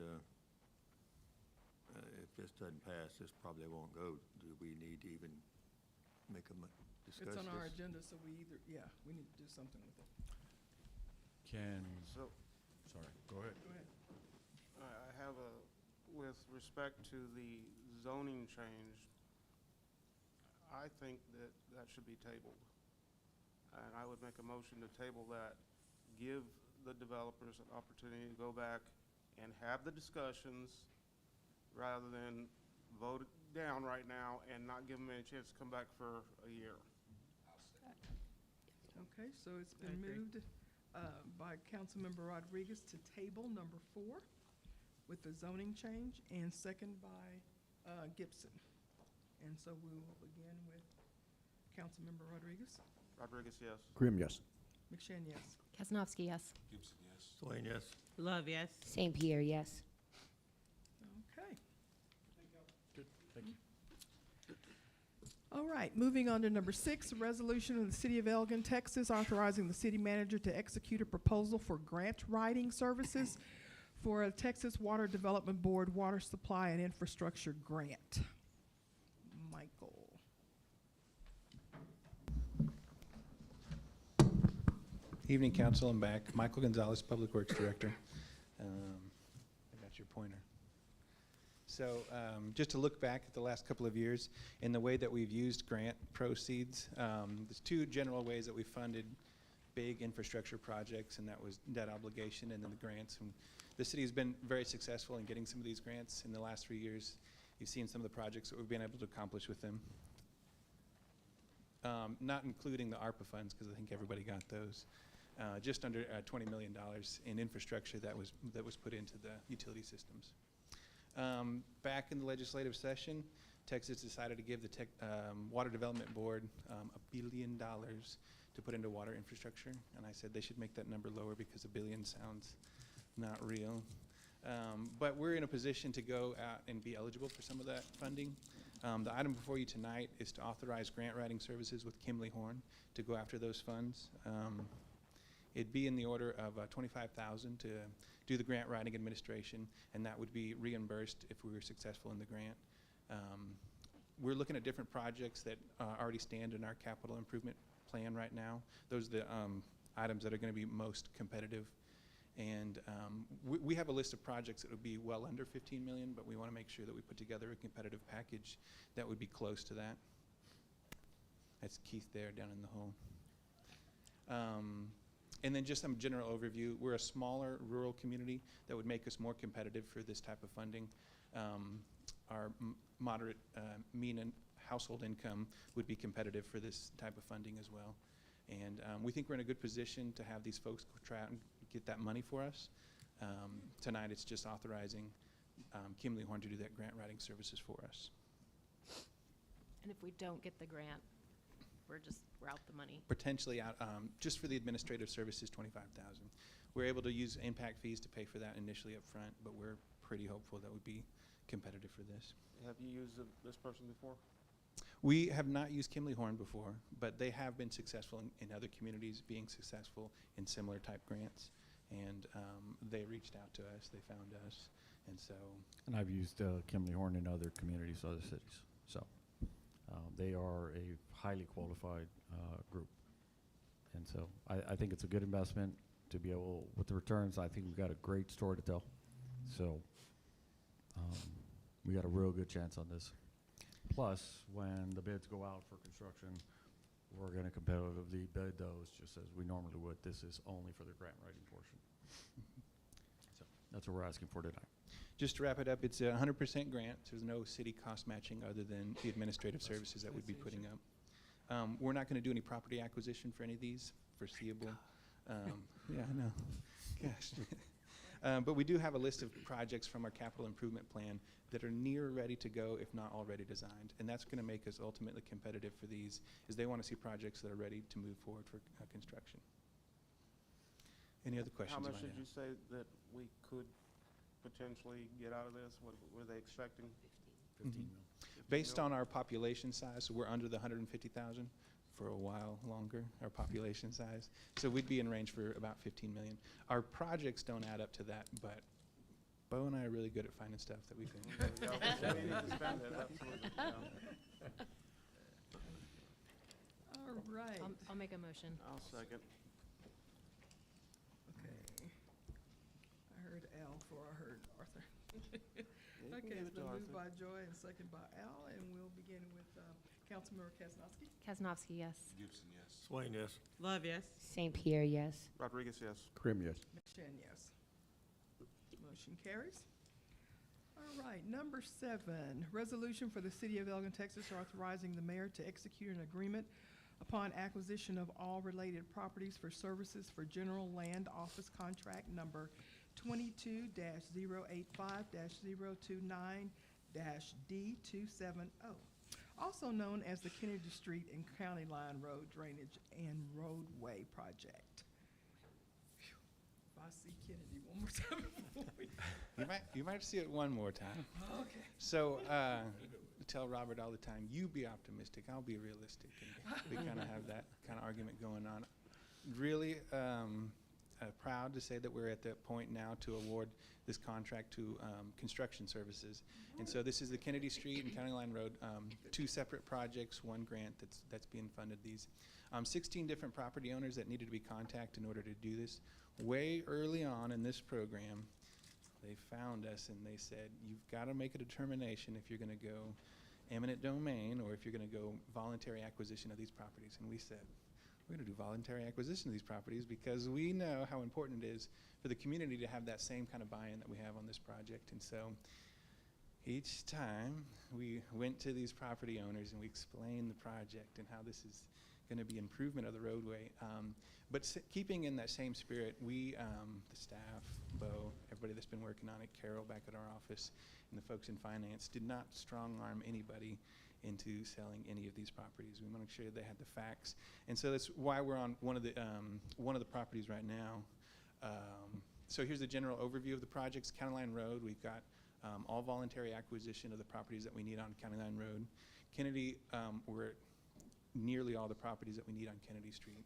if this doesn't pass, this probably won't go, do we need to even make a discuss It's on our this? agenda, so we need to do something with it. Sorry, go ahead. Go ahead. I have with respect to the zoning change, I think that should be tabled. And I would make a motion to table that, give the developers an opportunity to go back and have the discussions rather than vote it down right now and not give them any chance to come back for a year. Okay, so it's been I agree. moved by Councilmember Rodriguez to table number 4 with the zoning change, and second by Gibson. And so we will begin with Councilmember Rodriguez. Rodriguez, yes. Krim, yes. McShane, yes. Kaznowski, yes. Gibson, yes. Swain, yes. Love, yes. St. Pierre, yes. Okay. Good, thank you. All right, moving on to number 6, a resolution of the City of Elgin, Texas, authorizing the city manager to execute a proposal for grant writing services for a Texas Water Development Board Water Supply and Infrastructure Grant. Michael. Evening, council. I'm back. Michael Gonzalez, Public Works Director. I got your pointer. So just to look back at the last couple of years in the way that we've used grant proceeds, there's 2 general ways that we funded big infrastructure projects, and that was debt obligation and then the grants. And the city has been very successful in getting some of these grants in the last 3 years. You've seen some of the projects that we've been able to accomplish with them. Not including the ARPA funds, because I think everybody got those. Just under $20 million in infrastructure that was put into the utility systems. Back in the legislative session, Texas decided to give the Water Development Board $1 billion to put into water infrastructure, and I said they should make that number lower because $1 billion sounds not real. But we're in a position to go out and be eligible for some of that funding. The item before you tonight is to authorize grant writing services with Kimley Horn to go after those funds. It'd be in the order of $25,000 to do the grant writing administration, and that would be reimbursed if we were successful in the grant. We're looking at different projects that already stand in our capital improvement plan right now. Those are the items that are going to be most competitive. And we have a list of projects that would be well under 15 million, but we want to make sure that we put together a competitive package that would be close to that. That's Keith there down in the hole. And then just some general overview. We're a smaller rural community that would make us more competitive for this type of funding. Our moderate mean household income would be competitive for this type of funding as well. And we think we're in a good position to have these folks try out and get that money for us. Tonight it's just authorizing Kimley Horn to do that grant writing services for us. And if we don't get the grant, we're out the money. Potentially out, just for the administrative services, $25,000. We're able to use impact fees to pay for that initially up front, but we're pretty hopeful that would be competitive for this. Have you used this person before? We have not used Kimley Horn before, but they have been successful in other communities being successful in similar type grants. And they reached out to us, they found us, and so. And I've used Kimley Horn in other communities, other cities. So they are a highly qualified group. And so I think it's a good investment to be able, with the returns, I think we've got a great story to tell. So we got a real good chance on this. Plus, when the bids go out for construction, We're going to competitively bid those just as we normally would. This is only for the grant writing portion. So that's what we're asking for tonight. Just to wrap it up, it's a 100% grant. So there's no city cost matching other than the administrative services that we'd be putting up. We're not going to do any property acquisition for any of these foreseeable. Yeah, I know. Gosh. But we do have a list of projects from our capital improvement plan that are near ready to go, if not already designed. And that's going to make us ultimately competitive for these, is they want to see projects that are ready to move forward for construction. Any other questions? How much did you say that we could potentially get out of this? What were they expecting? 15 mil. Based on our population size, so we're under the 150,000 for a while longer, our population size. So we'd be in range for about 15 million. Our projects don't add up to that, but Bo and I are really good at finding stuff that we can. Yeah, we need to spend it, absolutely, yeah. All right. I'll make a motion. I'll second. Okay. I heard Al before I heard Arthur. You can Okay, give it's it to been moved Arthur. by Joy and second by Al, and we'll begin with Councilmember Kaznowski. Kaznowski, yes. Gibson, yes. Swain, yes. Love, yes. St. Pierre, yes. Rodriguez, yes. Krim, yes. McShane, yes. Motion carries. All right, number 7, resolution for the City of Elgin, Texas, authorizing the mayor to execute an agreement upon acquisition of all related properties for services for general land office contract number 22-085-029-D270, also known as the Kennedy Street and County Line Road Drainage and Roadway Project. Phew. If I see Kennedy one more time before we. You might see it one more time. Okay. So I tell Robert all the time, you be optimistic, I'll be realistic. And we kind of have that kind of argument going on. Really proud to say that we're at that point now to award this contract to construction services. And so this is the Kennedy Street and County Line Road, 2 separate projects, 1 grant that's being funded. These 16 different property owners that needed to be contacted in order to do this. Way early on in this program, they found us and they said, you've got to make a determination if you're going to go eminent domain or if you're going to go voluntary acquisition of these properties. And we said, we're going to do voluntary acquisition of these properties because we know how important it is for the community to have that same kind of buy-in that we have on this project. And so each time we went to these property owners and we explained the project and how this is going to be improvement of the roadway. But keeping in that same spirit, we, the staff, Bo, everybody that's been working on it, Carol back at our office, and the folks in finance, did not strong-arm anybody into selling any of these properties. We want to make sure they had the facts. And so that's why we're on one of the properties right now. So here's the general overview of the projects. County Line Road, we've got all voluntary acquisition of the properties that we need on County Line Road. Kennedy, we're at nearly all the properties that we need on Kennedy Street.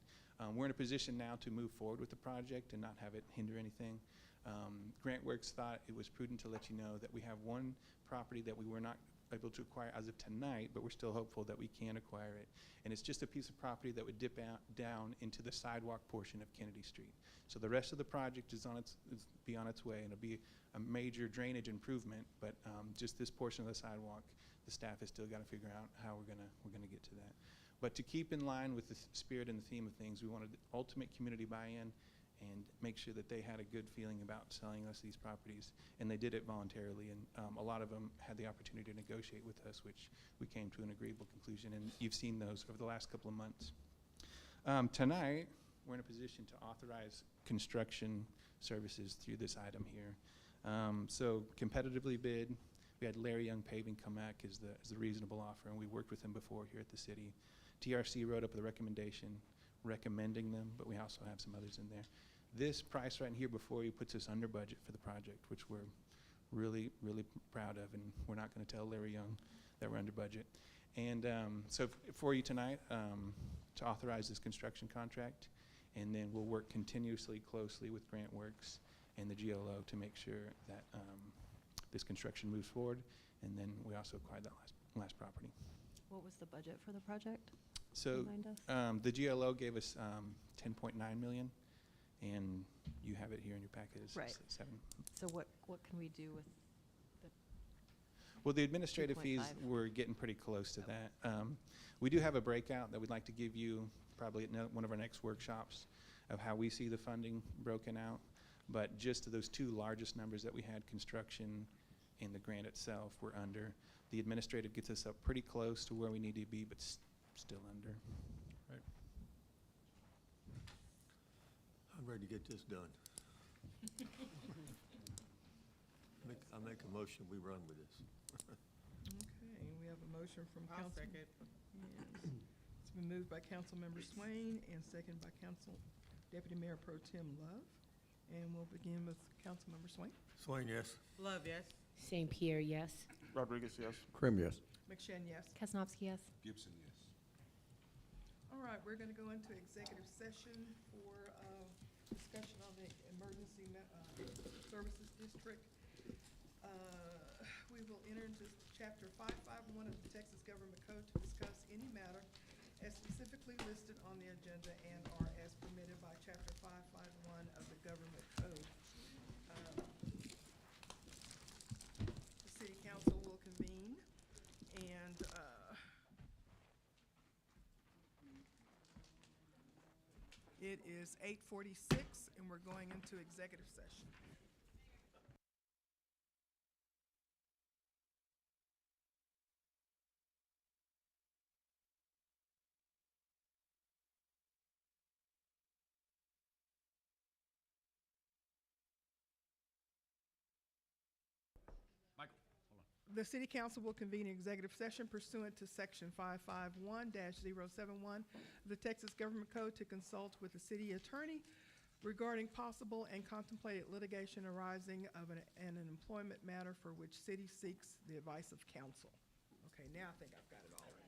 We're in a position now to move forward with the project and not have it hinder anything. GrantWorks thought it was prudent to let you know that we have 1 property that we were not able to acquire as of tonight, but we're still hopeful that we can acquire it. And it's just a piece of property that would dip down into the sidewalk portion of Kennedy Street. So the rest of the project is be on its way, and it'll be a major drainage improvement, but just this portion of the sidewalk, the staff has still got to figure out how we're gonna get to that. But to keep in line with the spirit and the theme of things, we wanted ultimate community buy-in and make sure that they had a good feeling about selling us these properties. And they did it voluntarily, and a lot of them had the opportunity to negotiate with us, which we came to an agreeable conclusion, and you've seen those over the last couple of months. Tonight, we're in a position to authorize construction services through this item here. So competitively bid, we had Larry Young Paving come back as the reasonable offer, and we worked with him before here at the city. TRC wrote up the recommendation recommending them, but we also have some others in there. This price right here before you puts us under budget for the project, which we're really, really proud of, and we're not going to tell Larry Young that we're under budget. And so for you tonight, to authorize this construction contract, and then we'll work continuously closely with GrantWorks and the GLO to make sure that this construction moves forward, and then we also acquired that last property. What was the budget for the project? So Remind us. the GLO gave us 10.9 million, and you have it here in your packet. It's Right. 7. So what can we do with the Well, the administrative fees, 2.5. we're getting pretty close to that. We do have a breakout that we'd like to give you probably at one of our next workshops of how we see the funding broken out. But just those two largest numbers that we had, construction and the grant itself, we're under. The administrative gets us up pretty close to where we need to be, but still under. Right. I'm ready to get this done. I make a motion, we run with this. Okay, we have a motion from I'll Council. second. Yes. It's been moved by Councilmember Swain and second by Deputy Mayor Pro Tem Love. And we'll begin with Councilmember Swain. Swain, yes. Love, yes. St. Pierre, yes. Rodriguez, yes. Krim, yes. McShane, yes. Kaznowski, yes. Gibson, yes. All right, we're going to go into executive session for discussion on the emergency services district. We will enter into Chapter 551 of the Texas Government Code to discuss any matter as specifically listed on the agenda and are as permitted by Chapter 551 of the Government Code. The City Council will convene and it is 8:46 and we're going into executive session. The City Council will convene an executive session pursuant to Section 551-071 of the Texas Government Code to consult with the city attorney regarding possible and contemplated litigation arising of an employment matter for which city seeks the advice of counsel. Okay, now I think I've got it all in there.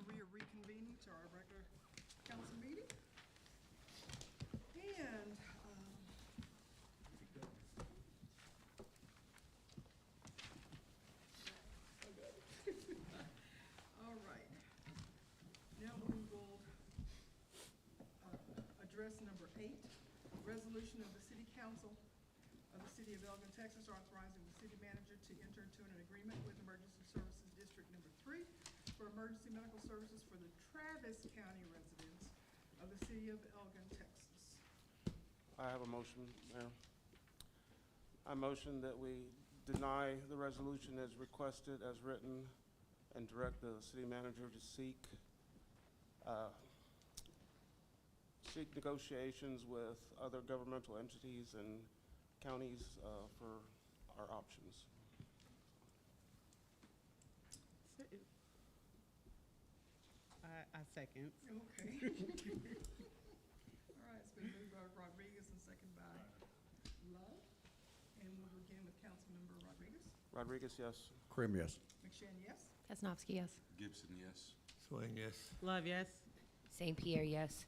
we are reconvening to our regular council meeting. And, all right. Now we will address number 8, resolution of the City Council of the City of Elgin, Texas, authorizing the city manager to enter into an agreement with Emergency Services District Number 3 for emergency medical services for the Travis County residents of the City of Elgin, Texas. I have a motion, Mayor. I motion that we deny the resolution as requested, as written, and direct the city manager to seek negotiations with other governmental entities and counties for our options. I second. Okay. All right, it's been moved by Rodriguez and second by Love. And we'll begin with Councilmember Rodriguez. Rodriguez, yes. Krim, yes. McShane, yes. Kaznowski, yes. Gibson, yes. Swain, yes. Love, yes. St. Pierre, yes.